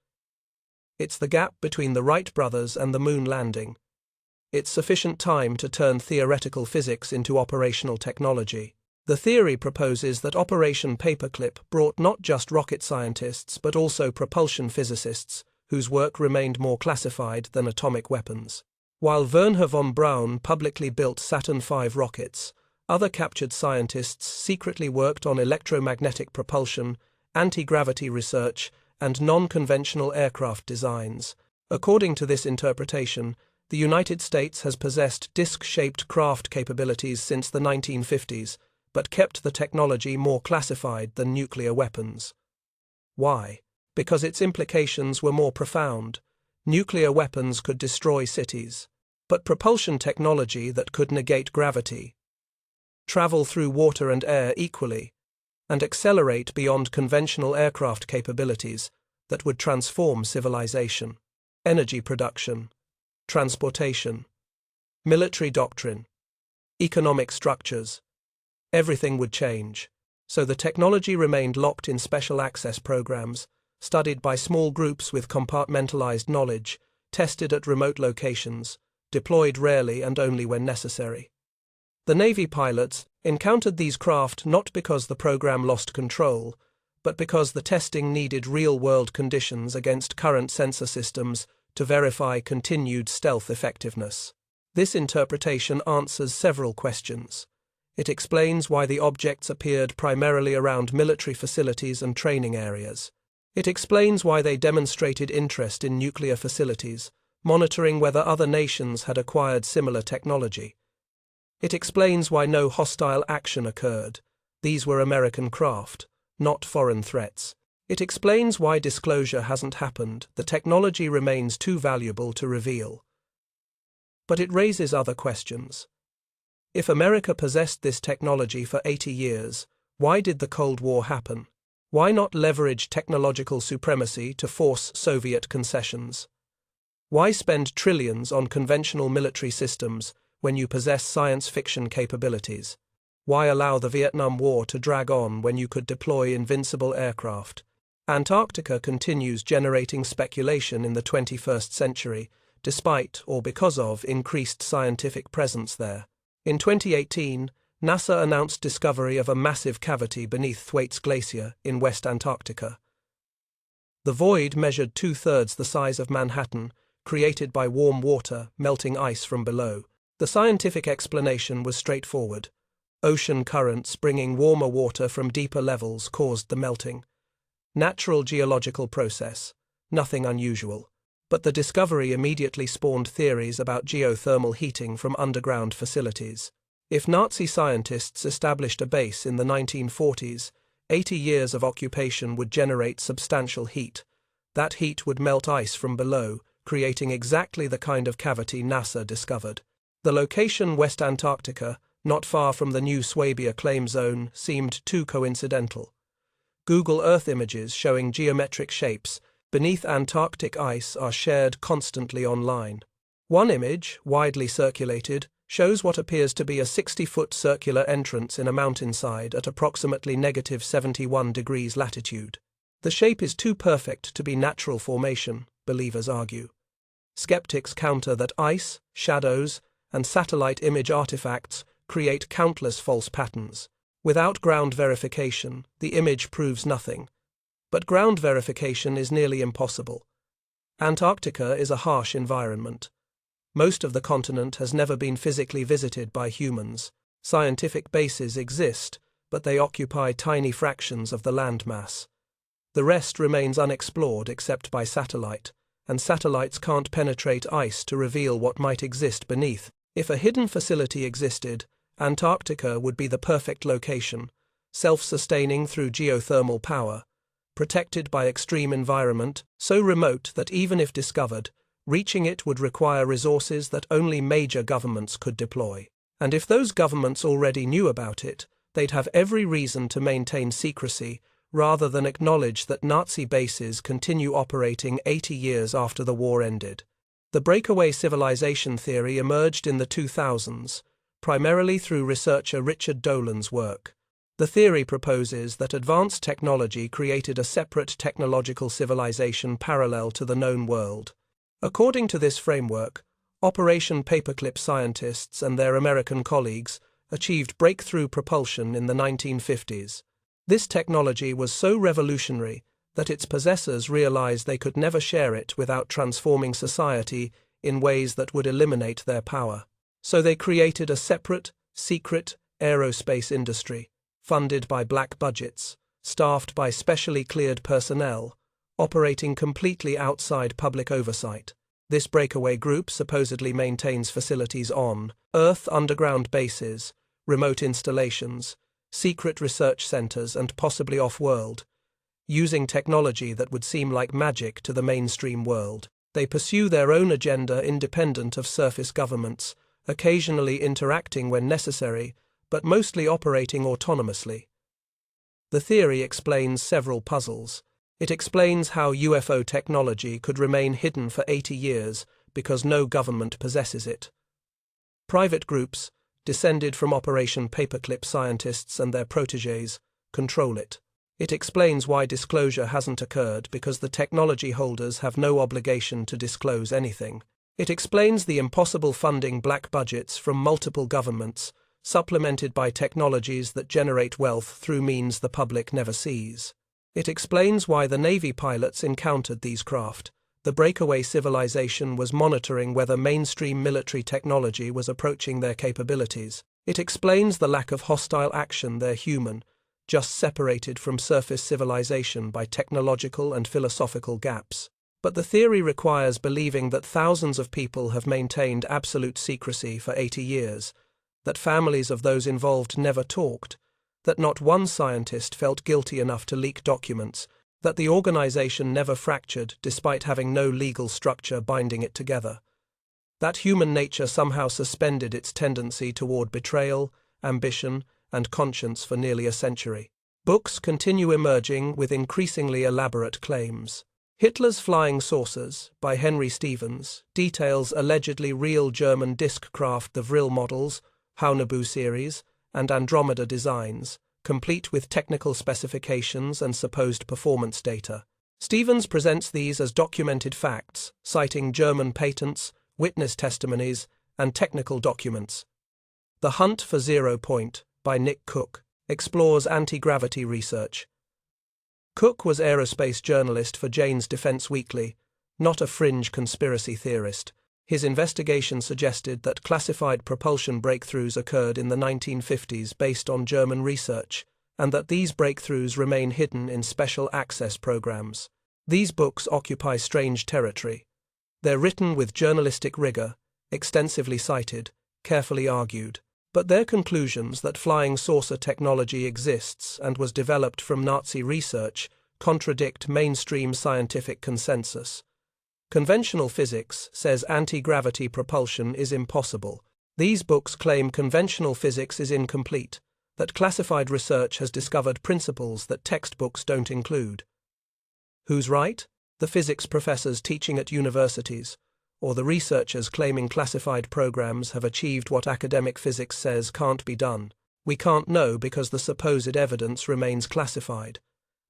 It's the gap between the Wright brothers and the moon landing. It's sufficient time to turn theoretical physics into operational technology. The theory proposes that Operation Paperclip brought not just rocket scientists but also propulsion physicists, whose work remained more classified than atomic weapons. While Wernher von Braun publicly built Saturn V rockets, other captured scientists secretly worked on electromagnetic propulsion, anti-gravity research, and non-conventional aircraft designs. According to this interpretation, the United States has possessed disc-shaped craft capabilities since the 1950s, but kept the technology more classified than nuclear weapons. Why? Because its implications were more profound. Nuclear weapons could destroy cities, but propulsion technology that could negate gravity, travel through water and air equally, and accelerate beyond conventional aircraft capabilities that would transform civilization, energy production, transportation, military doctrine, economic structures. Everything would change, so the technology remained locked in special access programs, studied by small groups with compartmentalized knowledge, tested at remote locations, deployed rarely and only when necessary. The Navy pilots encountered these craft not because the program lost control, but because the testing needed real-world conditions against current sensor systems to verify continued stealth effectiveness. This interpretation answers several questions. It explains why the objects appeared primarily around military facilities and training areas. It explains why they demonstrated interest in nuclear facilities, monitoring whether other nations had acquired similar technology. It explains why no hostile action occurred. These were American craft, not foreign threats. It explains why disclosure hasn't happened. The technology remains too valuable to reveal. But it raises other questions. If America possessed this technology for 80 years, why did the Cold War happen? Why not leverage technological supremacy to force Soviet concessions? Why spend trillions on conventional military systems when you possess science fiction capabilities? Why allow the Vietnam War to drag on when you could deploy invincible aircraft? Antarctica continues generating speculation in the 21st century, despite or because of increased scientific presence there. In 2018, NASA announced discovery of a massive cavity beneath Thwaites Glacier in West Antarctica. The void measured 2/3 the size of Manhattan, created by warm water melting ice from below. The scientific explanation was straightforward. Ocean currents bringing warmer water from deeper levels caused the melting. Natural geological process, nothing unusual. But the discovery immediately spawned theories about geothermal heating from underground facilities. If Nazi scientists established a base in the 1940s, 80 years of occupation would generate substantial heat. That heat would melt ice from below, creating exactly the kind of cavity NASA discovered. The location, West Antarctica, not far from the new Swabia claim zone, seemed too coincidental. Google Earth images showing geometric shapes beneath Antarctic ice are shared constantly online. One image, widely circulated, shows what appears to be a 60-foot circular entrance in a mountainside at approximately -71 degrees latitude. The shape is too perfect to be natural formation, believers argue. Skeptics counter that ice, shadows, and satellite image artifacts create countless false patterns. Without ground verification, the image proves nothing. But ground verification is nearly impossible. Antarctica is a harsh environment. Most of the continent has never been physically visited by humans. Scientific bases exist, but they occupy tiny fractions of the landmass. The rest remains unexplored except by satellite, and satellites can't penetrate ice to reveal what might exist beneath. If a hidden facility existed, Antarctica would be the perfect location, self-sustaining through geothermal power, protected by extreme environment, so remote that even if discovered, reaching it would require resources that only major governments could deploy. And if those governments already knew about it, they'd have every reason to maintain secrecy rather than acknowledge that Nazi bases continue operating 80 years after the war ended. The breakaway civilization theory emerged in the 2000s, primarily through researcher Richard Dolan's work. The theory proposes that advanced technology created a separate technological civilization parallel to the known world. According to this framework, Operation Paperclip scientists and their American colleagues achieved breakthrough propulsion in the 1950s. This technology was so revolutionary that its possessors realized they could never share it without transforming society in ways that would eliminate their power. So they created a separate, secret aerospace industry, funded by black budgets, staffed by specially cleared personnel, operating completely outside public oversight. This breakaway group supposedly maintains facilities on Earth, underground bases, remote installations, secret research centers, and possibly off-world, using technology that would seem like magic to the mainstream world. They pursue their own agenda independent of surface governments, occasionally interacting when necessary, but mostly operating autonomously. The theory explains several puzzles. It explains how UFO technology could remain hidden for 80 years because no government possesses it. Private groups, descended from Operation Paperclip scientists and their protégés, control it. It explains why disclosure hasn't occurred because the technology holders have no obligation to disclose anything. It explains the impossible funding black budgets from multiple governments, supplemented by technologies that generate wealth through means the public never sees. It explains why the Navy pilots encountered these craft. The breakaway civilization was monitoring whether mainstream military technology was approaching their capabilities. It explains the lack of hostile action. They're human, just separated from surface civilization by technological and philosophical gaps. But the theory requires believing that thousands of people have maintained absolute secrecy for 80 years, that families of those involved never talked, that not one scientist felt guilty enough to leak documents, that the organization never fractured despite having no legal structure binding it together, that human nature somehow suspended its tendency toward betrayal, ambition, and conscience for nearly a century. Books continue emerging with increasingly elaborate claims. Hitler's Flying Saucers, by Henry Stevens, details allegedly real German disc craft, the Vril models, Haunebu series, and Andromeda designs, complete with technical specifications and supposed performance data. Stevens presents these as documented facts, citing German patents, witness testimonies, and technical documents. The Hunt for Zero Point, by Nick Cook, explores anti-gravity research. Cook was aerospace journalist for Jane's Defense Weekly, not a fringe conspiracy theorist. His investigation suggested that classified propulsion breakthroughs occurred in the 1950s based on German research, and that these breakthroughs remain hidden in special access programs. These books occupy strange territory. They're written with journalistic rigor, extensively cited, carefully argued. But their conclusions that flying saucer technology exists and was developed from Nazi research contradict mainstream scientific consensus. Conventional physics says anti-gravity propulsion is impossible. These books claim conventional physics is incomplete, that classified research has discovered principles that textbooks don't include. Who's right? The physics professors teaching at universities, or the researchers claiming classified programs have achieved what academic physics says can't be done? We can't know because the supposed evidence remains classified.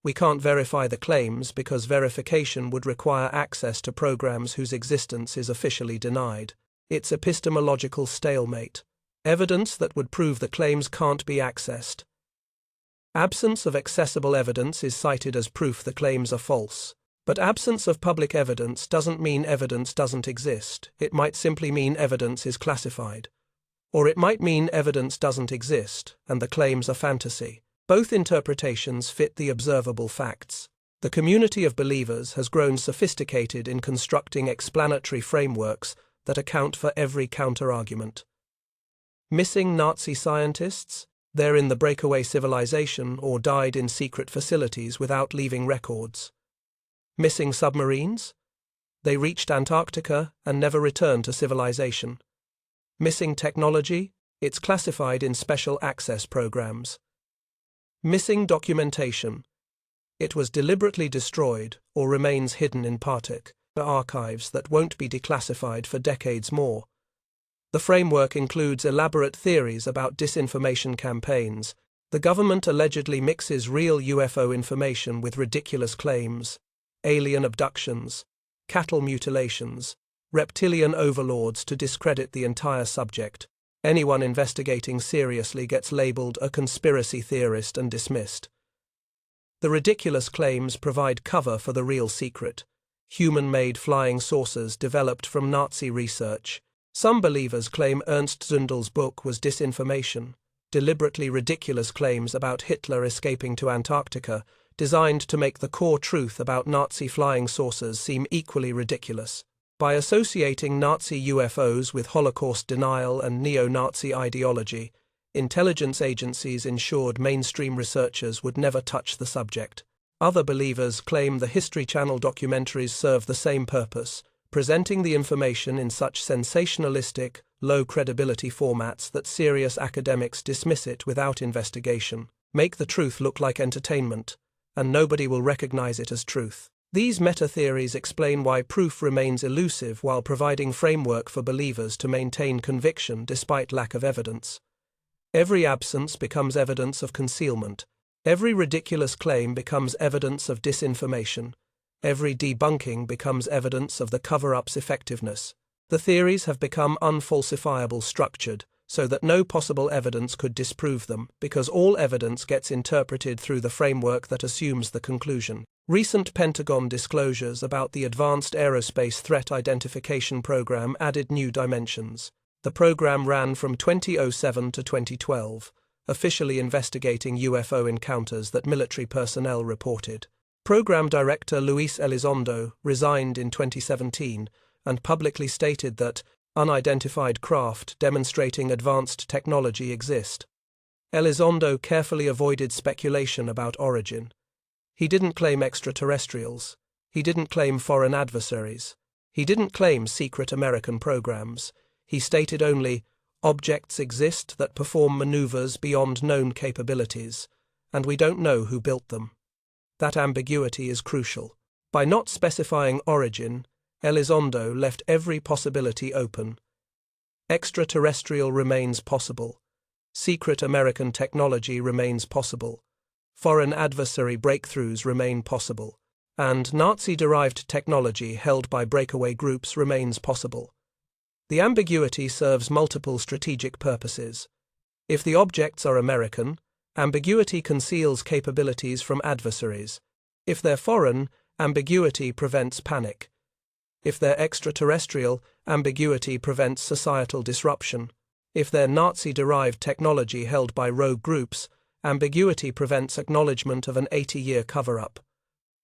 We can't verify the claims because verification would require access to programs whose existence is officially denied. It's epistemological stalemate. Evidence that would prove the claims can't be accessed. Absence of accessible evidence is cited as proof the claims are false. But absence of public evidence doesn't mean evidence doesn't exist. It might simply mean evidence is classified. Or it might mean evidence doesn't exist, and the claims are fantasy. Both interpretations fit the observable facts. The community of believers has grown sophisticated in constructing explanatory frameworks that account for every counter-argument. Missing Nazi scientists? They're in the breakaway civilization or died in secret facilities without leaving records. Missing submarines? They reached Antarctica and never returned to civilization. Missing technology? It's classified in special access programs. Missing documentation. It was deliberately destroyed or remains hidden in Partic archives that won't be declassified for decades more. The framework includes elaborate theories about disinformation campaigns. The government allegedly mixes real UFO information with ridiculous claims. Alien abductions, cattle mutilations, reptilian overlords to discredit the entire subject. Anyone investigating seriously gets labeled a conspiracy theorist and dismissed. The ridiculous claims provide cover for the real secret: human-made flying saucers developed from Nazi research. Some believers claim Ernst Zündel's book was disinformation, deliberately ridiculous claims about Hitler escaping to Antarctica, designed to make the core truth about Nazi flying saucers seem equally ridiculous. By associating Nazi UFOs with Holocaust denial and neo-Nazi ideology, intelligence agencies ensured mainstream researchers would never touch the subject. Other believers claim the History Channel documentaries serve the same purpose, presenting the information in such sensationalistic, low-credibility formats that serious academics dismiss it without investigation, make the truth look like entertainment, and nobody will recognize it as truth. These meta-theories explain why proof remains elusive while providing framework for believers to maintain conviction despite lack of evidence. Every absence becomes evidence of concealment. Every ridiculous claim becomes evidence of disinformation. Every debunking becomes evidence of the cover-up's effectiveness. The theories have become unfalsifiable, structured, so that no possible evidence could disprove them, because all evidence gets interpreted through the framework that assumes the conclusion. Recent Pentagon disclosures about the Advanced Aerospace Threat Identification Program added new dimensions. The program ran from 2007 to 2012, officially investigating UFO encounters that military personnel reported. Program Director Luis Elizondo resigned in 2017 and publicly stated that unidentified craft demonstrating advanced technology exist. Elizondo carefully avoided speculation about origin. He didn't claim extraterrestrials. He didn't claim foreign adversaries. He didn't claim secret American programs. He stated only, objects exist that perform maneuvers beyond known capabilities, and we don't know who built them. That ambiguity is crucial. By not specifying origin, Elizondo left every possibility open. Extraterrestrial remains possible. Secret American technology remains possible. Foreign adversary breakthroughs remain possible. And Nazi-derived technology held by breakaway groups remains possible. The ambiguity serves multiple strategic purposes. If the objects are American, ambiguity conceals capabilities from adversaries. If they're foreign, ambiguity prevents panic. If they're extraterrestrial, ambiguity prevents societal disruption. If they're Nazi-derived technology held by rogue groups, ambiguity prevents acknowledgement of an 80-year cover-up.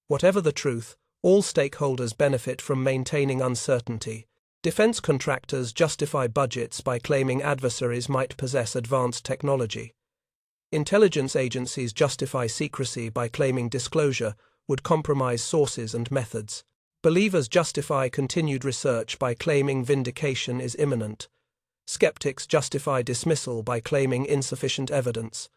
Whatever the truth, all stakeholders benefit from maintaining uncertainty. Defense contractors justify budgets by claiming adversaries might possess advanced technology. Intelligence agencies justify secrecy by claiming disclosure would compromise sources and methods. Believers justify continued research by claiming vindication is imminent. Skeptics justify dismissal by claiming insufficient evidence.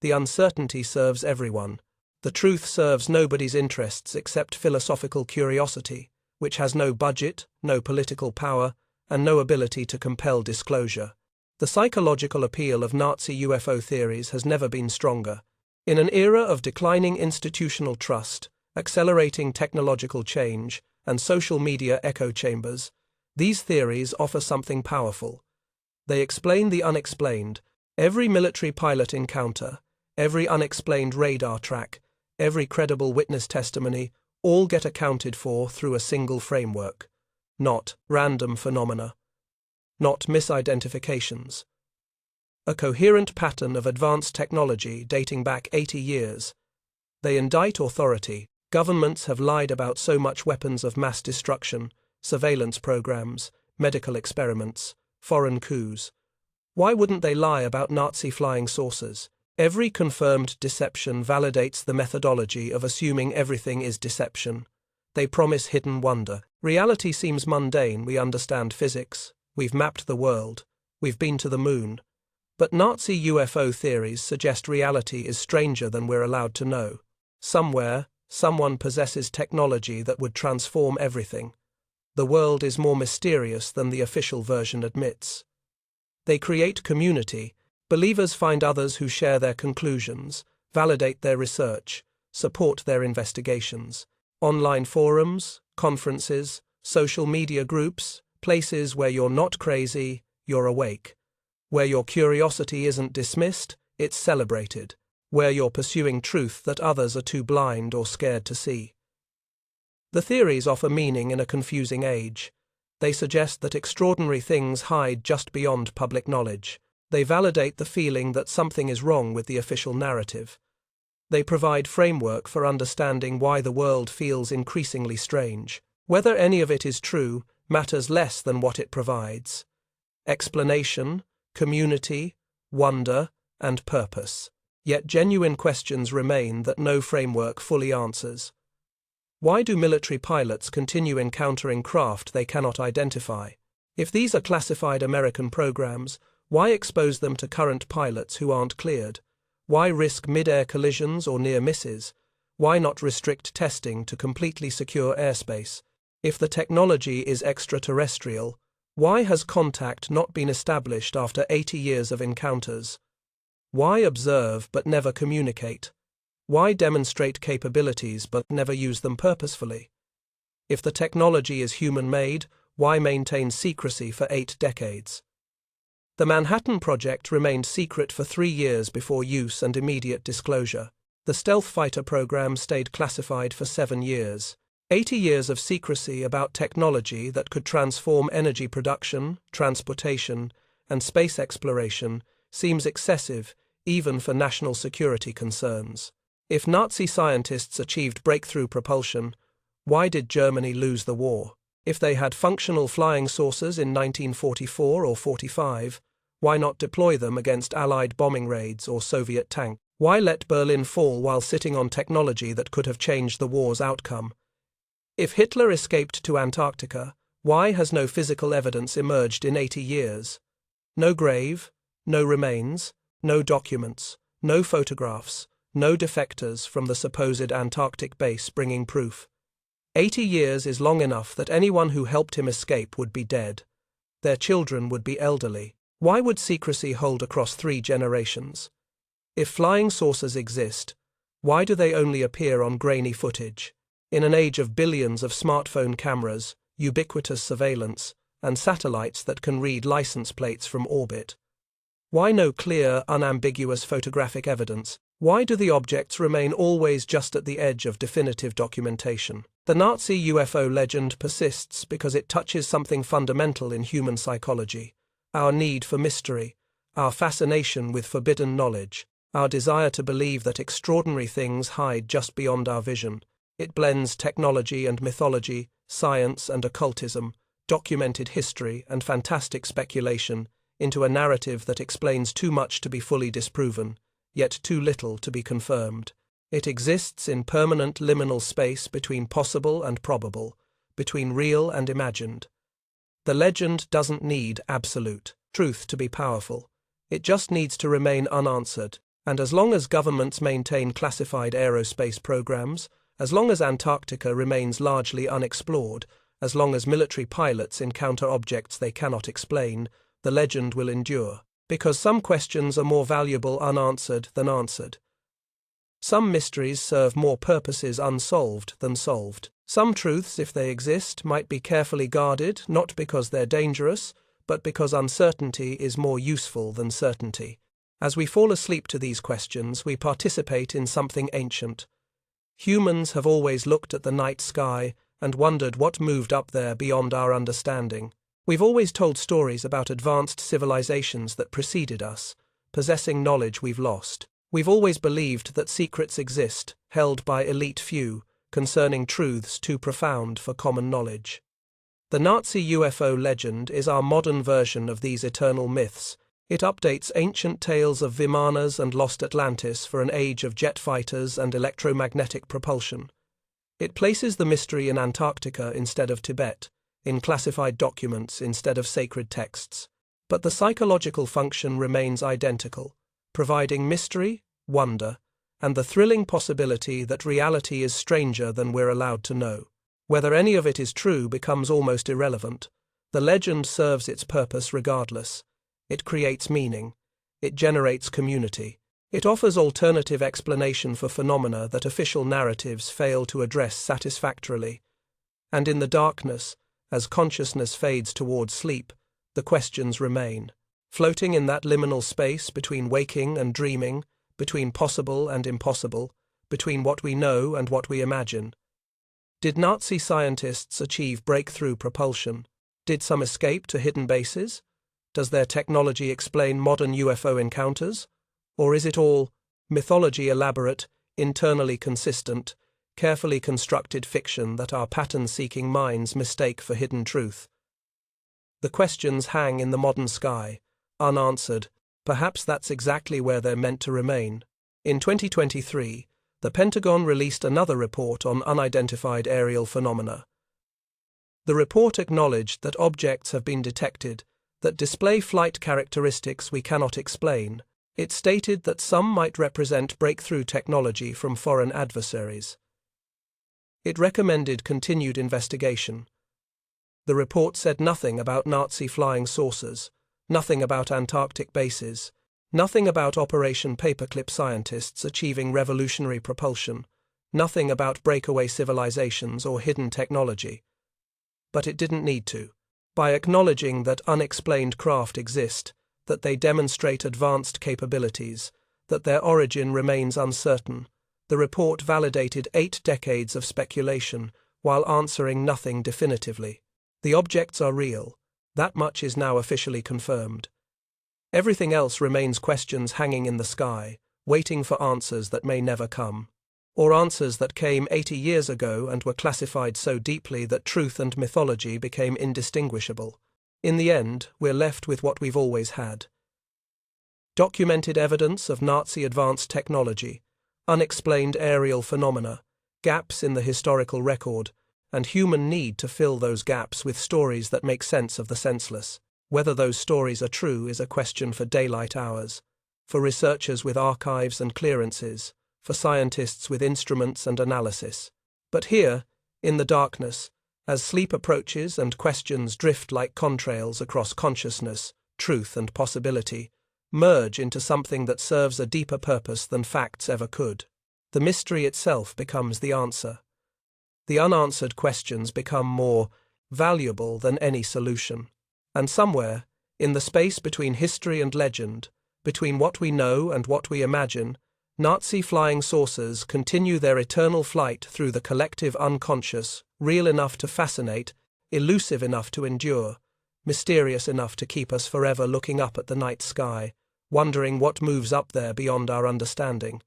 The uncertainty serves everyone. The truth serves nobody's interests except philosophical curiosity, which has no budget, no political power, and no ability to compel disclosure. The psychological appeal of Nazi UFO theories has never been stronger. In an era of declining institutional trust, accelerating technological change, and social media echo chambers, these theories offer something powerful. They explain the unexplained. Every military pilot encounter, every unexplained radar track, every credible witness testimony, all get accounted for through a single framework. Not random phenomena. Not misidentifications. A coherent pattern of advanced technology dating back 80 years. They indict authority. Governments have lied about so much: weapons of mass destruction, surveillance programs, medical experiments, foreign coups. Why wouldn't they lie about Nazi flying saucers? Every confirmed deception validates the methodology of assuming everything is deception. They promise hidden wonder. Reality seems mundane. We understand physics. We've mapped the world. We've been to the moon. But Nazi UFO theories suggest reality is stranger than we're allowed to know. Somewhere, someone possesses technology that would transform everything. The world is more mysterious than the official version admits. They create community. Believers find others who share their conclusions, validate their research, support their investigations. Online forums, conferences, social media groups, places where you're not crazy, you're awake. Where your curiosity isn't dismissed, it's celebrated. Where you're pursuing truth that others are too blind or scared to see. The theories offer meaning in a confusing age. They suggest that extraordinary things hide just beyond public knowledge. They validate the feeling that something is wrong with the official narrative. They provide framework for understanding why the world feels increasingly strange. Whether any of it is true, matters less than what it provides: explanation, community, wonder, and purpose. Yet genuine questions remain that no framework fully answers. Why do military pilots continue encountering craft they cannot identify? If these are classified American programs, why expose them to current pilots who aren't cleared? Why risk mid-air collisions or near misses? Why not restrict testing to completely secure airspace? If the technology is extraterrestrial, why has contact not been established after 80 years of encounters? Why observe but never communicate? Why demonstrate capabilities but never use them purposefully? If the technology is human-made, why maintain secrecy for 8 decades? The Manhattan Project remained secret for 3 years before use and immediate disclosure. The stealth fighter program stayed classified for 7 years. 80 years of secrecy about technology that could transform energy production, transportation, and space exploration seems excessive even for national security concerns. If Nazi scientists achieved breakthrough propulsion, why did Germany lose the war? If they had functional flying saucers in 1944 or 45, why not deploy them against Allied bombing raids or Soviet tanks? Why let Berlin fall while sitting on technology that could have changed the war's outcome? If Hitler escaped to Antarctica, why has no physical evidence emerged in 80 years? No grave, no remains, no documents, no photographs, no defectors from the supposed Antarctic base bringing proof. 80 years is long enough that anyone who helped him escape would be dead. Their children would be elderly. Why would secrecy hold across 3 generations? If flying saucers exist, why do they only appear on grainy footage? In an age of billions of smartphone cameras, ubiquitous surveillance, and satellites that can read license plates from orbit, why no clear, unambiguous photographic evidence? Why do the objects remain always just at the edge of definitive documentation? The Nazi UFO legend persists because it touches something fundamental in human psychology: our need for mystery, our fascination with forbidden knowledge, our desire to believe that extraordinary things hide just beyond our vision. It blends technology and mythology, science and occultism, documented history and fantastic speculation into a narrative that explains too much to be fully disproven, yet too little to be confirmed. It exists in permanent liminal space between possible and probable, between real and imagined. The legend doesn't need absolute truth to be powerful. It just needs to remain unanswered. And as long as governments maintain classified aerospace programs, as long as Antarctica remains largely unexplored, as long as military pilots encounter objects they cannot explain, the legend will endure. Because some questions are more valuable unanswered than answered. Some mysteries serve more purposes unsolved than solved. Some truths, if they exist, might be carefully guarded, not because they're dangerous, but because uncertainty is more useful than certainty. As we fall asleep to these questions, we participate in something ancient. Humans have always looked at the night sky and wondered what moved up there beyond our understanding. We've always told stories about advanced civilizations that preceded us, possessing knowledge we've lost. We've always believed that secrets exist, held by elite few, concerning truths too profound for common knowledge. The Nazi UFO legend is our modern version of these eternal myths. It updates ancient tales of Vimanas and lost Atlantis for an age of jet fighters and electromagnetic propulsion. It places the mystery in Antarctica instead of Tibet, in classified documents instead of sacred texts. But the psychological function remains identical, providing mystery, wonder, and the thrilling possibility that reality is stranger than we're allowed to know. Whether any of it is true becomes almost irrelevant. The legend serves its purpose regardless. It creates meaning. It generates community. It offers alternative explanation for phenomena that official narratives fail to address satisfactorily. And in the darkness, as consciousness fades towards sleep, the questions remain. Floating in that liminal space between waking and dreaming, between possible and impossible, between what we know and what we imagine. Did Nazi scientists achieve breakthrough propulsion? Did some escape to hidden bases? Does their technology explain modern UFO encounters? Or is it all mythology elaborate, internally consistent, carefully constructed fiction that our pattern-seeking minds mistake for hidden truth? The questions hang in the modern sky, unanswered. Perhaps that's exactly where they're meant to remain. In 2023, the Pentagon released another report on unidentified aerial phenomena. The report acknowledged that objects have been detected that display flight characteristics we cannot explain. It stated that some might represent breakthrough technology from foreign adversaries. It recommended continued investigation. The report said nothing about Nazi flying saucers, nothing about Antarctic bases, nothing about Operation Paperclip scientists achieving revolutionary propulsion, nothing about breakaway civilizations or hidden technology. But it didn't need to. By acknowledging that unexplained craft exist, that they demonstrate advanced capabilities, that their origin remains uncertain, the report validated 8 decades of speculation while answering nothing definitively. The objects are real. That much is now officially confirmed. Everything else remains questions hanging in the sky, waiting for answers that may never come. Or answers that came 80 years ago and were classified so deeply that truth and mythology became indistinguishable. In the end, we're left with what we've always had. Documented evidence of Nazi advanced technology, unexplained aerial phenomena, gaps in the historical record, and human need to fill those gaps with stories that make sense of the senseless. Whether those stories are true is a question for daylight hours, for researchers with archives and clearances, for scientists with instruments and analysis. But here, in the darkness, as sleep approaches and questions drift like contrails across consciousness, truth and possibility, merge into something that serves a deeper purpose than facts ever could. The mystery itself becomes the answer. The unanswered questions become more valuable than any solution. And somewhere, in the space between history and legend, between what we know and what we imagine, Nazi flying saucers continue their eternal flight through the collective unconscious, real enough to fascinate, elusive enough to endure, mysterious enough to keep us forever looking up at the night sky, wondering what moves up there beyond our understanding.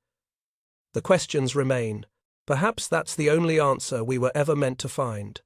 The questions remain. Perhaps that's the only answer we were ever meant to find.